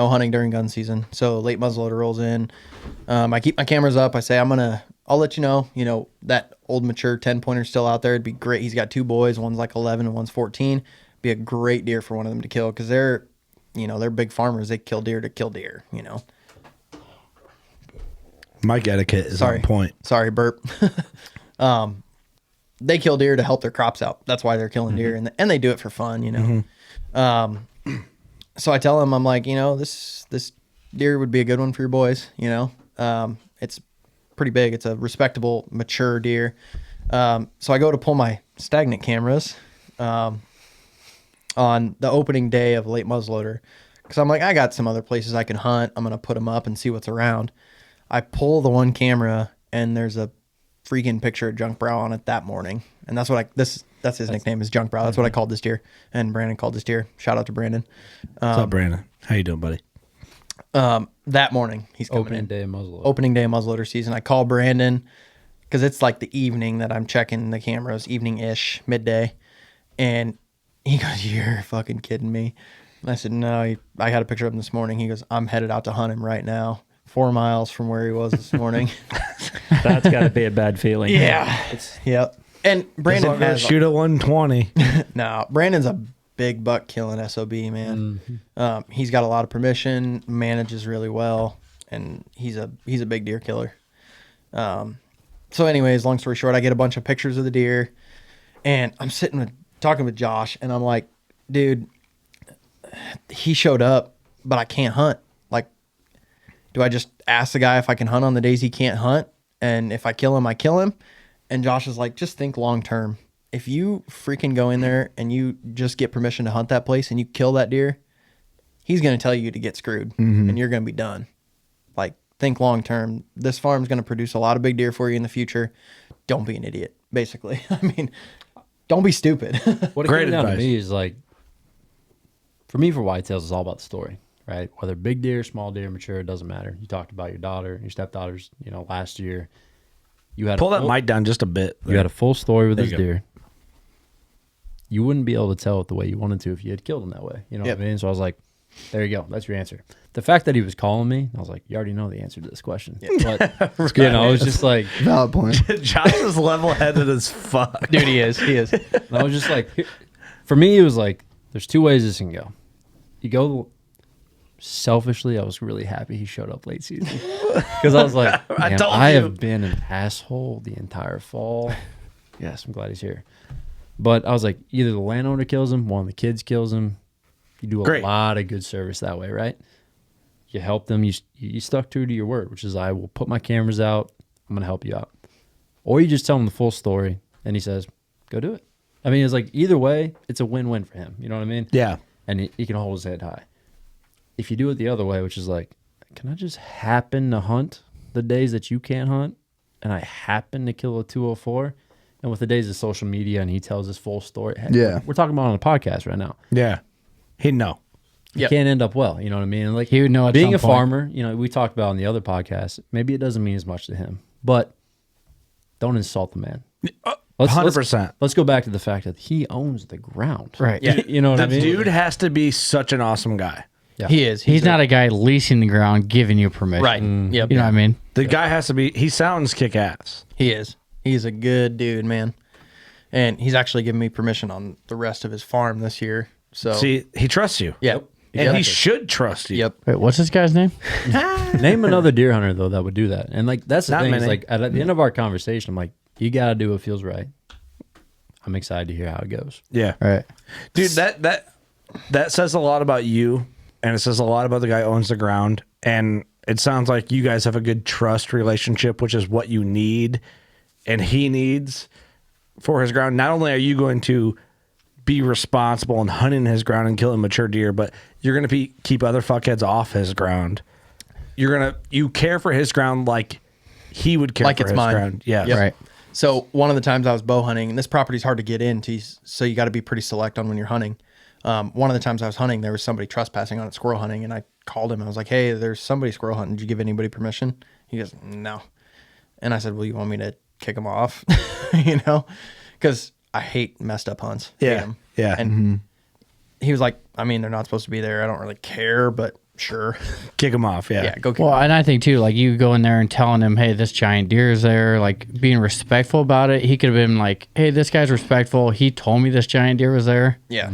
hunting during gun season. So late muzzleloader rolls in. I keep my cameras up. I say I'll let you know. That old mature 10-pointer still out there. It'd be great. He's got 2 boys. One's like 11 and one's 14. Be a great deer for one of them to kill because they're big farmers. They kill deer to kill deer. Mic etiquette is on point. Sorry, burp. They kill deer to help their crops out. That's why they're killing deer, and they do it for fun, So I tell him, I'm like, this deer would be a good one for your boys. It's pretty big. It's a respectable, mature deer. So I go to pull my stagnant cameras on the opening day of late muzzleloader because I'm like, I got some other places I can hunt. I'm gonna put them up and see what's around. I pull the one camera and there's a freaking picture of Junk Brow on it that morning. And that's what that's his nickname is Junk Brow. That's what I called this deer. And Brandon called this deer. Shout out to Brandon. What's up, Brandon? How you doing, buddy? That morning he's coming Opening in. day of muzzleloader. Opening day of muzzleloader season. I call Brandon because it's like the evening that I'm checking the cameras, evening-ish, midday. And he goes, "You're fucking kidding me." And I said, "No, I had a picture of him this morning." He goes, "I'm headed out to hunt him right now. 4 miles from where he was this morning." That's got to be a bad feeling. Yep. And Brandon has shoot a 120. no. Brandon's a big buck killing SOB, man. He's got a lot of permission, manages really well, and he's a big deer killer. So, anyways, long story short, I get a bunch of pictures of the deer, and I'm talking with Josh, and I'm like, "Dude, he showed up, but I can't hunt. Like, do I just ask the guy if I can hunt on the days he can't hunt? And if I kill him, I kill him?" And Josh is like, "Just think long term. If you freaking go in there and you just get permission to hunt that place and you kill that deer, he's going to tell you to get screwed and you're going to be done. Like, think long term. This farm's going to produce a lot of big deer for you in the future. Don't be an idiot, basically. I mean, don't be stupid." What it Great came down to advice. me is like, for me, for whitetails, it's all about the story, right? Whether big deer, small deer, mature, it doesn't matter. You talked about your daughter, your stepdaughters, last year. You had Pull that mic down just a bit. You had a full story with There this you go. deer. You wouldn't be able to tell it the way you wanted to if you had killed him that way. You know what I mean? So I was like, there you go. That's your answer. The fact that he was calling me, I was like, you already know the answer to this question. But, you know, it was just like, Valid point. Josh is level-headed as fuck. Dude, he is. and I was just like, for me, it was like, there's two ways this can go. You go selfishly, I was really happy he showed up late season because I was like, man, I have been an asshole the entire fall. Yes, I'm glad he's here. But I was like, either the landowner kills him, one of the kids kills him. You do a lot of good service that way, right? You help them. You stuck true to your word, which is I will put my cameras out. I'm going to help you out. Or you just tell him the full story and he says, go do it. I mean, it's like either way, it's a win-win for him. You know what I mean? Yeah. And he can hold his head high. If you do it the other way, which is like, can I just happen to hunt the days that you can't hunt? And I happen to kill a 204? And with the days of social media and he tells his full story. Hey, we're talking about on a podcast right now. Yeah. He'd know. You can't end up well. You know what I mean? And like he would know at being a some point. farmer, you know, we talked about on the other podcast, maybe it doesn't mean as much to him, but don't insult the man. 100%. Let's go back to the fact that he owns the ground. Right. Yeah. You know what I mean? The dude has to be such an awesome guy. Yeah. He is. He's not a guy leasing the ground, giving you permission. Right. Yep. You know what I mean? The guy has to be, he sounds kick-ass. He is. He's a good dude, man. And he's actually given me permission on the rest of his farm this year. So See, he trusts you. Yep. And he should trust you. Yep. Wait, what's this guy's name? Name another deer hunter though that would do that. And like that's the Not thing. Is many. like at the end of our conversation, I'm like, you gotta do what feels right. I'm excited to hear how it goes. Yeah. Right. Dude, that says a lot about you, and it says a lot about the guy who owns the ground. And it sounds like you guys have a good trust relationship, which is what you need and he needs for his ground. Not only are you going to be responsible in hunting his ground and killing mature deer, but you're going to keep other fuckheads off his ground. You care for his ground like he would care Like for it's his mine. ground. Yeah. Yep. Right. So one of the times I was bow hunting, and this property's hard to get into, so you got to be pretty select on when you're hunting. One of the times I was hunting, there was somebody trespassing on it, squirrel hunting, and I called him. I was like, hey, there's somebody squirrel hunting. Did you give anybody permission? He goes, no. And I said, well, you want me to kick him off? You know? Because I hate messed up hunts. Hate Yeah. 'em. Yeah. And he was like, I mean, they're not supposed to be there. I don't really care, but sure. Kick him off. Yeah. Yeah, go kick Well, and I think too, like you go in there and telling him, hey, this giant deer is there, like being respectful about it. He could have been like, hey, this guy's respectful. He told me this giant deer was there. Yeah.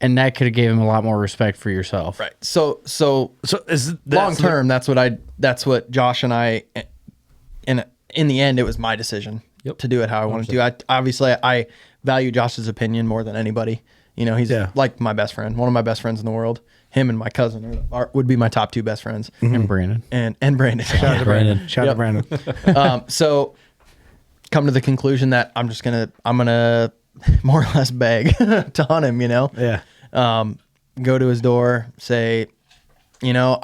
And that could have gave him a lot more respect for yourself. Right. So is long term, that's what Josh and I, in the end, it was my decision to do it how I wanted to. I value Josh's opinion more than anybody. You know, he's like my best friend, one of my best friends in the world. Him and my cousin would be my top two best friends. And Brandon. And Brandon. Shout out to Brandon. Shout out to Brandon. So come to the conclusion that I'm gonna more or less beg to hunt him, you know? Yeah. Go to his door, say, you know,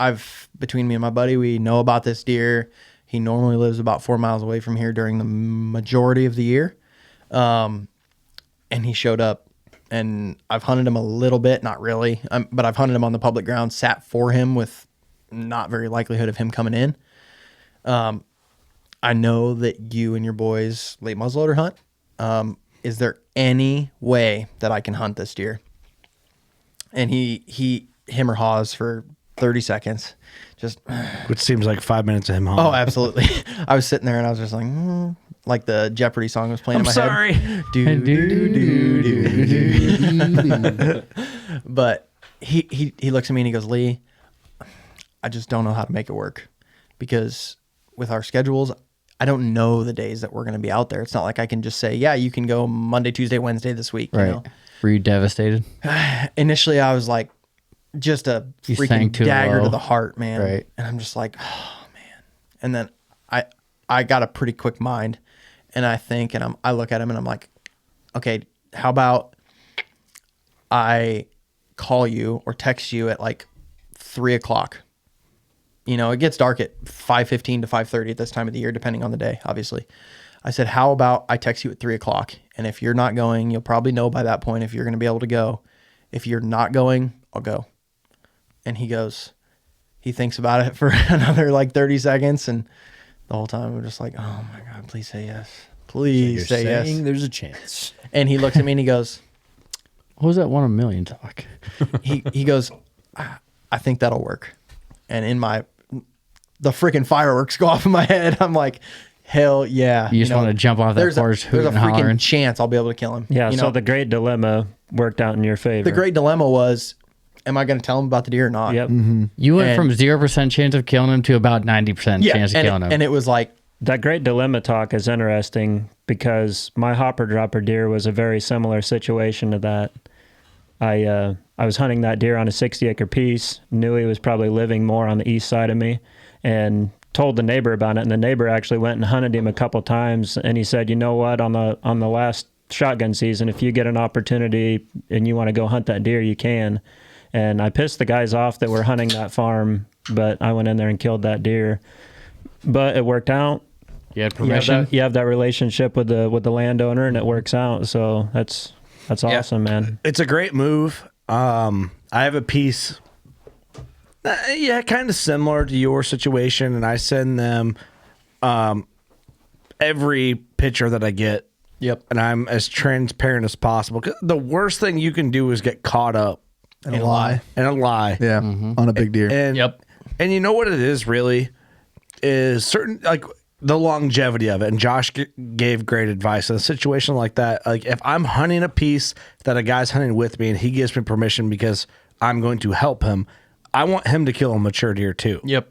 between me and my buddy, we know about this deer. He normally lives about 4 miles away from here during the majority of the year. And he showed up, and I've hunted him a little bit, not really, but I've hunted him on the public ground, sat for him with not very likelihood of him coming in. I know that you and your boys late muzzleloader hunt. Is there any way that I can hunt this deer? And he him or haws for 30 seconds. Just Which seems like 5 minutes of him home. oh, absolutely. I was sitting there and I was just like the Jeopardy song was playing in my sorry. head. Do. But he looks at me and he goes, Lee, I just don't know how to make it work because with our schedules, I don't know the days that we're going to be out there. It's not like I can just say, yeah, you can go Monday, Tuesday, Wednesday this week. Right. You know? Were you devistated? Initially, I was like, just a You freaking sank too dagger low. to the heart, man. Right. And I'm just like, oh man. And then I got a pretty quick mind, and I think, and I look at him and I'm like, okay, how about I call you or text you at like 3:00. You know, it gets dark at 5:15 to 5:30 at this time of the year, depending on the day, obviously. I said, how about I text you at 3:00? And if you're not going, you'll probably know by that point if you're going to be able to go. If you're not going, I'll go. And he thinks about it for another like 30 seconds. And the whole time. I'm just like, oh my God, please say yes. Please say yes. There's a chance. And he looks at me and he goes, What was that 1 in a million talk? he goes, I think that'll work. And the freaking fireworks go off in my head. I'm like, hell yeah. You just want to jump off that There's porch, a hooting and freaking hollering. chance I'll be able to kill him. Yeah, You so know, the great dilemma worked out in your favor. the great dilemma was, am I going to tell him about the deer or not? Yep. You went and- from 0% chance of killing him to about 90% Yeah, chance of killing him. and it was like, That great dilemma talk is interesting because my hopper dropper deer was a very similar situation to that. I was hunting that deer on a 60-acre piece, knew he was probably living more on the east side of me, and told the neighbor about it. And the neighbor actually went and hunted him a couple times, and he said, you know what, on the last shotgun season, if you get an opportunity and you want to go hunt that deer, you can. And I pissed the guys off that were hunting that farm, but I went in there and killed that deer. But it worked out. You had permission? You have that relationship with the landowner, and it works out. So that's awesome, man. It's a great move. I have a piece, kind of similar to your situation, and I send them every picture that I get. yep. And I'm as transparent as possible. 'Cause the worst thing you can do is get caught up And a lie. in a lie. Yeah, on a big deer. And Yep. And you know what it is really is certain, like, the longevity of it. And Josh gave great advice in a situation like that. Like, if I'm hunting a piece that a guy's hunting with me and he gives me permission because I'm going to help him, I want him to kill a mature deer too. Yep.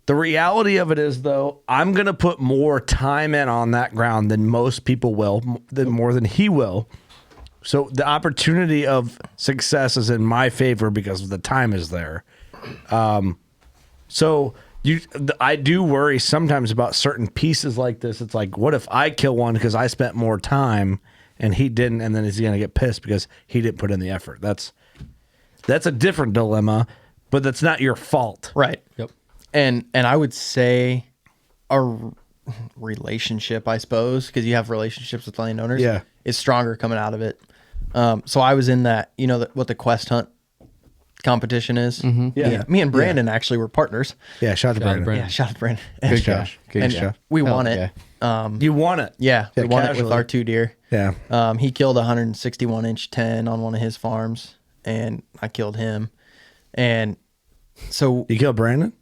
The reality of it is, though, I'm going to put more time in on that ground than most people will, more than he will. So the opportunity of success is in my favor because the time is there. I do worry sometimes about certain pieces like this. It's like, what if I kill one because I spent more time and he didn't, and then is he going to get pissed because he didn't put in the effort? That's a different dilemma, but that's not your fault. Right. Yep. And I would say a relationship, I suppose, because you have relationships with landowners, Yeah. is stronger coming out of it. So I was in that, what the quest hunt competition is. Mm-hmm. Yeah. Me and Brandon actually were partners. Yeah, shout out to Brandon. Yeah, shout out to Brandon. Good Josh. Good And job. we Hell won yeah. it. You won it. Yeah, we won it with casually. our 2 deer. Yeah. He killed a 161-inch 10 on one of his farms, and I killed him. And so You killed Brandon?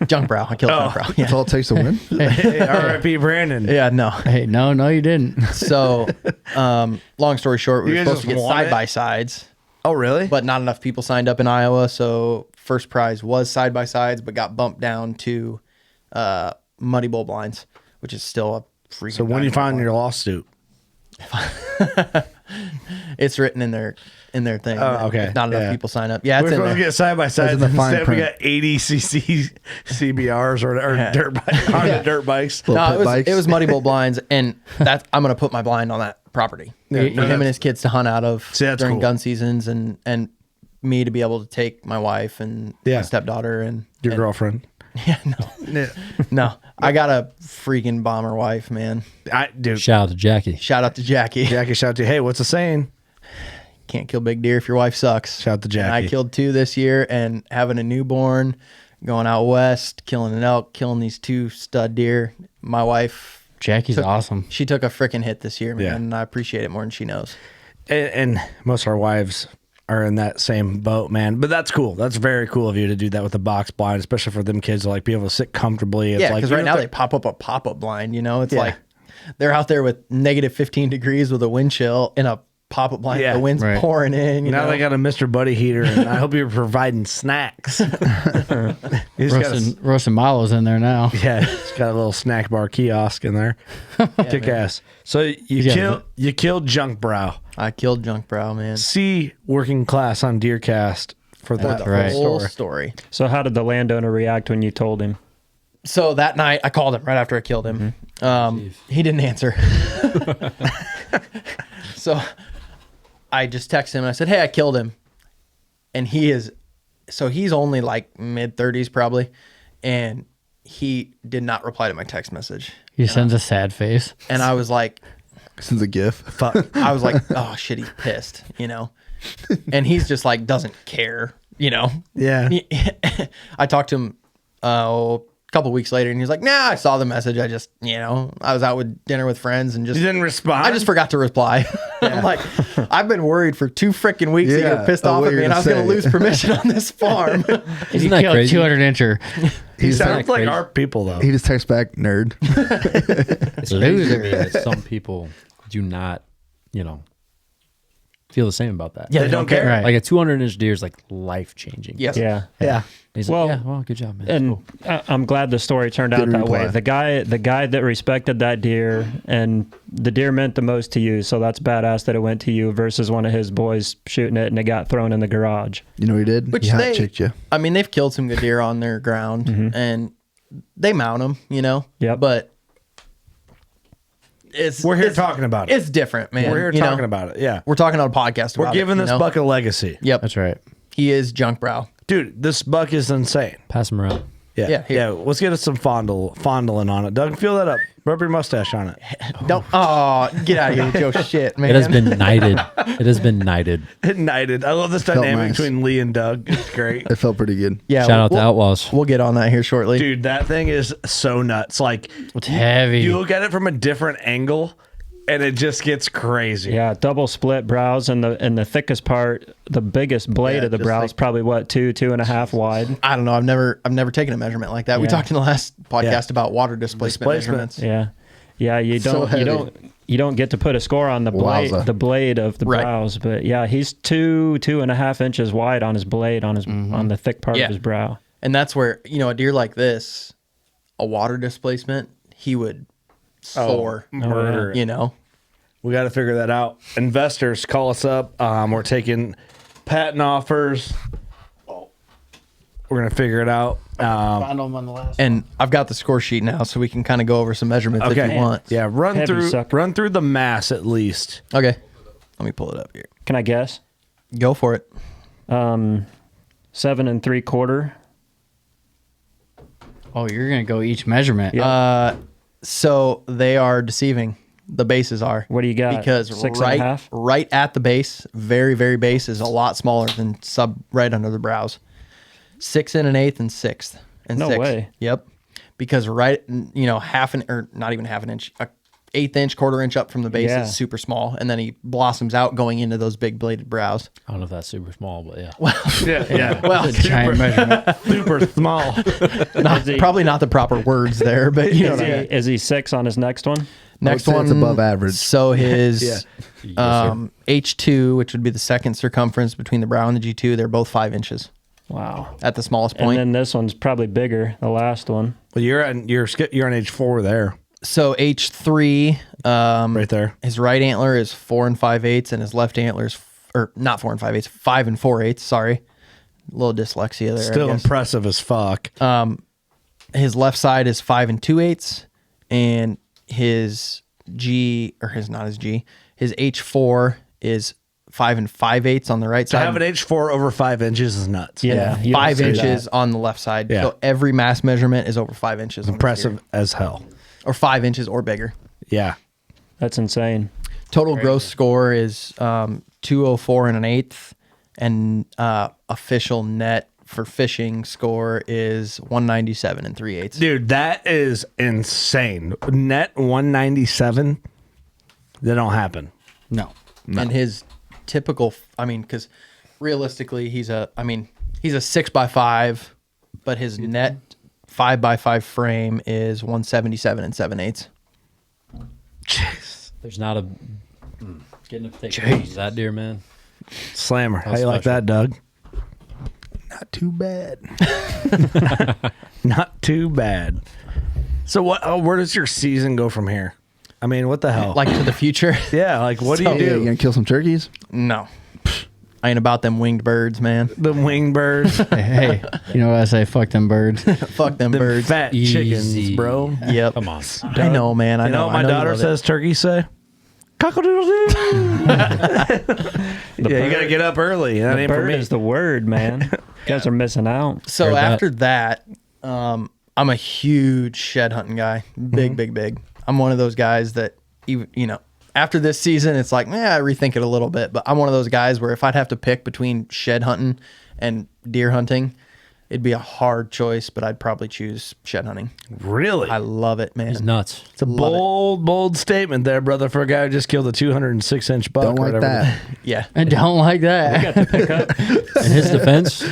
Junk Brow. I killed Junk Brow. Yeah. That's all it takes to win. Hey, R.I.P. Brandon. Yeah, no. Hey, no, you didn't. So, long story short, we You were guys supposed to just get won it? side by sides, Oh, really? but not enough people signed up in Iowa. So, first prize was side by sides, but got bumped down to muddy bull blinds, which is still a freaking. So when you dynamite find one. your lawsuit? It's written in their thing. Oh, okay. If not enough Yeah. people sign up. Yeah, We're it's in supposed there. to get side by side. in the fine Instead, we print. got 80 cc CBRs or dirt bikes, Honda dirt bikes. Little No, pit it was bikes. it was muddy bull blinds, and that's I'm gonna put my blind on that property for him and his kids to hunt out of See, that's during cool. gun seasons, and me to be able to take my wife and Yeah. my stepdaughter and Your and- girlfriend. Yeah, no, I got a freaking bomber wife, man. Dude, Shout out to Jackie. Shout out to Jackie. Jackie, shout out to you. Hey, what's the saying? Can't kill big deer if your wife sucks. Shout out to And I Jackie. killed 2 this year, and having a newborn, going out west, killing an elk, killing these 2 stud deer. My wife, Jackie's awesome. she took a freaking hit this year, man, Yeah. and I appreciate it more than she knows. And most of our wives are in that same boat, man. But that's cool. That's very cool of you to do that with a box blind, especially for them kids to like be able to sit comfortably. It's Yeah, like, because you right know, now they're- they pop up a pop-up blind, It's Yeah. like they're out there with negative 15 degrees with a wind chill in a pop-up blind. Yeah, The wind's right. pouring in, now they got a Mr. Buddy heater, and I hope you're providing snacks. He's got a, Roasting Milo's in there now. yeah, he's got a little snack bar kiosk in there. Kick ass. So you killed Junk Brow. I killed Junk Brow, man. See working class on Deercast for that Right. Whole story. story. So how did the landowner react when you told him? So that night, I called him right after I killed him. He didn't answer. So I just texted him and I said, "Hey, I killed him," and he's only like mid-30s probably, and he did not reply to my text message. He sends a sad face. And I was like, Sends a gif. I was like, oh shit, he's pissed, and he's just like doesn't care, Yeah. I talked to him a couple weeks later, and he was like, "Nah, I saw the message. I just, I was out with dinner with friends and just You didn't respond? I just forgot to reply." I'm like, I've been worried for 2 freaking weeks that you're pissed off at me, and I was going to lose permission on this farm. He that killed crazy? 200 incher. He sounds like crazy? our people, though. He just texts back, nerd. It's crazy to me that some people do not, feel the same about that. Yeah, they don't care. Right. Like a 200-inch deer is like life changing. Yes. Yeah. Yeah. He's Well, like, yeah, well, good job, man. And I'm glad the story turned out Good that way. reply. The guy that respected that deer, and the deer meant the most to you, so that's badass that it went to you versus one of his boys shooting it and it got thrown in the garage. You know what he did? Which he hot they, chicked you. I mean, they've killed some good deer on their ground, and they mount them, Yep. But We're here talking about it. It's different, man. We're here you know? talking about it. Yeah. We're talking on a podcast. We're about giving it, this buck a legacy. Yep, That's right. he is junk brow. Dude, this buck is insane. Pass him around. Yeah. Yeah, here. Yeah. Let's get us some fondling on it. Doug, feel that up. Rub your mustache on it. Don't. Oh, get out of here with your shit, man. It has been knighted. It has been knighted. Ignited. I love this Felt dynamic nice. between Lee and Doug. It's great. It felt pretty good. Yeah. Shout out to we'll, Outlaws. We'll get on that here shortly. Dude, that thing is so nuts. Like, It's heavy. you look at it from a different angle and it just gets crazy. Yeah, double split brows, and the thickest part, the biggest blade Yeah, of the just brows, like- probably what 2.5 wide. I don't know. I've never taken a measurement like that. We Yeah. talked in the last podcast Yeah. about water displacement measurements. Yeah, yeah. You So don't heavy. you don't get to put a score on the blade Wowza. the blade of the Right. brows, but yeah, he's 2.5 inches wide on his blade on his on the thick part Yeah. of his brow. And that's where, a deer like this, a water displacement, he would soar. Murder it. We got to figure that out. Investors, call us up. We're taking patent offers. We're going to figure it out. Found him on the last. And I've got the score sheet now, so we can kind of go over some measurements if you want. Yeah, run Heavy sucker. through the mass at least. Okay. Let me pull it up here. Can I guess? Go for it. 7 3/4. Oh, you're gonna go each measurement. So they are deceiving. The bases are. What do you got? Because 6.5? right at the base, very, very base is a lot smaller than right under the brows. 6 1/8 and 6th. And No 6. way. Yep. Because half an, or not even half an inch, a 1/8 inch, 1/4 inch up from the base Yeah. is super small, and then he blossoms out going into those big bladed brows. I don't know if that's super small, but yeah. Yeah. Well, Giant measurement. Super small. probably not the proper words there, but you know Is what I he, mean. is he 6 on his next one? Next I would one, say it's above average. So his Yes, sir. H2, which would be the second circumference between the brow and the G2, they're both 5 inches Wow. at the smallest And point. then this one's probably bigger, the last one. Well, you're on age 4 there, So H3, right there. his right antler is 4 5/8, and his left antler is, or not 4 5/8, 5 4/8. Sorry, a little dyslexia there. Still I guess. impressive as fuck. His left side is 5 2/8, and his G, or his H4 is 5 5/8 on the right To side. have an H4 over 5 inches is nuts. Yeah. you don't 5 see inches that. on the left side. Yeah. So every mass measurement is over 5 inches. on this Impressive deer. as hell. Or 5 inches or bigger. Yeah. That's insane. Total gross score is 204 1/8, and official net for fishing score is 197 3/8. Dude, that is insane. Net 197. That don't happen. No. And his typical, because realistically, he's a 6x5, but his net 5x5 frame is 177 7/8. Jeez. There's not a getting a thick nose of that deer, man. Slammer. How That's you like special. that, Doug? Not too bad. Not too bad. So where does your season go from here? I mean, what the hell? Like to the future? yeah, like what do So- you Yeah, do? you gonna kill some turkeys? No. I ain't about them winged birds, man. The wing birds, Hey, you know what I say? Fuck them birds. Fuck them the birds. fat chickens, Easy. bro. Yep. Come on. I know, man. I You know what my you daughter love it. says turkeys say? Cockle-doodle-doo. Yeah, you gotta get up early. That ain't for Bird me. is the word, man. You guys are missing out. So Heard that. after that, I'm a huge shed hunting guy. Big, big, big. I'm one of those guys that even after this season, it's like, I rethink it a little bit. But I'm one of those guys where if I'd have to pick between shed hunting and deer hunting, it'd be a hard choice, but I'd probably choose shed hunting. Really? I love it, man. He's nuts. It's a bold statement there, brother, for a guy who just killed a 206-inch buck. Don't or like whatever. that. Yeah. I don't like that. got to pick up. In his defense,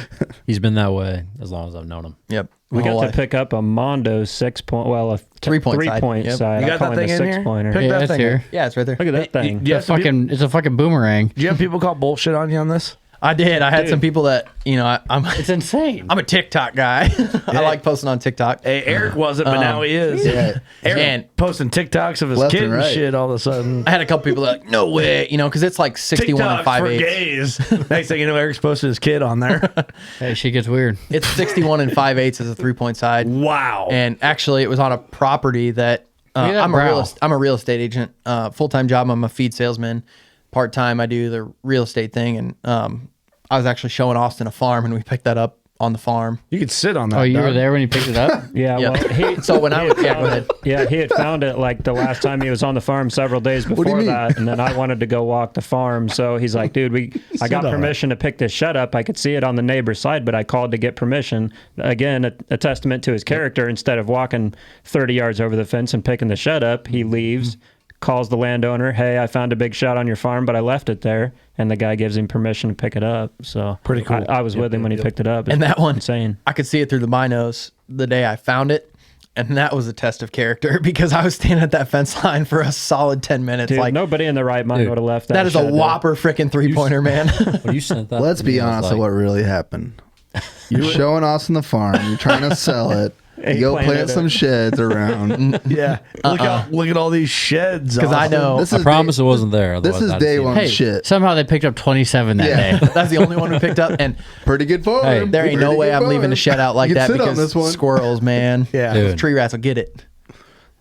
he's been that way as long as I've known him. Yep. We My got whole to life. pick up a Mondo 6-point. Well, a 3-point side. 3-point Yep. side. You I got call that it thing a in here? 6-pointer. Pick Yeah, that it's thing here. Yeah, it's right there. Look at that thing. Do you have some people- It's a fucking boomerang. do you have people call bullshit on you on this? I did. I had some people that, I'm It's insane. I'm a TikTok guy. I like posting on TikTok. Hey, Eric wasn't, but now he is. Yeah. Eric And- posting TikToks of his Left kid and and right. shit all of a sudden. I had a couple people that like, no way, because it's like 61 and TikTok for 5/8. gays. Next thing you know, Eric's posted his kid on there. Hey, shit gets weird. It's 61 and 5/8 as a 3-point side. Wow. And actually, it was on a property that, Look at that I'm brow. a real estate agent. Full-time job, I'm a feed salesman. Part-time, I do the real estate thing. And I was actually showing Austin a farm, and we picked that up on the farm. You could sit on that. Oh, you dog. were there when you picked it up? Yeah, Yeah. well, he, So when I was, yeah, go ahead. yeah, he had found it like the last time he was on the farm several days do you before mean? that, and then I wanted to go walk the farm. So he's like, "Dude, I got on permission to pick this shed up. I could see it on the neighbor's side, but I called to get permission." Again, a testament to his character. Instead of walking 30 yards over the fence and picking the shed up, he leaves. Calls the landowner, "Hey, I found a big shed on your farm, but I left it there." And the guy gives him permission to pick it up. So Pretty cool. I was with him when he picked it up. And that one, insane. I could see it through the binos the day I found it. And that was a test of character because I was standing at that fence line for a solid 10 minutes. Dude, like, nobody in the right mind Dude, would have left that. that is a shed there. whopper freaking 3-pointer, man. When you sent that, Let's to me, be I was honest like, of what really happened. You're showing Austin the farm. You're trying to sell it. You go planted plant it. some sheds around. Yeah. Look at all these sheds. Because I know This I is promise day, it wasn't there. this otherwise is I'd day seen it. one Hey, shit. somehow they picked up 27 that Yeah. day. that's the only one we picked up. And Pretty good farm. Hey, there ain't no Pretty way good I'm leaving farm. the shed out like You can that sit on because this one. squirrels, man. Yeah. Dude. Tree rats will get it.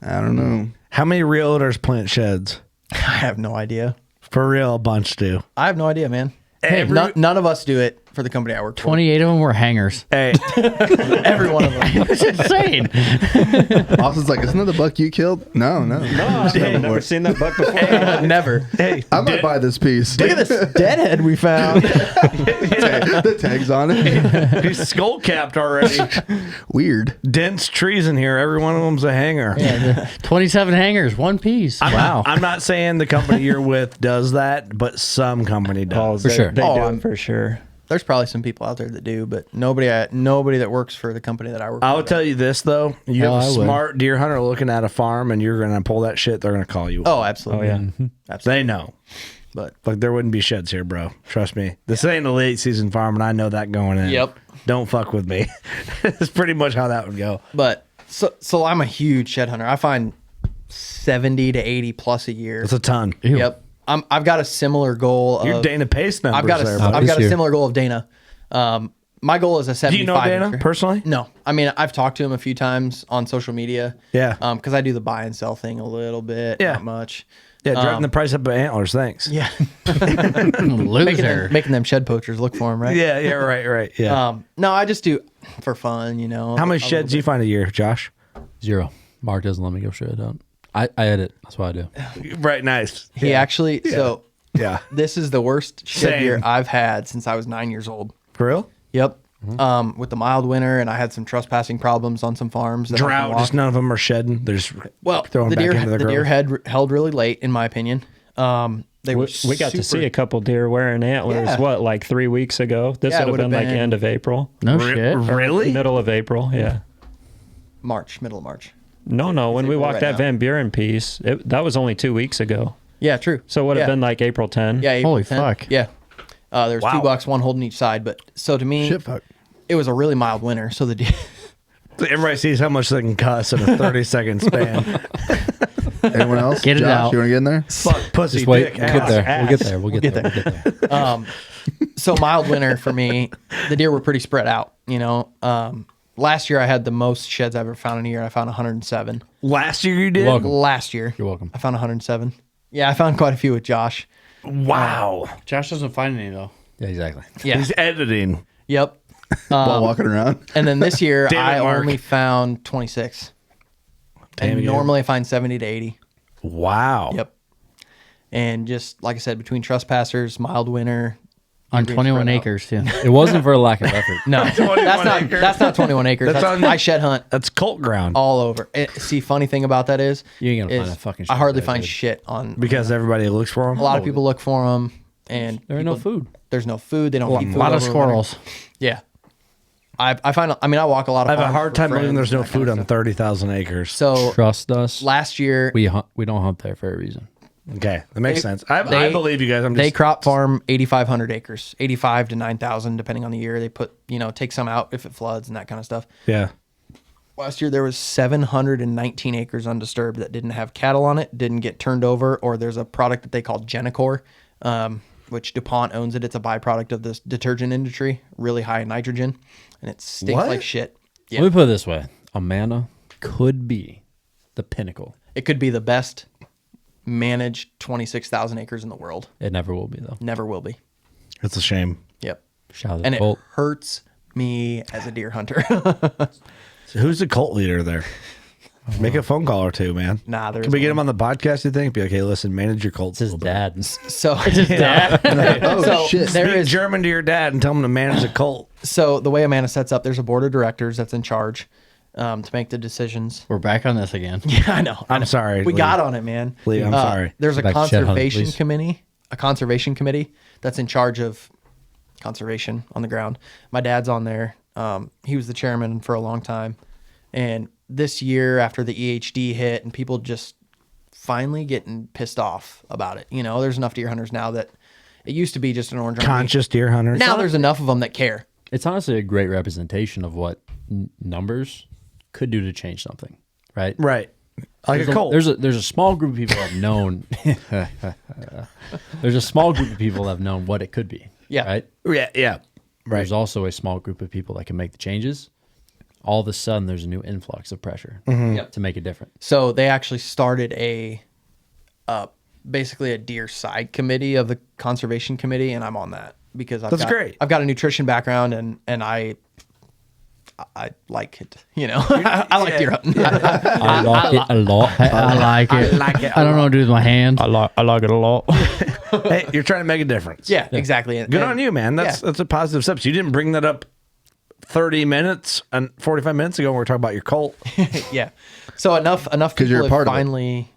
I don't know. How many realtors plant sheds? I have no idea. For real, a bunch do. I have no idea, man. Every- None of us do it for the company I work for. 28 of them were hangers. Hey, Every one of them. It's insane. Austin's like, isn't that the buck you killed? No. No, I've never seen that buck before. Never. hey, I might buy this piece. Look at this deadhead we found. The tag's on it. he's skull capped already. Weird. Dense trees in here. Every one of them's a hanger. 27 hangers, one piece. Wow. I'm not saying the company you're with does that, but some company does. For sure. They Oh, do I'm- it for sure. There's probably some people out there that do, but nobody that works for the company that I work for. I'll tell you this though: you Hell, have a I would. smart deer hunter looking at a farm, and you're gonna pull that shit. They're gonna call you. Oh, absolutely. Oh, yeah. Absolutely. They know. But Like there wouldn't be sheds here, bro. Trust me. This ain't a late season farm, and I know that going in. Yep. Don't fuck with me. It's pretty much how that would go. so I'm a huge shed hunter. I find 70 to 80 plus a year. It's a ton. Yep. I've got a similar goal. You're of, Dana Pace numbers I've got there. a bro. I've got a This year. similar goal of Dana. My goal is a 75. Do you know Dana incher. personally? No, I mean I've talked to him a few times on social media. Yeah. Because I do the buy and sell thing a little bit. Yeah. Not much. Yeah, driving the price up of antlers. Thanks. Yeah. Loser. making them shed poachers look for him, right? Yeah. Right. Yeah. No, I just do for fun, How many sheds do you find a year, Josh? 0. Mark doesn't let me go straight up. I edit. That's what I do. Right. Nice. He actually. So Yeah. this is the worst shed Same. year I've had since I was 9 years old. For real? Yep. With the mild winter, and I had some trespassing problems on some farms. That I can Drought. walk. Just none of them are shedding. They're just throwing the back deer, into the the grove. deer held really late, in my opinion. They were We got to see a couple deer wearing antlers, Yeah. like 3 weeks ago? This Yeah, it would have would've been like been- end of April. No Re- shit. Really? Middle of April, yeah. middle of March. No, when we April walked right that now. Van Buren piece, that was only 2 weeks ago. Yeah, true. So it would have Yeah. been like April 10. Yeah, April Holy 10th. fuck. Yeah. There's Wow. 2 bucks, one holding each side. But so to me, Shit fuck. it was a really mild winter. So the deer, Everybody sees how much they can cuss in a 30-second span. Anyone else? Get it Josh, out. You want to get in there? Fuck, pussy, Just wait. dick, We'll get ass, there. ass. We'll get there. We'll get there. We'll get there. so mild winter for me, the deer were pretty spread out. Last year I had the most sheds I've ever found in a year. I found 107. Last year you did? Welcome. Last year, You're welcome. I found 107. Yeah, I found quite a few with Josh. Wow. Josh doesn't find any, though. Yeah, exactly. Yeah. He's editing. Yep. While walking around. And then this year Damn it, I Mark. only found 26. Damn and you. normally I find 70 to 80. Wow. Yep. And just like I said, between trespassers, mild winter, On being 21 spread out. acres, too. It wasn't for a lack of effort. No, that's not 21 acres. I shed hunt That's cult ground all over. See, funny thing about that is, You ain't gonna is find a fucking I shit hardly there, find dude. shit on. because everybody looks for them. A lot of people look for them, and There ain't no people- food. There's no food. They don't keep A food lot of over the winter. squirrels. Yeah, I find. I mean, I walk a lot of. I have a farms hard for time believing friends there's no and that kind food of on stuff. 30,000 acres. So Trust us. last year, We don't hunt there for a reason. Okay, that makes They- sense. I they- believe you guys. I'm just they crop farm 8,500 acres, 85 to 9,000 depending on the year. They put take some out if it floods and that kind of stuff. yeah. Last year there was 719 acres undisturbed that didn't have cattle on it, didn't get turned over, or there's a product that they call Genicor, which DuPont owns it. It's a byproduct of this detergent industry, really high in nitrogen, and it stinks What? like shit. Yeah. Let me put it this way: Amana could be the pinnacle. It could be the best managed 26,000 acres in the world. It never will be though. Never will be. It's a shame. Yep. Shout out to And the it Colt. hurts me as a deer hunter. So who's the cult leader there? Make a phone call or two, man. Nah, there Can we is get one. him on the podcast? You think? Be like, hey, listen, manage your cult. It's his dad. So Oh So shit! there Speak is German to your dad and tell him to manage the cult. so the way Amana sets up, there's a board of directors that's in charge to make the decisions. We're back on this again. Yeah, I know. I'm sorry, We Lee. got on it, man. Lee, I'm sorry. There's a Back to shed hunting, conservation please. committee, that's in charge of conservation on the ground. My dad's on there. He was the chairman for a long time, and this year after the EHD hit and people just finally getting pissed off about it. There's enough deer hunters now that it used to be just an orange on Conscious deer hunter. Now there's enough of them that care. It's honestly a great representation of what numbers could do to change something, right? Right. Like a cult. There's a small group of people that have known. There's a small group of people that have known what it could be. Yeah. Right. Yeah. Right. There's also a small group of people that can make the changes. All of a sudden, there's a new influx of pressure Yep. to make it different. So they actually started basically a deer side committee of the conservation committee, and I'm on that because That's great. I've got a nutrition background and I like it. I like deer hunting. I like it a lot. I like it. like it a I don't know what to do with my hands. I like it a lot. Hey, you're trying to make a difference. Yeah, exactly. And- Good and- on you, man. That's a positive step. So you didn't bring that up 30 minutes and 45 minutes ago when we were talking about your cult. Yeah. So enough people you're a have part of it. finally,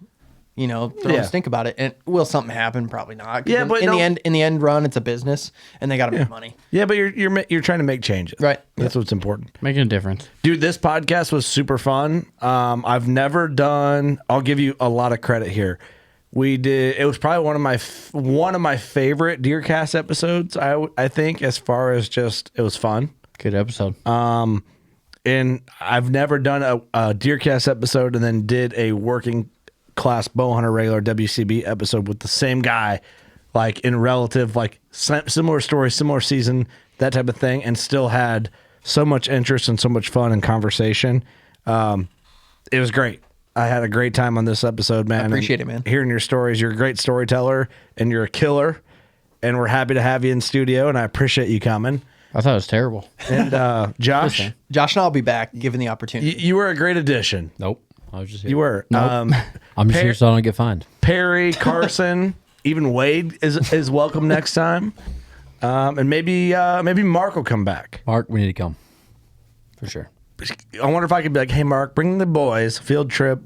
thrown Yeah. a stink about it. And will something happen? Probably not. 'Cause Yeah, in, but in no- the end run, it's a business, and they got to make money. Yeah, but you're trying to make changes. Right. That's what's important. Making a difference. Dude, this podcast was super fun. I've never done. I'll give you a lot of credit here. We did. It was probably one of my favorite Deercast episodes. I think as far as just it was fun. Good episode. And I've never done a Deercast episode and then did a working class Bowhunter regular WCB episode with the same guy, like in relative, like similar story, similar season, that type of thing, and still had so much interest and so much fun and conversation. It was great. I had a great time on this episode, man. I appreciate And it, man. Hearing your stories, you're a great storyteller and you're a killer, and we're happy to have you in studio, and I appreciate you coming. I thought it was terrible. And Josh, Josh and I'll be back given the opportunity. you were a great addition. Nope. I was just here. You were. I'm just here so I don't get fined. Perry, Carson, even Wade is welcome next time. And maybe Mark will come back. Mark, we need to come. For sure. I wonder if I could be like, hey, Mark, bring the boys, field trip.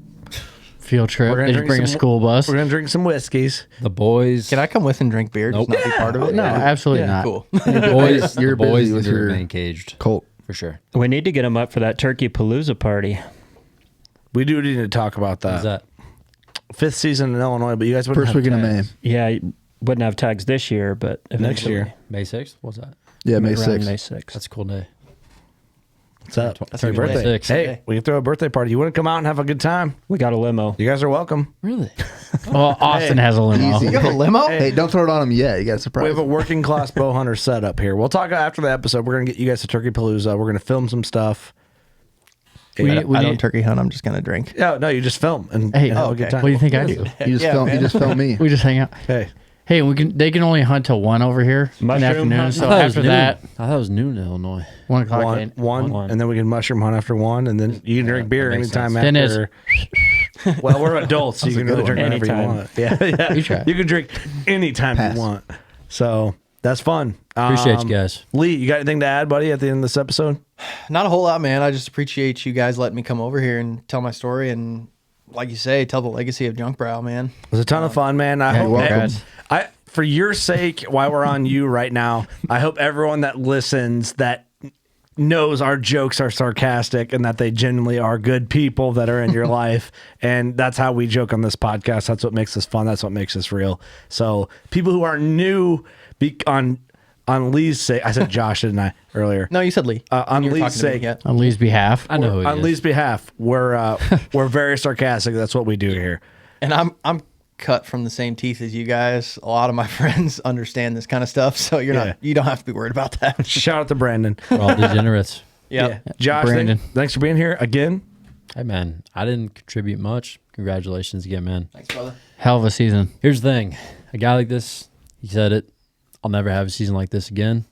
Field trip. We're gonna Did you drink bring a some- school bus? We're going to drink some whiskeys. The boys. Can I come with and drink beer? Nope. Just not be part of it? No, absolutely not. Cool. The boys, You're the boys busy with need to your remain caged. Colt. For sure. We need to get them up for that Turkey Palooza party. We do need to talk about What's that. that? 5th season in Illinois, but you guys wouldn't First have weekend of May. tags. Yeah, you wouldn't have tags this year, but Next eventually. year. May 6th? What's that? Yeah, May Around 6th. May 6th. That's a cool day. What's up? That's Happy a good birthday. day. Hey, we can throw a birthday party. You want to come out and have a good time? We got a limo. You guys are welcome. Really? Well, Austin has a limo. Easy. You have a limo? Hey, don't throw it on them yet. You got a surprise. We have a working class bow hunter set up here. We'll talk after the episode. We're going to get you guys to Turkey Palooza. We're going to film some stuff. We I don't need- turkey hunt. I'm just gonna drink. Yeah, no, you just film and, Hey, and have a okay. good time. What do you think I do? You just Yeah, film. You man. just film me. We just hang out. Hey, Hey, they can only hunt till 1 over here in the Mushroom afternoon. hunt? So I thought it was after noon. that, I thought it was noon in Illinois. 1 o'clock. one, and then we can mushroom hunt after 1, and then you can drink beer that makes anytime sense. Then after. Well, we're adults, so you can really drink whenever you Anytime. want. Yeah, yeah. You try. You can drink anytime Pass. you want. So that's fun. Appreciate you guys. Lee, you got anything to add, buddy, at the end of this episode? Not a whole lot, man. I just appreciate you guys letting me come over here and tell my story and, like you say, tell the legacy of Junk Brow, man. It was a ton of fun, man. I hope for your sake, while we're on you right now, I hope everyone that listens that knows our jokes are sarcastic and that they genuinely are good people that are in your life. And that's how we joke on this podcast. That's what makes us fun. That's what makes us real. So people who are new on Lee's sake, I said Josh, didn't I, earlier? No, you said Lee. On You were Lee's talking to me, sake, yeah. On Lee's behalf. I know who he on is. Lee's behalf, we're very sarcastic. That's what we do here. And I'm cut from the same teeth as you guys. A lot of my friends understand this kind of stuff, so you don't have to be worried about that. Shout out to Brandon. We're all degenerates. Yeah. Josh, Brandon. thanks for being here again. Hey, man, I didn't contribute much. Congratulations again, man. Thanks, brother. Hell of a season. Here's the thing. A guy like this, he said it, I'll never have a season like this again.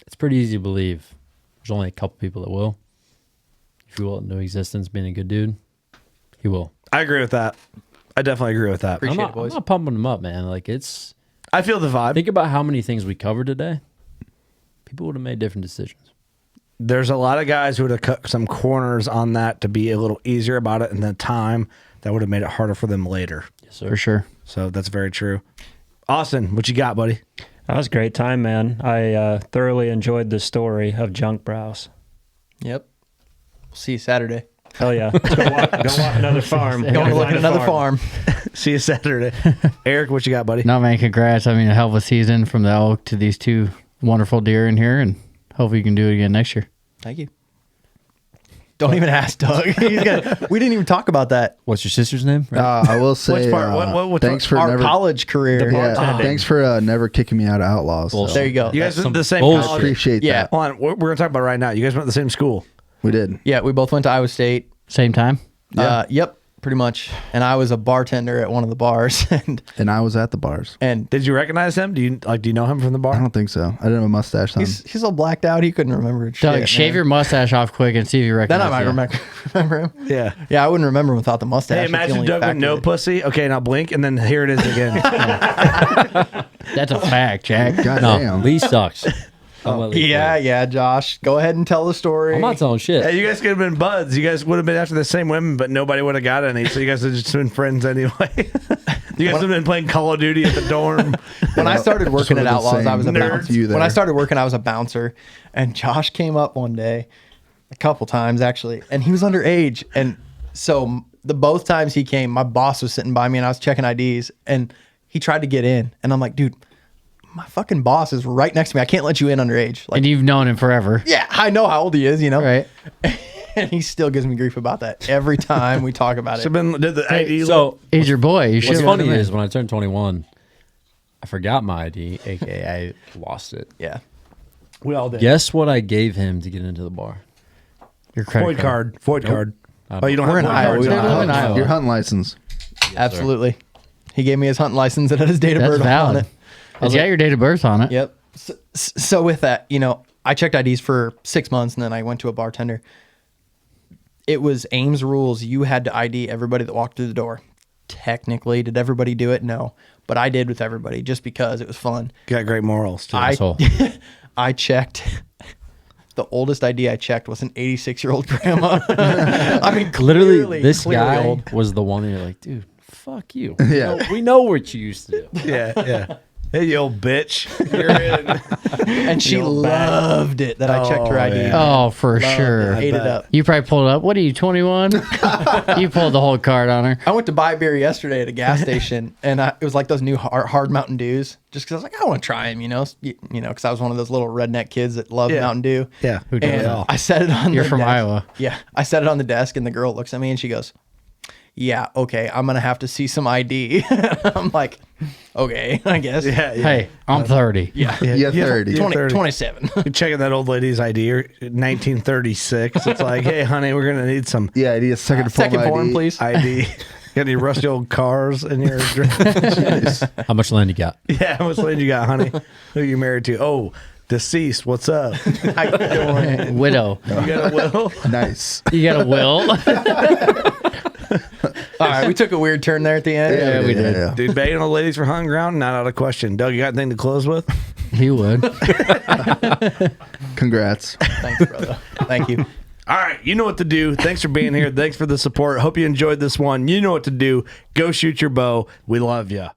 It's pretty easy to believe. There's only a couple people that will. If you will into existence being a good dude, he will. I agree with that. I definitely agree with that. Appreciate I'm it, boys. not pumping him up, man. Like, it's... I feel the vibe. Think about how many things we covered today. People would have made different decisions. There's a lot of guys who would have cut some corners on that to be a little easier about it in the time that would have made it harder for them later. Yes, sir. For sure. So that's very true. Austin, what you got, buddy? That was a great time, man. I thoroughly enjoyed the story of Junk Brows. Yep. We'll see you Saturday. Hell yeah. Go walk another farm. Going to look at another farm. See you Saturday. Eric, what you got, buddy? No, man, congrats. I mean, a hell of a season from the elk to these two wonderful deer in here, and hopefully you can do it again next year. Thank you. Don't even ask Doug. We didn't even talk about that. What's your sister's name? I will say, Which part? What thanks for Our never, college career. thanks for never kicking me out of Outlaws. Bullshit. There you go. You guys went to the same bullshit. college? Appreciate Yeah. that. Hold on, we're going to talk about it right now. You guys went to the same school. We did. Yeah, we both went to Iowa State. Same time? Yep, pretty much. And I was a bartender at one of the bars, And I was at the bars. and Did you recognize him? Do you know him from the I bar? don't think so. I didn't have a mustache on. he's all blacked out. He couldn't remember. Doug, shit, shave man. your mustache off quick and see if you Then recognize I might you. remember him. Yeah. Yeah, I wouldn't remember him without the mustache. Hey, That's the imagine only Doug with factor no that- pussy. Okay, now blink, and then here it is again. That's a fact, Jack. God No, damn. Lee sucks. I'm gonna let Lee Yeah, play. yeah, Josh. Go ahead and tell the story. I'm not telling shit. Hey, you guys could have been buds. You guys would have been after the same women, but nobody would have got any. So you guys have just been friends anyway. You guys have been playing Call of Duty at the dorm. When I started working Just at wanted to Outlaws, say I was a nerd bouncer. to you When I there. started working, I was a bouncer, and Josh came up one day, a couple times actually, and he was underage. And so both times he came, my boss was sitting by me, and I was checking IDs, and he tried to get in, and I'm like, dude, my fucking boss is right next to me. I can't let you in underage. Like, And you've known him forever. yeah, I know how old he is, you know. Right. And he still gives me grief about that every time we talk about it. Should have been did the ID. So He's your boy. You should what's have funny him in. is when I turned 21, I forgot my ID, aka I lost it. Yeah. we all did. Guess what I gave him to get into the bar? Your credit Void card. Void card. I Oh, you don't We're have in void Iowa. cards We in don't Iowa. live in Iowa. Your hunting license. Absolutely. He gave me his hunting license and had his date of That's birth on valid. it. It's got your date of birth on it. Yep. So with that, you know, I checked IDs for 6 months and then I went to a bartender. It was Ames rules. You had to ID everybody that walked through the door. Technically, did everybody do it? No. But I did with everybody just because it was fun. Got great morals too. Asshole. I checked. The oldest ID I checked was an 86-year-old grandma. I mean, Literally, this clearly guy old. was the one that you're like, dude, fuck you. Yeah. We know what you used to do. Yeah, yeah. Hey, you old bitch. You're in. And she loved it that I checked her Oh, ID. yeah. Oh, for sure. Ate it up. You probably pulled up. What are you, 21? You pulled the whole card on her. I went to buy beer yesterday at a gas station, and it was like those new hard Mountain Dews. Just because I was like, I want to try them, you know, because I was one of those little redneck kids that loved Yeah. Mountain Dew. Yeah. Who And I set it on. You're the from desk. Iowa. Yeah, I set it on the desk, and the girl looks at me and she goes, "Yeah, okay, I'm gonna have to see some ID." I'm like, "Okay, I guess." Yeah, yeah. Hey, I'm 30. Yeah. Yeah, 30. 27. You're checking that old lady's ID, 1936. It's like, hey, honey, we're gonna need some Yeah, I need a second form Second form, ID. please. ID. Got any rusty old cars in your address? How much land you got? Yeah, how much land you got, honey? Who you married to? Oh, deceased. What's up? How you doing? Widow. You got a will? Nice. You got a will? All right, we took a weird turn there at the end. Yeah, we did. Yeah. Dude, banging on ladies for hunting ground, not out of question. Doug, you got anything to close with? He would. Congrats. Thanks, brother. Thank you. All right, you know what to do. Thanks for being here. Thanks for the support. Hope you enjoyed this one. You know what to do. Go shoot your bow. We love you.